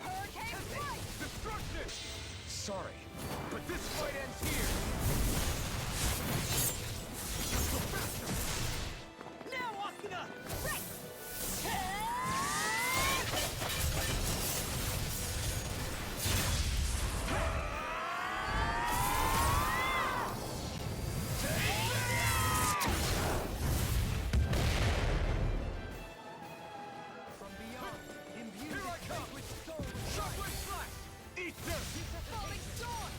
Hurricane strike! Destruction! Sorry, but this fight ends here! Go faster! Now, Asuna! Right! From beyond, imbued here I come with soul. Shockwave Slash! Eat this! Falling storm!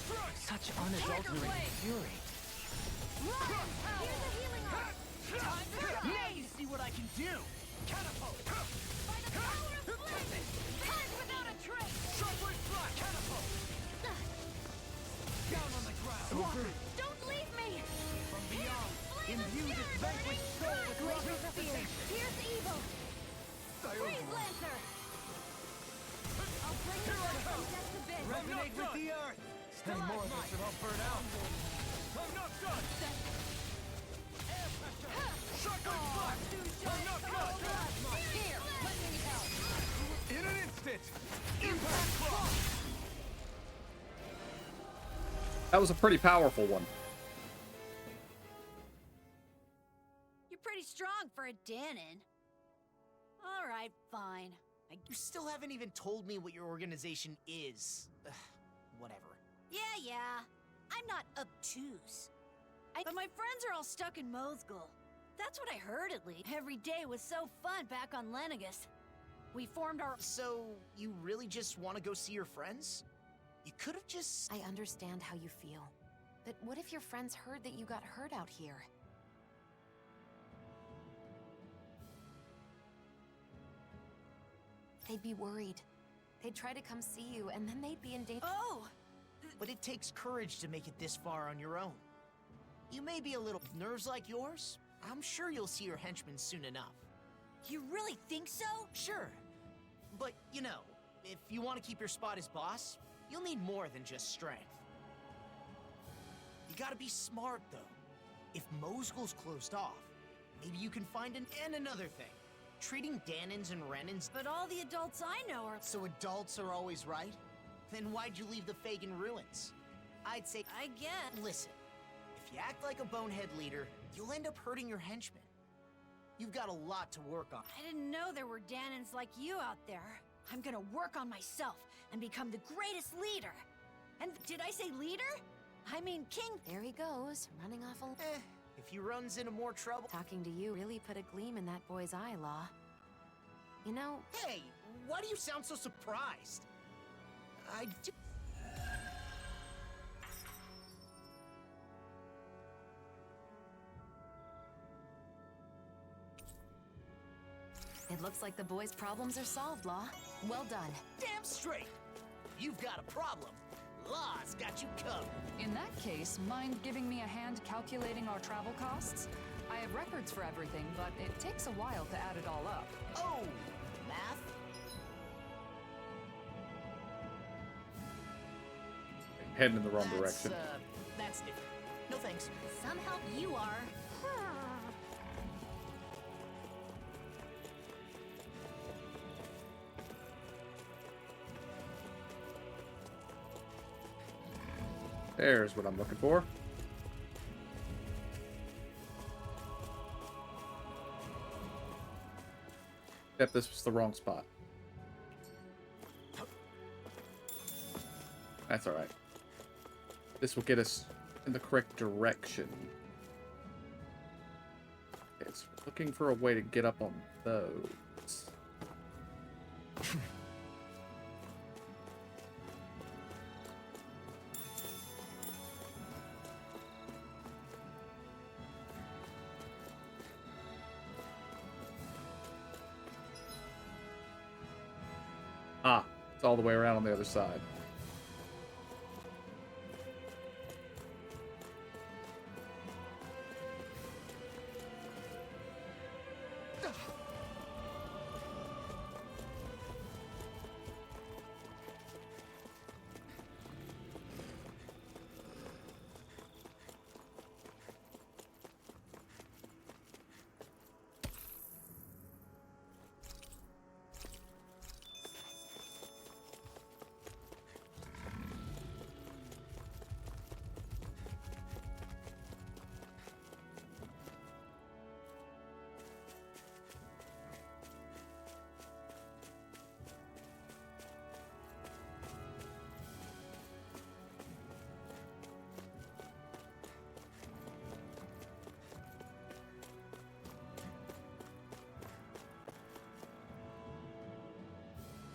Strike! Such unadulterated fury. Run! Here's the healing arm! Time to go! Now you see what I can do! Catapult! By the power of flame! Turn without a trace! Shockwave Slash! Catapult! Down on the ground! Walker, don't leave me! From beyond, Flame of imbued fury its vanquished burning soul strike! with Laser sphere! Here's evil! Freeze Lancer! I'll bring you back from death's abyss! Resonate with the earth! Stay more of this or I'll burn out! I'm not done! Air pressure! Shockwave Slash! I'm not done! Here, let me help! In an instant! Impact Cross! That was a pretty powerful one. You're pretty strong for a Danon. All right, fine. You still haven't even told me what your organization is. Ugh, whatever. Yeah. I'm not obtuse. But my friends are all stuck in Mozgul. That's what I heard, at least. Every day was so fun back on Lenegus. We formed our... So, you really just want to go see your friends? You could have just... I understand how you feel. But what if your friends heard that you got hurt out here? They'd be worried. They'd try to come see you, and then they'd be in danger. Oh! But it takes courage to make it this far on your own. You may be a little nerves like yours. I'm sure you'll see your henchmen soon enough. You really think so? Sure. But, you know, if you want to keep your spot as boss, you'll need more than just strength. You gotta be smart, though. If Mozgul's closed off, maybe you can find and another thing. Treating Danons and Renins... But all the adults I know are... So adults are always right? Then why'd you leave the Fagin ruins? I'd say... I guess. Listen, if you act like a bonehead leader, you'll end up hurting your henchmen. You've got a lot to work on. I didn't know there were Danons like you out there. I'm gonna work on myself and become the greatest leader. And did I say leader? I mean king. There he goes, running off a... If he runs into more trouble... Talking to you really put a gleam in that boy's eye, Law. You know... Hey, why do you sound so surprised? I do... It looks like the boys' problems are solved, Law. Well done. Damn straight! You've got a problem. Law's got you covered. In that case, mind giving me a hand calculating our travel costs? I have records for everything, but it takes a while to add it all up. Oh, math? Heading in the wrong direction. That's different. No thanks. Some help you are. There's what I'm looking for. Yep, this was the wrong spot. That's alright. This will get us in the correct direction. Okay, so we're looking for a way to get up on those. It's all the way around on the other side.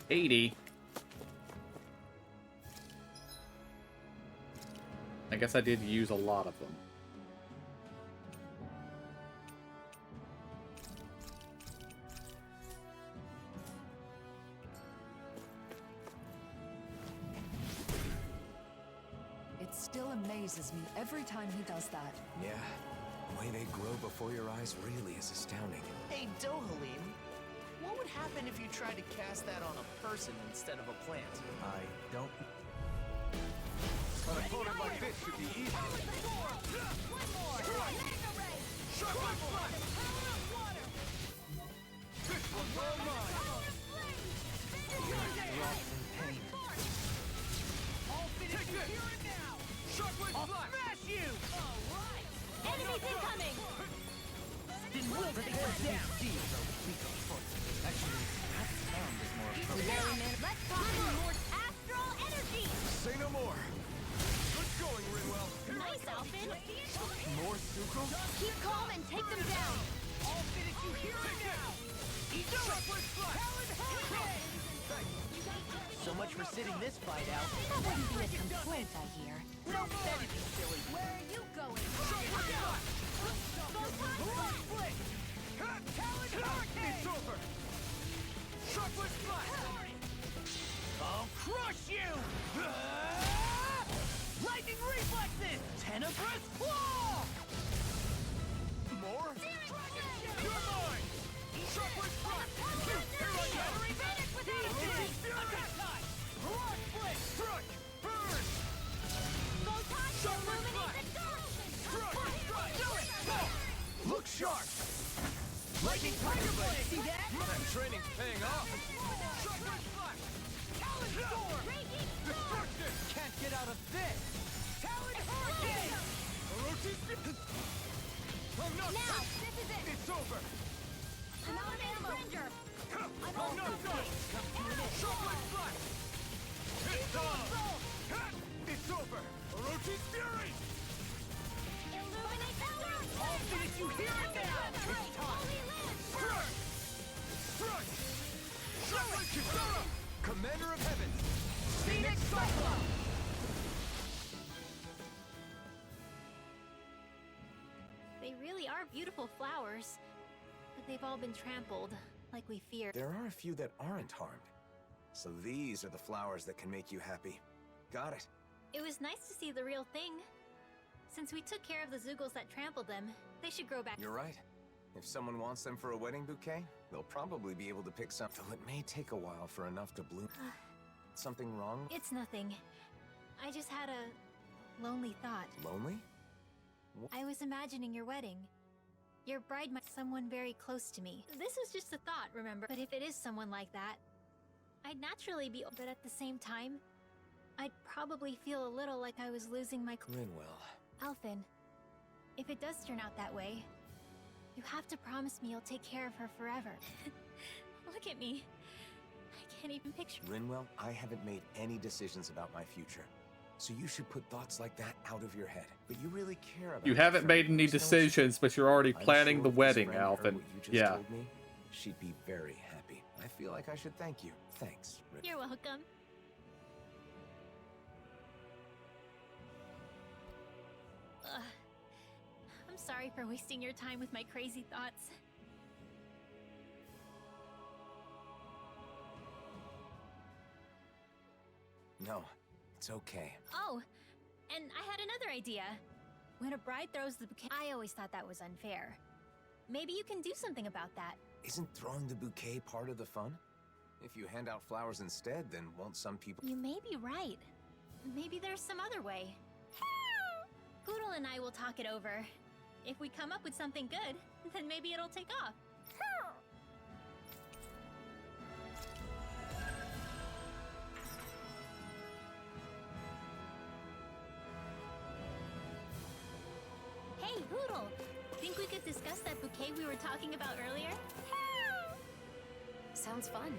$80. I guess I did use a lot of them. It still amazes me every time he does that. Yeah, the way they grow before your eyes really is astounding. Hey, Dohalim, what would happen if you tried to cast that on a person instead of a plant? I don't... An opponent like this should be easy. One more! Mega Ray! Sharp Flash! This one's all mine! I'll finish you here and now! Sharp I'll Flash! smash you! Alright! Enemies incoming! Didn't will take her down. Actually, that sound is more appropriate. Let's talk Lord Astral Energy! Say no more. Good going, Rinwell. Nice, Alphin! More Suko? Keep calm and take them down! I'll finish you here and now! So much for sitting this fight out. That wouldn't be a complaint, I hear. No betting, silly. Where are you going? It's over. Sharpless Flash! I'll crush you! Lightning reflexes! Tenebrous claw! More? You're mine! Sharpless Flash! Here I go! Attack time! Rock Blade! Strike! Burn! Sharpless Flash! Strike! Do it! Go! Look sharp! Lightning Tiger Blade! See that? That training's paying off! Sharpless Flash! Talon Storm! Destruction! Can't get out of this! Talon Hurricane! Orochi's... I'm not... Now, this is it! It's over! I'm out of ammo! Ranger! I'm not done! Sharpless Flash! It's on! It's over! Orochi's Fury! Illuminate power! I'll finish you here and now! It's time! Strike! Strike! Sharpless Kisara! Commander of Heaven! Phoenix Cyclone! They really are beautiful flowers, but they've all been trampled, like we feared. There are a few that aren't harmed. So these are the flowers that can make you happy. Got it. It was nice to see the real thing. Since we took care of the Zoogles that trampled them, they should grow back. You're right. If someone wants them for a wedding bouquet, they'll probably be able to pick some, though it may take a while for enough to bloom. Something wrong? It's nothing. I just had a lonely thought. Lonely? I was imagining your wedding. Your bride might be someone very close to me. This was just a thought, remember? But if it is someone like that, I'd naturally be... But at the same time, I'd probably feel a little like I was losing my... Rinwell. Alphin, if it does turn out that way, you have to promise me you'll take care of her forever. Look at me. I can't even picture... Rinwell, I haven't made any decisions about my future. So you should put thoughts like that out of your head. But you really care about... You haven't made any decisions, but you're already planning the wedding, Alpha. Alphin. Yeah. Told me, she'd be very happy. I feel like I should thank you. Thanks, Rinwell. You're welcome. I'm sorry for wasting your time with my crazy thoughts. No, it's okay. Oh, and I had another idea. When a bride throws the bouquet, I always thought that was unfair. Maybe you can do something about that. Isn't throwing the bouquet part of the fun? If you hand out flowers instead, then won't some people... You may be right. Maybe there's some other way. Poodle and I will talk it over. If we come up with something good, then maybe it'll take off. Hey, Poodle! Think we could discuss that bouquet we were talking about earlier? Sounds fun.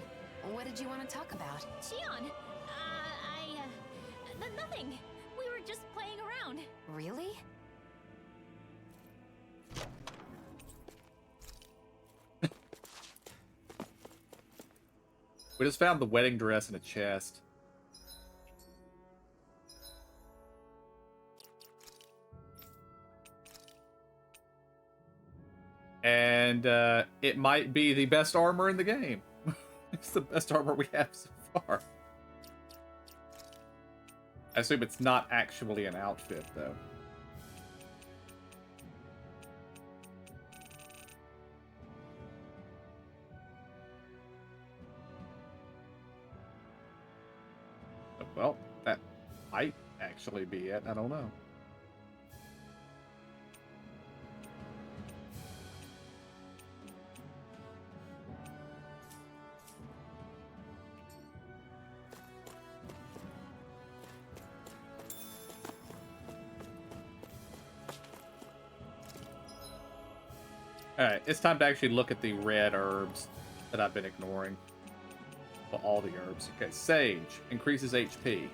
What did you want to talk about? Xion! Nothing! We were just playing around. Really? We just found the wedding dress in a chest. And it might be the best armor in the game. It's the best armor we have so far. I assume it's not actually an outfit, though. Well, that might actually be it. I don't know. Alright, it's time to actually look at the red herbs that I've been ignoring. Well, all the herbs. Okay, Sage increases HP.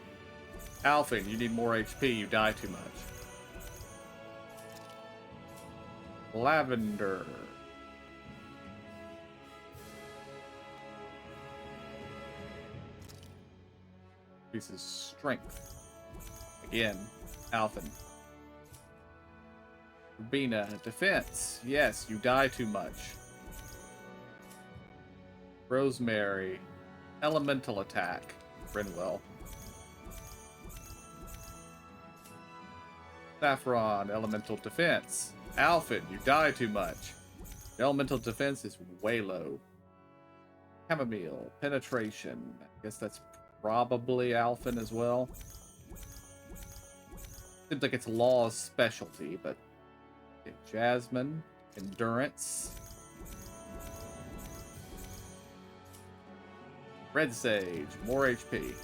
Alphen, you need more HP, you die too much. Lavender. Increases strength. Again, Alphen. Rubina, defense. Yes, you die too much. Rosemary, elemental attack. Rinwell. Saffron, elemental defense. Alphen, you die too much. Your elemental defense is way low. Chamomile, penetration. I guess that's probably Alphen as well. Seems like it's Law's specialty, but... Okay, Jasmine, endurance. Red Sage, more HP.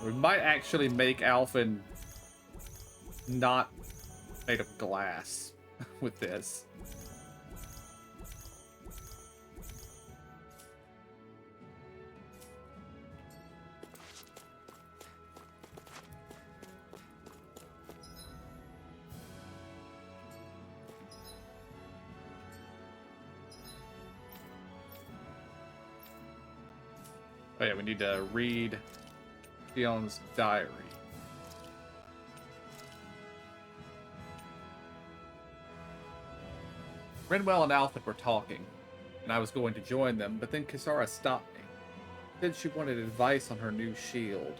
We might actually make Alphen not made of glass with this. Oh yeah, we need to read Xion's diary. Rinwell and Alphen were talking, and I was going to join them, but then Kisara stopped me. Said she wanted advice on her new shield,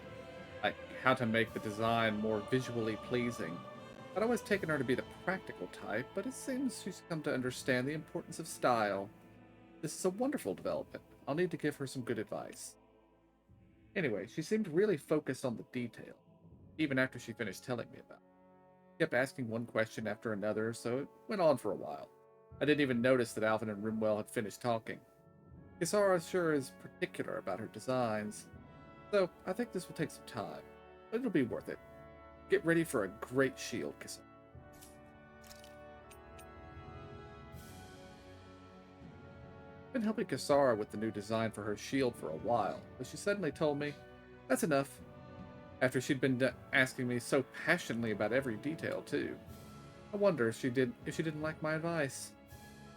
like how to make the design more visually pleasing. I'd always taken her to be the practical type, but it seems she's come to understand the importance of style. This is a wonderful development. I'll need to give her some good advice. Anyway, she seemed really focused on the detail, even after she finished telling me about it. Kept asking one question after another, so it went on for a while. I didn't even notice that Alphen and Rinwell had finished talking. Kisara sure is particular about her designs, so I think this will take some time, but it'll be worth it. Get ready for a great shield, Kisara. I've been helping Kisara with the new design for her shield for a while, but she suddenly told me, "That's enough. After she'd been asking me so passionately about every detail, too. I wonder if she didn't like my advice.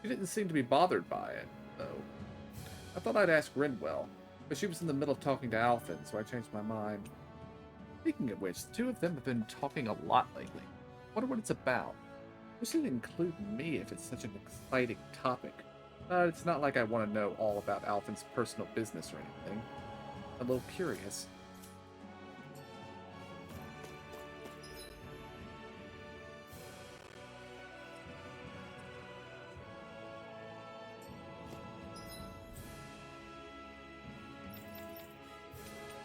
She didn't seem to be bothered by it, though. I thought I'd ask Rinwell, but she was in the middle of talking to Alphen, so I changed my mind. Speaking of which, the two of them have been talking a lot lately. Wonder what it's about. They should include me if it's such an exciting topic. But it's not like I want to know all about Alphen's personal business or anything. I'm a little curious.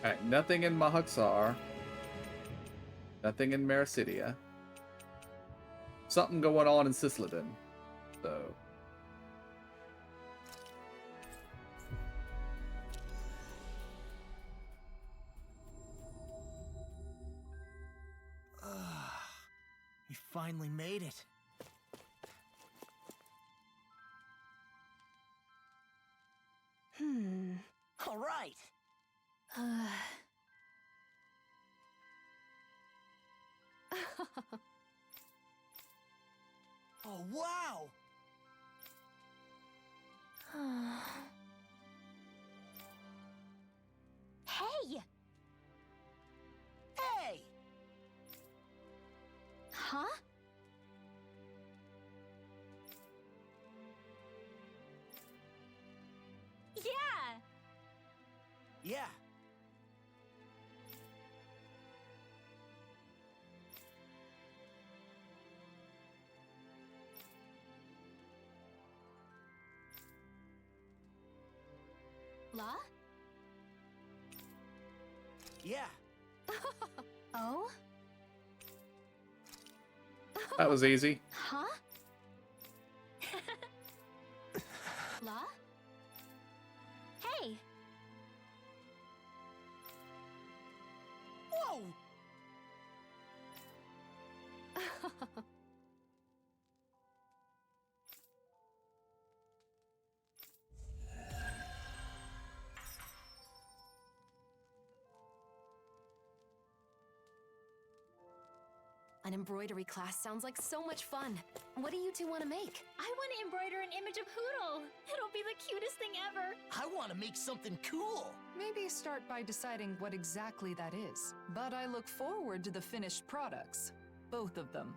Alright, nothing in Mahaxar. Nothing in Mericidia. Something going on in Cisladin. So. We finally made it. All right. Oh, wow! Hey! Hey! Huh? Yeah! Yeah. La? Yeah. Oh? That was easy. Huh? La? Hey! Whoa! An embroidery class sounds like so much fun. What do you two want to make? I want to embroider an image of Hootle. It'll be the cutest thing ever. I want to make something cool. Maybe start by deciding what exactly that is. But I look forward to the finished products. Both of them.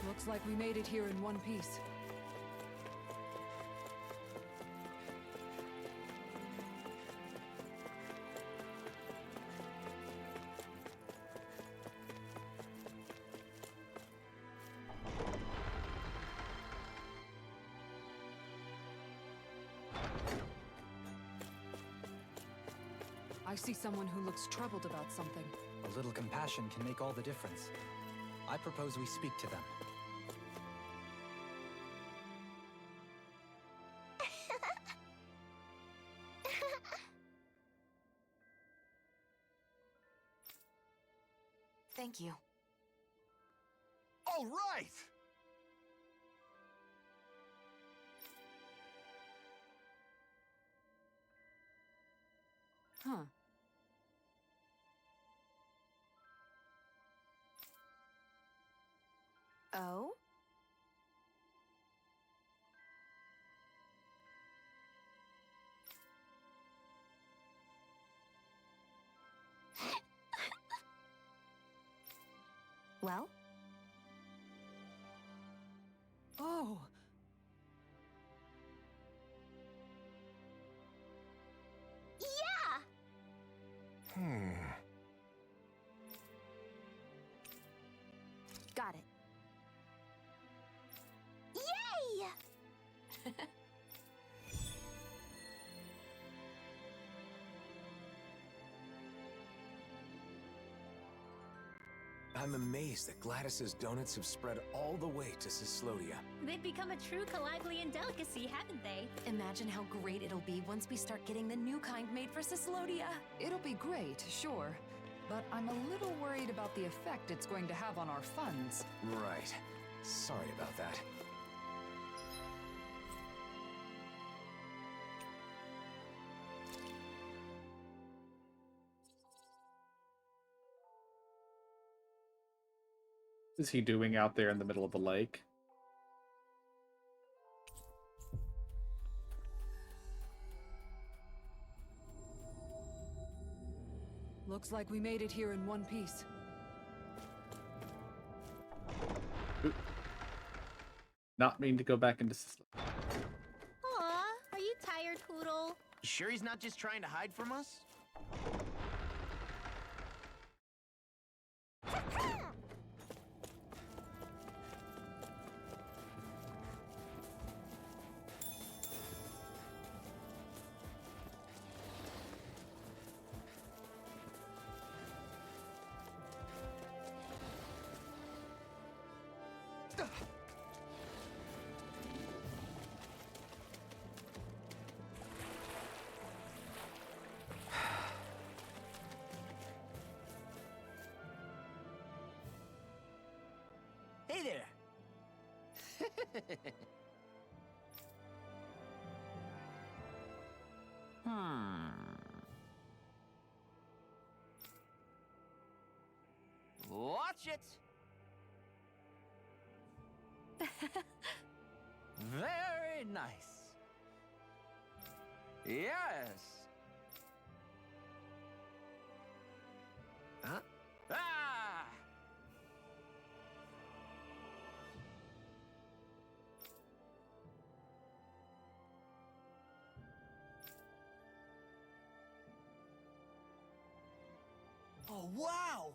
Looks like we made it here in one piece. I see someone who looks troubled about something. A little compassion can make all the difference. I propose we speak to them. Thank you. All right! Huh. Oh? Well? Oh! Yeah! Got it. Yay! I'm amazed that Gladys's donuts have spread all the way to Cyslodia. They've become a true Calaglian delicacy, haven't they? Imagine how great it'll be once we start getting the new kind made for Cyslodia. It'll be great, sure. But I'm a little worried about the effect it's going to have on our funds. Right. Sorry about that. What is he doing out there in the middle of the lake? Looks like we made it here in one piece. Not mean to go back into Aw, are you tired, Hootle? You sure he's not just trying to hide from us? Hey there. Watch it. Very nice. Yes. Huh? Ah! Oh, wow!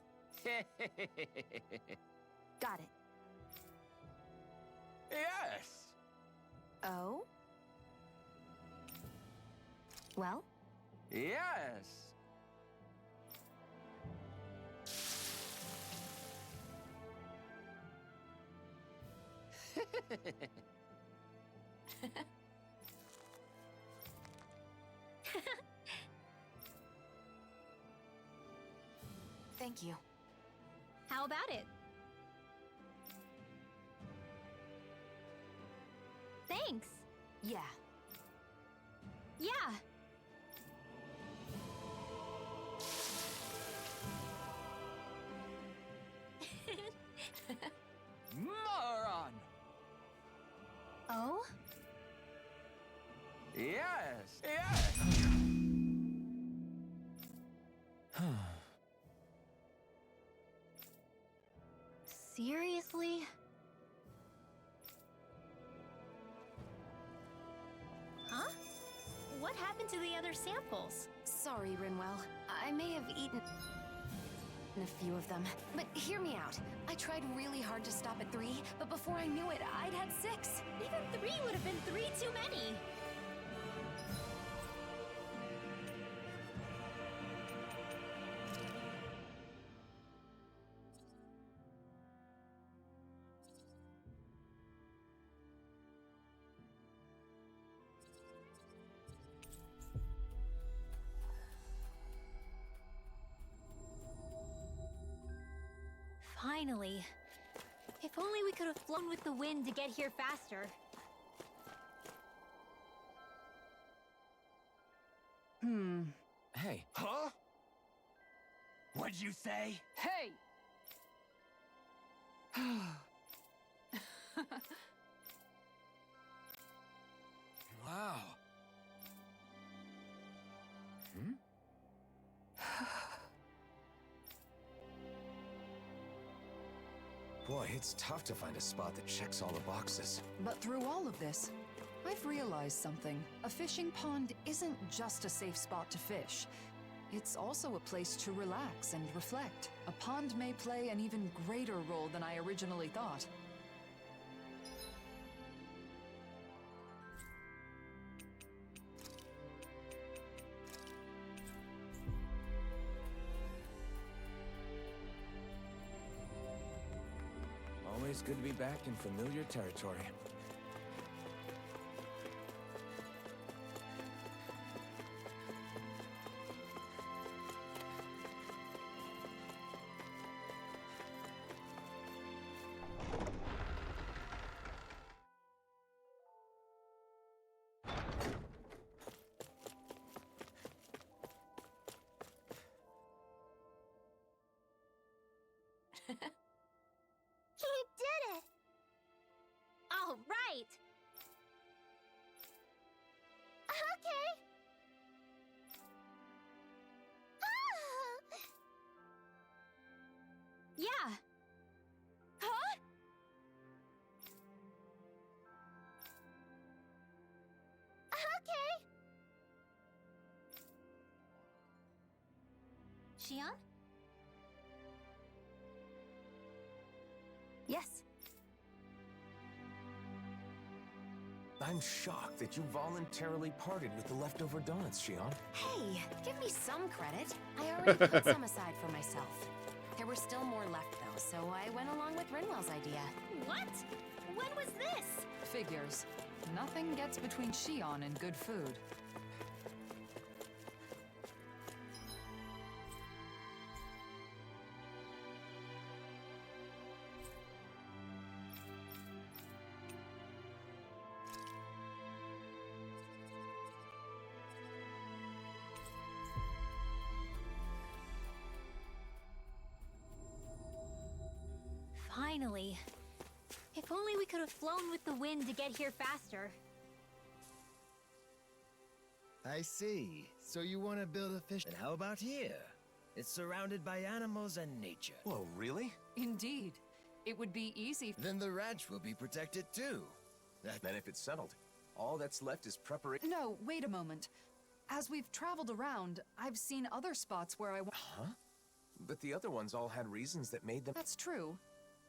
Got it. Yes! Oh? Well? Yes! Thank you. How about it? Thanks. Yeah. Yeah. Moron! Oh? Yes! Yes! Seriously? Huh? What happened to the other samples? Sorry, Rinwell. I may have eaten a few of them. But hear me out. I tried really hard to stop at 3, but before I knew it, I'd had 6. Even 3 would have been 3 too many. Finally. If only we could have flown with the wind to get here faster. Hey. Huh? What'd you say? Hey! Wow. Hmm? Boy, it's tough to find a spot that checks all the boxes. But through all of this, I've realized something. A fishing pond isn't just a safe spot to fish. It's also a place to relax and reflect. A pond may play an even greater role than I originally thought. Feels good to be back in familiar territory. He did it! All right! Okay! Ah! Yeah! Huh? Okay! Xion? Yes. I'm shocked that you voluntarily parted with the leftover donuts, Xion. Hey, give me some credit. I already put some aside for myself. There were still more left, though, so I went along with Rinwell's idea. What? When was this? Figures. Nothing gets between Xion and good food. Finally. If only we could have flown with the wind to get here faster. I see. So you want to build a fish? And how about here? It's surrounded by animals and nature. Whoa, really? Indeed. It would be easy. Then the ranch will be protected too. Then if it's settled, all that's left is preparation. No, wait a moment. As we've traveled around, I've seen other spots where I... Huh? But the other ones all had reasons that made them... That's true.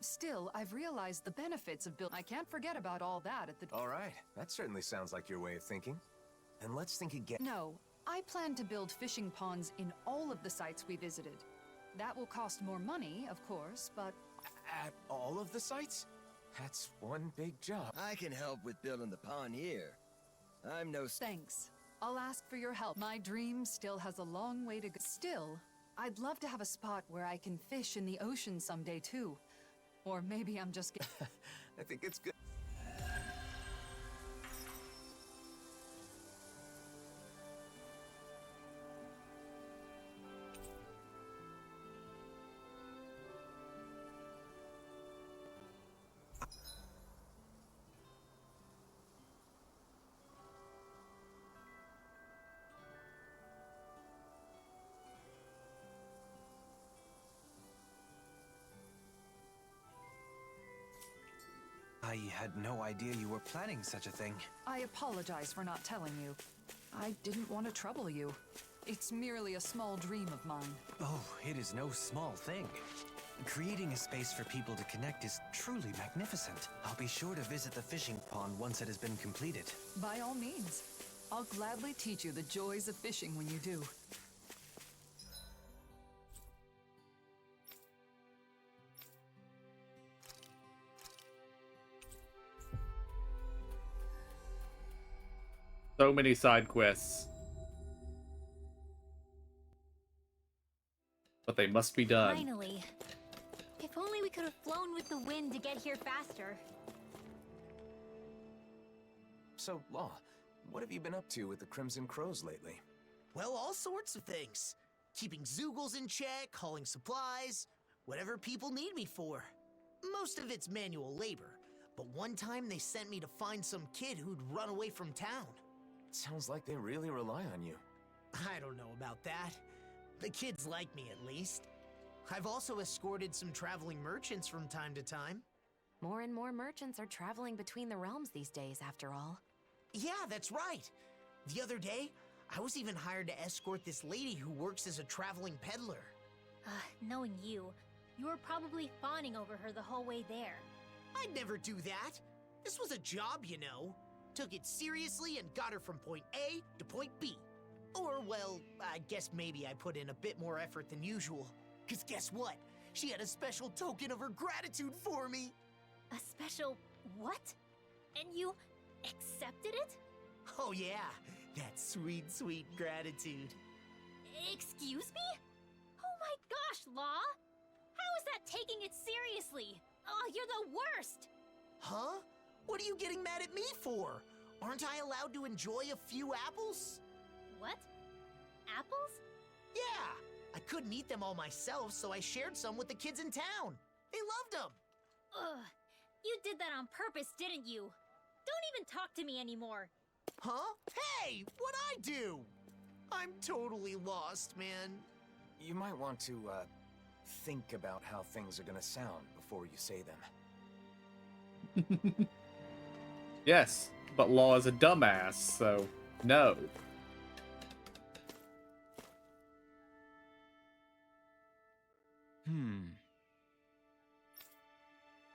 Still, I've realized the benefits of building. I can't forget about all that at the... All right, that certainly sounds like your way of thinking. And let's think again. No, I plan to build fishing ponds in all of the sites we visited. That will cost more money, of course, but... At all of the sites? That's one big job. I can help with building the pond here. I'm no... Thanks. I'll ask for your help. My dream still has a long way to go. Still, I'd love to have a spot where I can fish in the ocean someday, too. Or maybe I'm just... I think it's good. I had no idea you were planning such a thing. I apologize for not telling you. I didn't want to trouble you. It's merely a small dream of mine. Oh, it is no small thing. Creating a space for people to connect is truly magnificent. I'll be sure to visit the fishing pond once it has been completed. By all means. I'll gladly teach you the joys of fishing when you do. So many side quests. But they must be done. Finally. If only we could have flown with the wind to get here faster. So, Law, what have you been up to with the Crimson Crows lately? Well, all sorts of things. Keeping Zoogles in check, hauling supplies, whatever people need me for. Most of it's manual labor, but one time they sent me to find some kid who'd run away from town. Sounds like they really rely on you. I don't know about that. The kids like me, at least. I've also escorted some traveling merchants from time to time. More and more merchants are traveling between the realms these days, after all. Yeah, that's right. The other day, I was even hired to escort this lady who works as a traveling peddler. Knowing you, you were probably fawning over her the whole way there. I'd never do that. This was a job, you know. Took it seriously and got her from point A to point B. Or, well, I guess maybe I put in a bit more effort than usual. 'Cause guess what? She had a special token of her gratitude for me. A special what? And you accepted it? Oh yeah, that sweet, sweet gratitude. Excuse me? Oh my gosh, Law! How is that taking it seriously? Oh, you're the worst! Huh? What are you getting mad at me for? Aren't I allowed to enjoy a few apples? What? Apples? Yeah! I couldn't eat them all myself, so I shared some with the kids in town. They loved them! Ugh. You did that on purpose, didn't you? Don't even talk to me anymore. Huh? Hey! What'd I do? I'm totally lost, man. You might want to, think about how things are gonna sound before you say them. Yes, but Law is a dumbass, so no.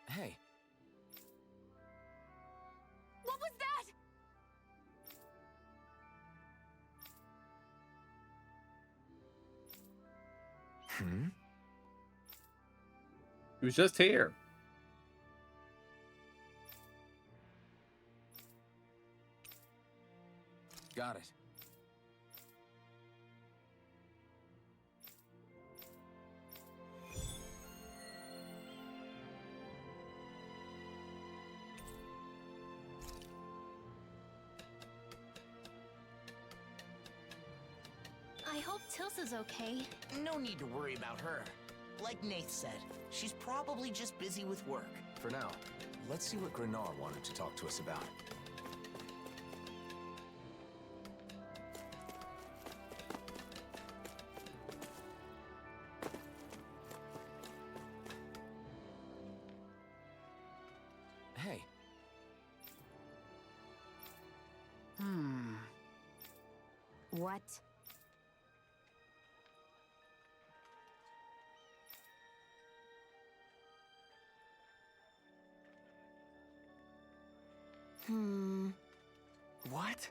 Hey. What was that? He was just here. Got it. I hope Tilsa's okay. No need to worry about her. Like Nath said, she's probably just busy with work. For now, let's see what Grenar wanted to talk to us about. Hey. What? What?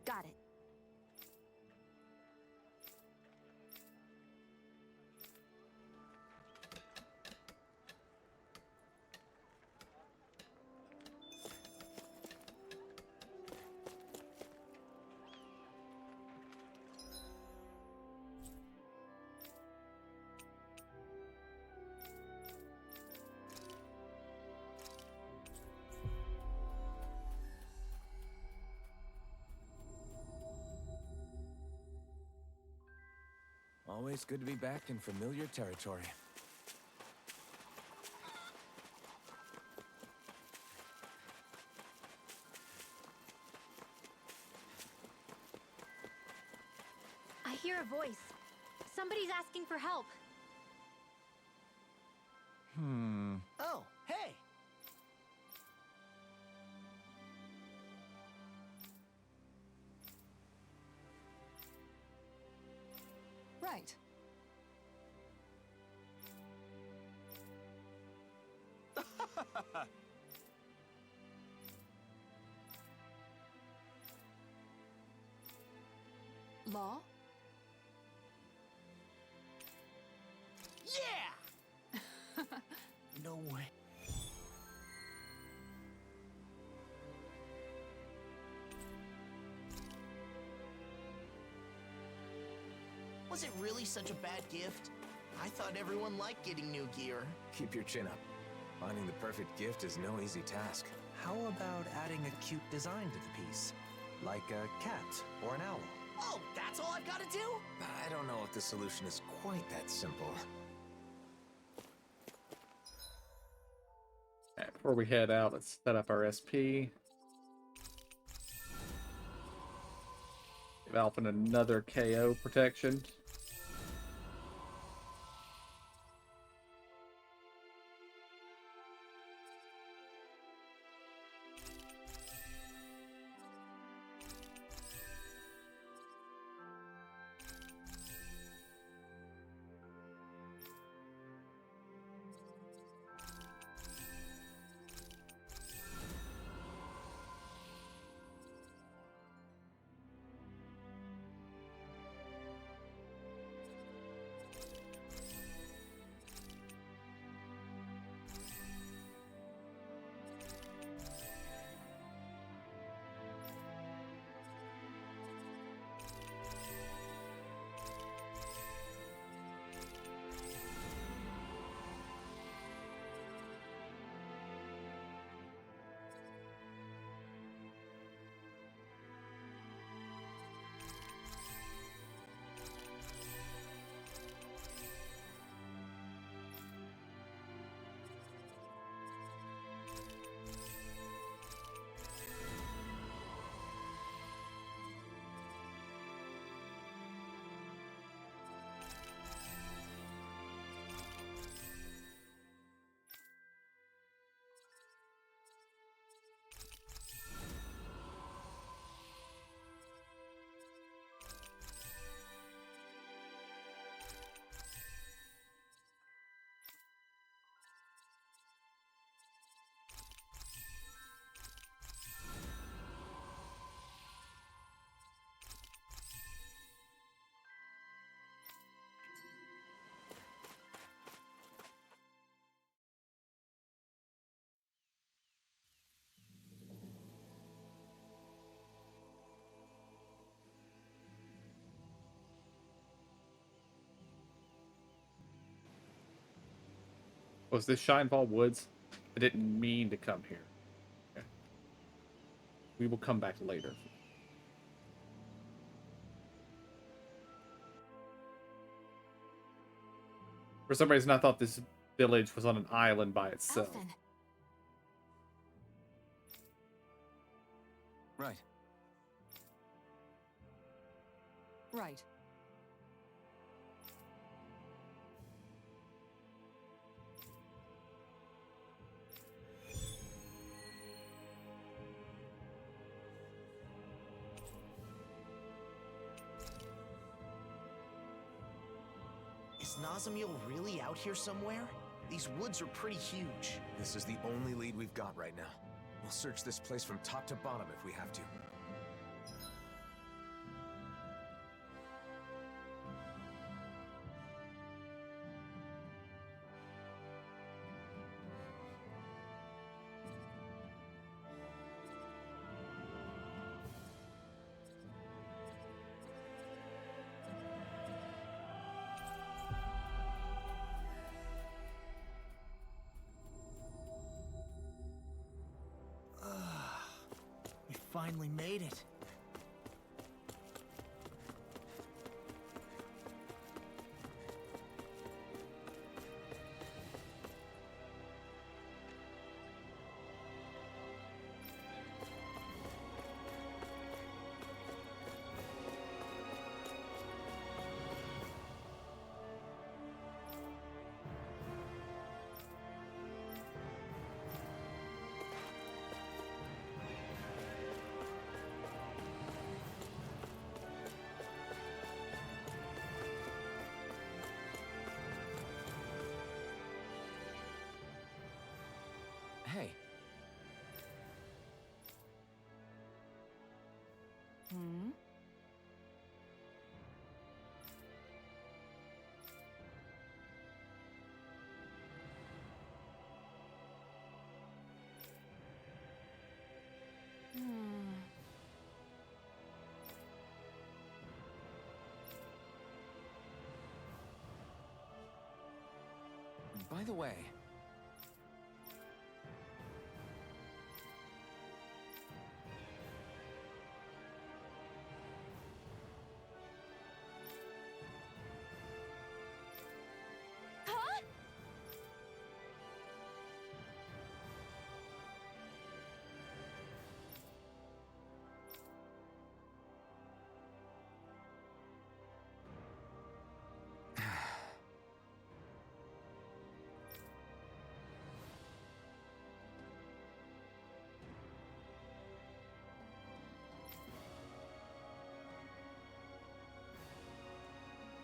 Got it. Always good to be back in familiar territory. I hear a voice. Somebody's asking for help. Oh, hey! Right. Law? Yeah! No way. Was it really such a bad gift? I thought everyone liked getting new gear. Keep your chin up. Finding the perfect gift is no easy task. How about adding a cute design to the piece? Like a cat or an owl? Oh, that's all I've got to do? I don't know if the solution is quite that simple. Okay, before we head out, let's set up our SP. Give Alphen another KO protection. Was this Shinefall Woods? I didn't mean to come here. Okay. We will come back later. For some reason, I thought this village was on an island by itself. Alphen. Right. Right. Is Nazamiel really out here somewhere? These woods are pretty huge. This is the only lead we've got right now. We'll search this place from top to bottom if we have to. We finally made it. Hey. Hmm? By the way,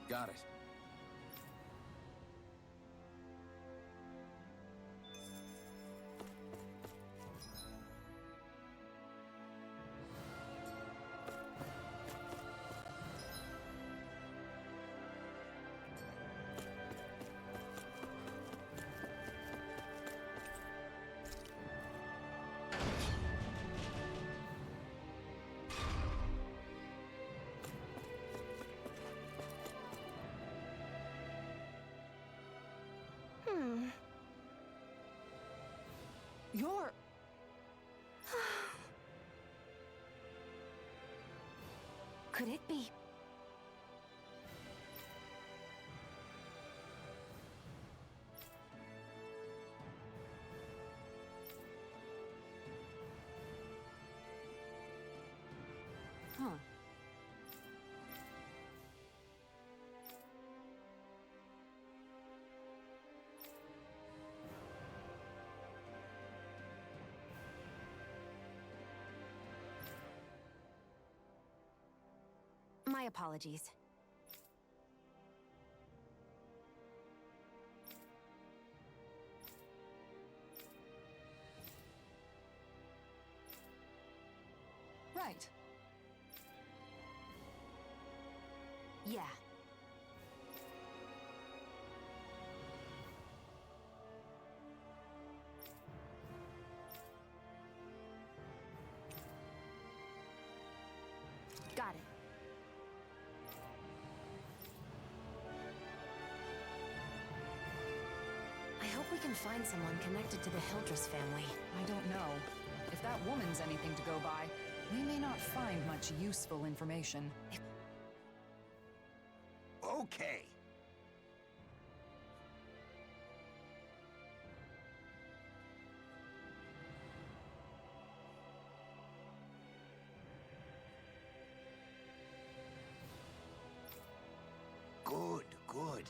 got it. You're... Could it be? Huh. My apologies. Right. Yeah. Got it. I hope we we can find someone connected to the Hildress family. I don't know. If that woman's anything to go by, we may not find much useful information. Okay. Good, good.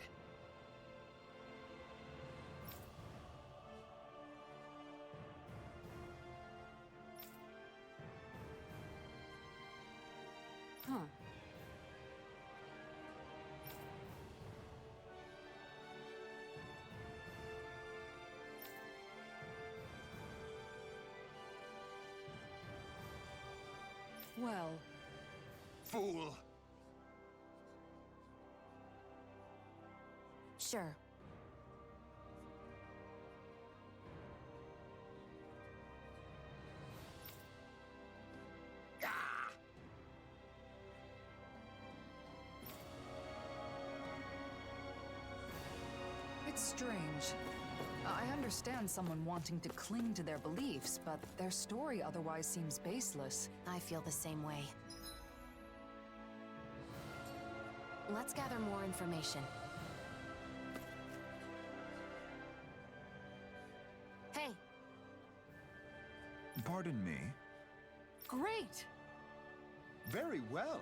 Huh. Well... Fool! Sure. It's strange. I understand someone wanting to cling to their beliefs, but their story otherwise seems baseless. I feel the same way. Let's gather more information. Hey! Pardon me? Great! Very well.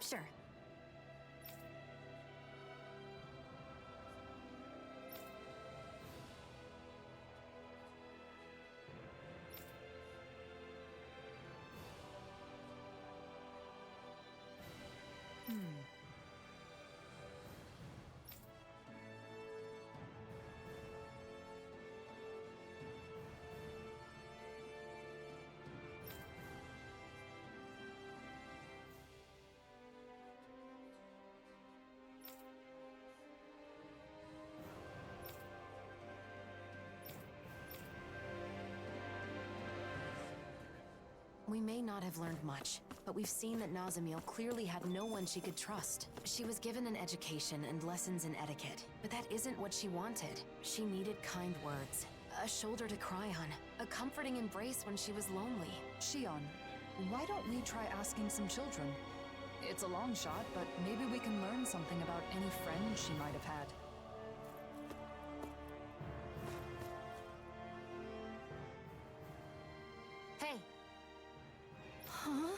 Sure. We may not have learned much, but we've seen that Nazamiel clearly had no one she could trust. She was given an education and lessons in etiquette, but that isn't what she wanted. She needed kind words, a shoulder to cry on, a comforting embrace when she was lonely. Shion, why don't we try asking some children? It's a long shot, but maybe we can learn something about any friends she might have had. Hey! Huh?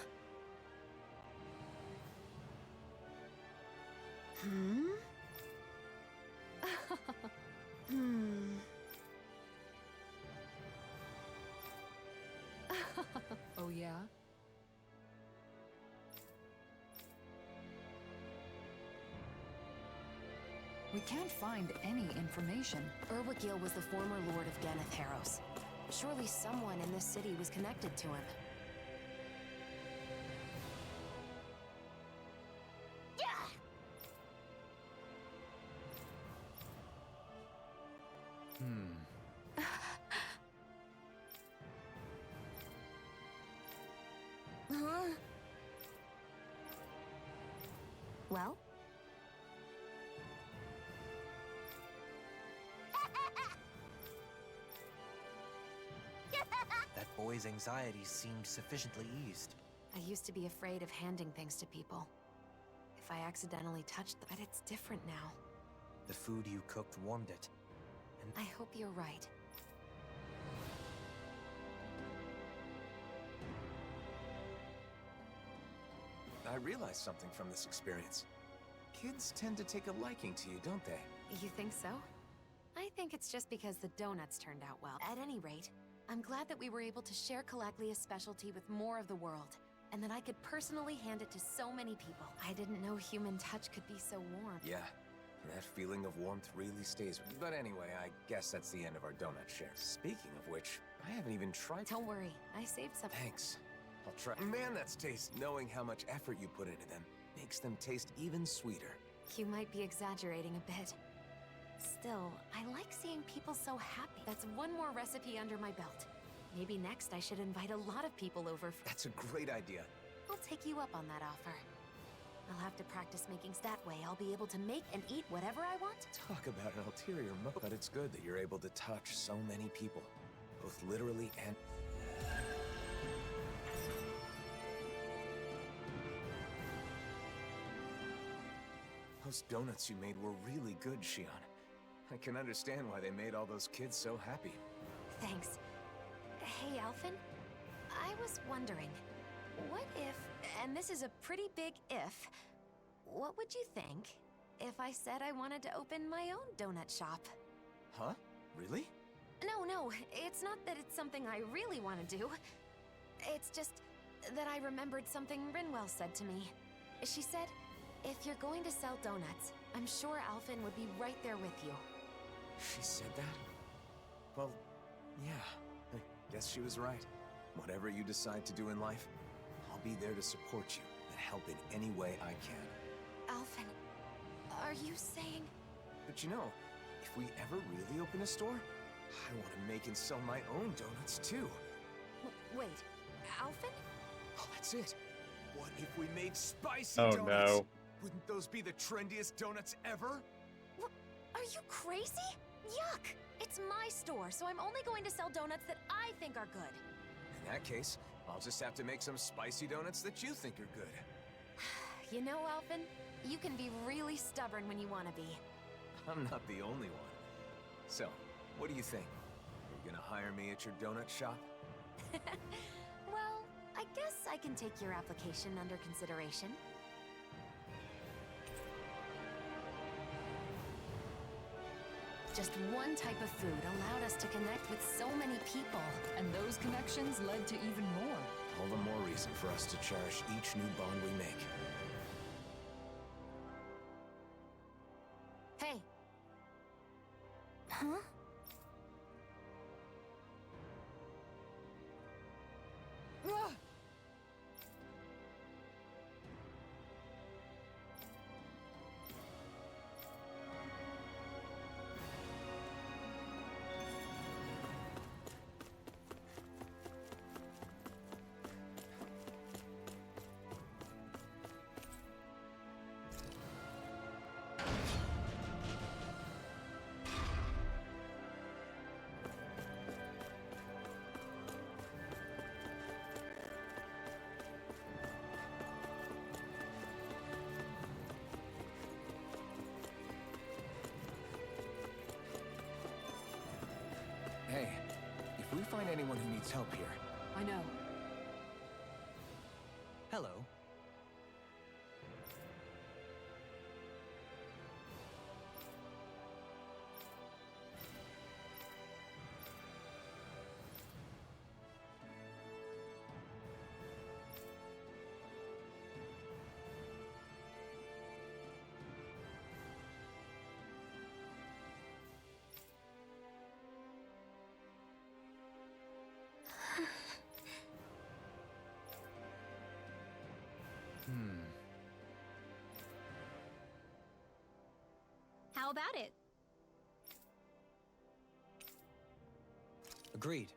Hmm? Oh yeah? We can't find any information. Urwagil was the former lord of Ganeth Harros. Surely someone in this city was connected to him. Huh? Well? That boy's anxieties seemed sufficiently eased. I used to be afraid of handing things to people. If I accidentally touched them, but it's different now. The food you cooked warmed it. And I hope you're right. I realized something from this experience. Kids tend to take a liking to you, don't they? You think so? I think it's just because the donuts turned out well. At any rate, I'm glad that we were able to share Calaglia's specialty with more of the world, and that I could personally hand it to so many people. I didn't know human touch could be so warm. Yeah, that feeling of warmth really stays with me. But anyway, I guess that's the end of our donut share. Speaking of which, I haven't even tried— Don't worry, I saved some. Thanks. I'll try. Man, that's taste. Knowing how much effort you put into them makes them taste even sweeter. You might be exaggerating a bit. Still, I like seeing people so happy. That's one more recipe under my belt. Maybe next I should invite a lot of people over. That's a great idea. I'll take you up on that offer. I'll have to practice making that way. I'll be able to make and eat whatever I want. Talk about an ulterior motive. But it's good that you're able to touch so many people, both literally and... Those donuts you made were really good, Shion. I can understand why they made all those kids so happy. Thanks. Hey, Alphen. I was wondering, what if, and this is a pretty big if, what would you think if I said I wanted to open my own donut shop? Huh? Really? No, it's not that it's something I really want to do. It's just that I remembered something Rinwell said to me. She said, if you're going to sell donuts, I'm sure Alphen would be right there with you. She said that? Well, yeah, I guess she was right. Whatever you decide to do in life, I'll be there to support you and help in any way I can. Alphen, are you saying... But you know, if we ever really open a store, I want to make and sell my own donuts too. Wait, Alphen? Oh, that's it. What if we made spicy Oh, donuts? no. Wouldn't those be the trendiest donuts ever? What? Are you crazy? Yuck! It's my store, so I'm only going to sell donuts that I think are good. In that case, I'll just have to make some spicy donuts that you think are good. You know, Alphen, you can be really stubborn when you want to be. I'm not the only one. So, what do you think? Are you gonna hire me at your donut shop? Well, I guess I can take your application under consideration. Just one type of food allowed us to connect with so many people. And those connections led to even more. All the more reason for us to cherish each new bond we make. Hey. Huh? Ah! Hey, if we find anyone who needs help here... I know. Hello. How about it? Agreed.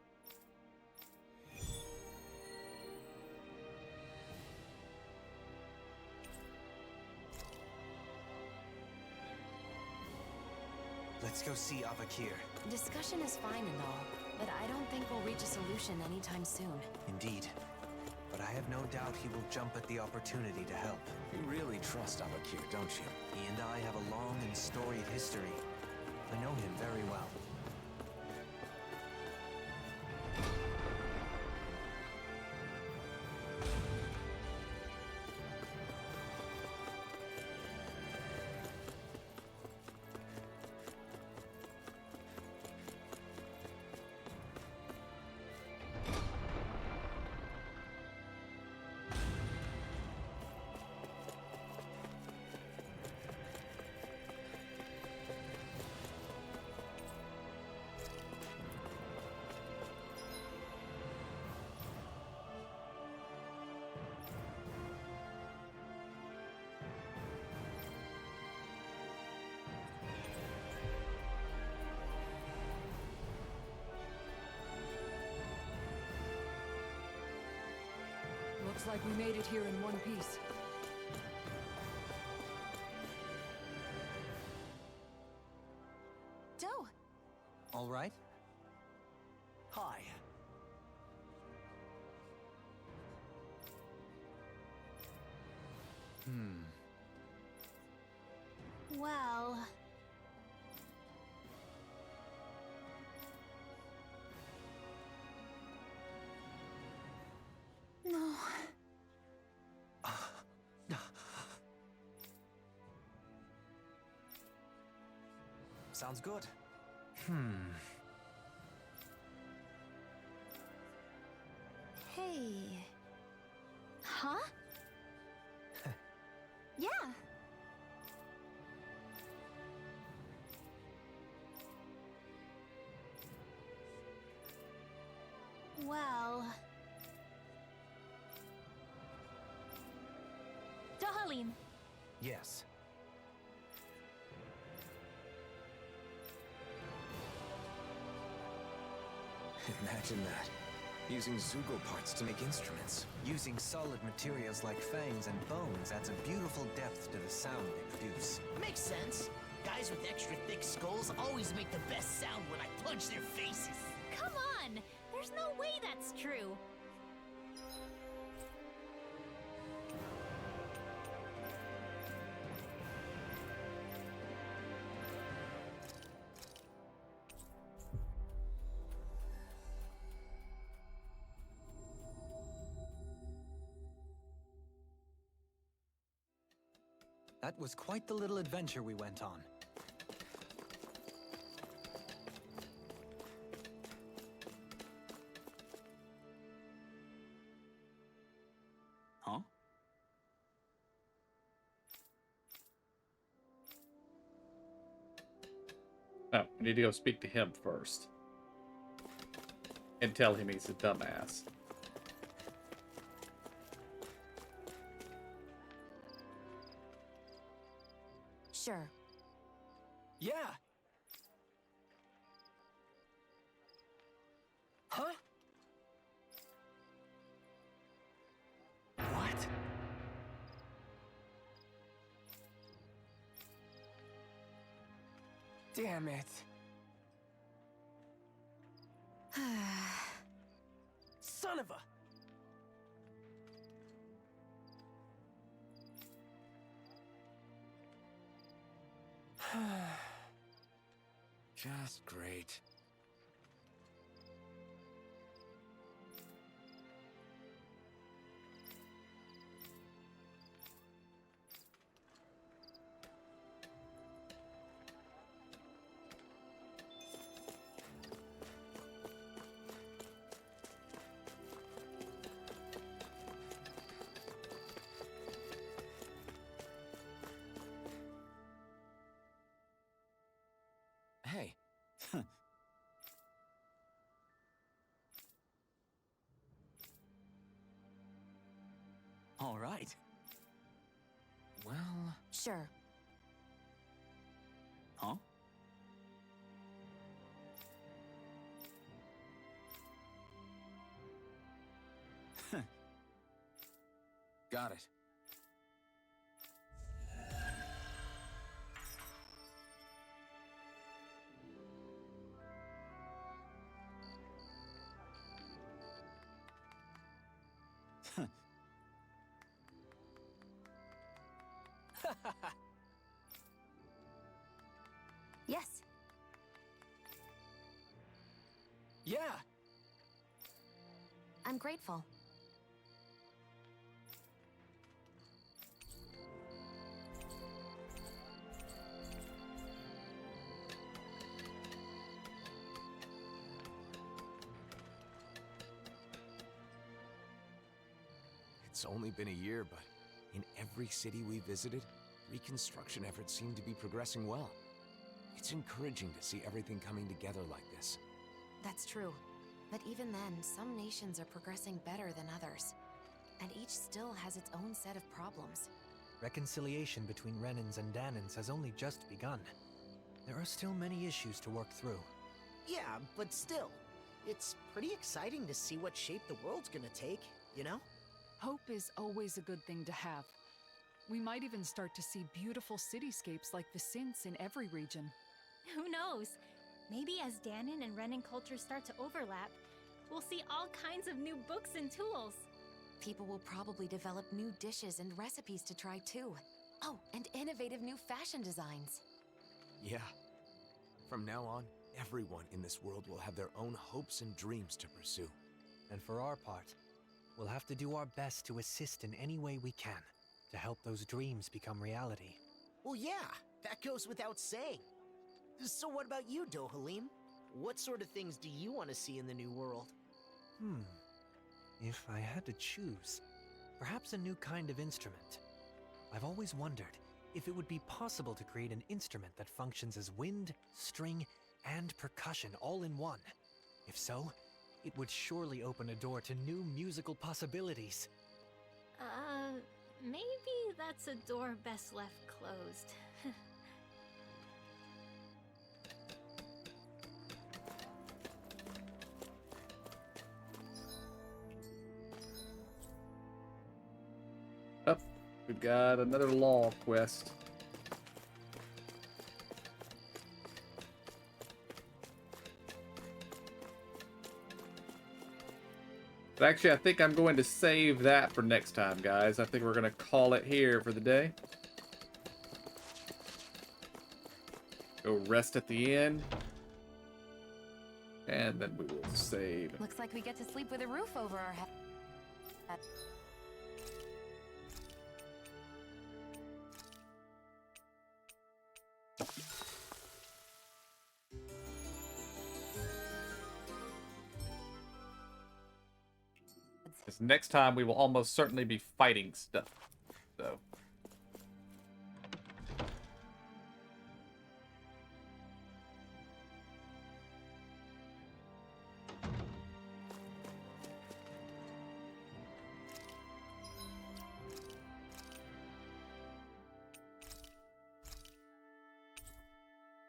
Let's go see Avakir. Discussion is fine and all, but I don't think we'll reach a solution anytime soon. Indeed. But I have no doubt he will jump at the opportunity to help. You really trust Avakir, don't you? He and I have a long and storied history. I know him very well. Looks like we made it here in one piece. All right? Hi. Well... No. Sounds good. Hey... Huh? Yeah. Well... Dohalim. Yes. Imagine that. Using Zugo parts to make instruments. Using solid materials like fangs and bones adds a beautiful depth to the sound they produce. Makes sense. Guys with extra thick skulls always make the best sound when I punch their faces. Come on! There's no way that's true. That was quite the little adventure we went on. Huh? No, we need to go speak to him first. And tell him he's a dumbass. Sure. Yeah. Huh? What? Damn it. Son of a... Just great. Hey. All right. Well... Sure. Huh? Got it. Yes. Yeah. I'm grateful. It's only been a year, but in every city we visited, reconstruction efforts seem to be progressing well. It's encouraging to see everything coming together like this. That's true. But even then, some nations are progressing better than others. And each still has its own set of problems. Reconciliation between Renans and Danans has only just begun. There are still many issues to work through. Yeah, but still, it's pretty exciting to see what shape the world's gonna take, you know? Hope is always a good thing to have. We might even start to see beautiful cityscapes like the Sints in every region. Who knows? Maybe as Danon and Renin cultures start to overlap, we'll see all kinds of new books and tools. People will probably develop new dishes and recipes to try too. Oh, and innovative new fashion designs. Yeah. From now on, everyone in this world will have their own hopes and dreams to pursue. And for our part, we'll have to do our best to assist in any way we can to help those dreams become reality. Well, yeah, that goes without saying. So what about you, Dohalim? What sort of things do you want to see in the new world? If I had to choose, perhaps a new kind of instrument. I've always wondered if it would be possible to create an instrument that functions as wind, string, and percussion all in one. If so, it would surely open a door to new musical possibilities. Maybe that's a door best left closed. Up, we've got another law quest. But actually, I think I'm going to save that for next time, guys. I think we're going to call it here for the day. Go rest at the inn. And then we will save. Looks like we get to sleep with a roof over our head. Because next time we will almost certainly be fighting stuff. So.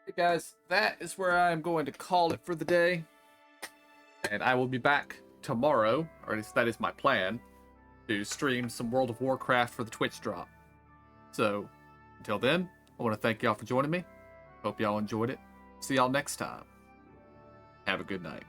Hey guys, that is where I'm going to call it for the day. And I will be back tomorrow, or at least that is my plan, to stream some World of Warcraft for the Twitch drop. So, until then, I want to thank y'all for joining me. Hope y'all enjoyed it. See y'all next time. Have a good night.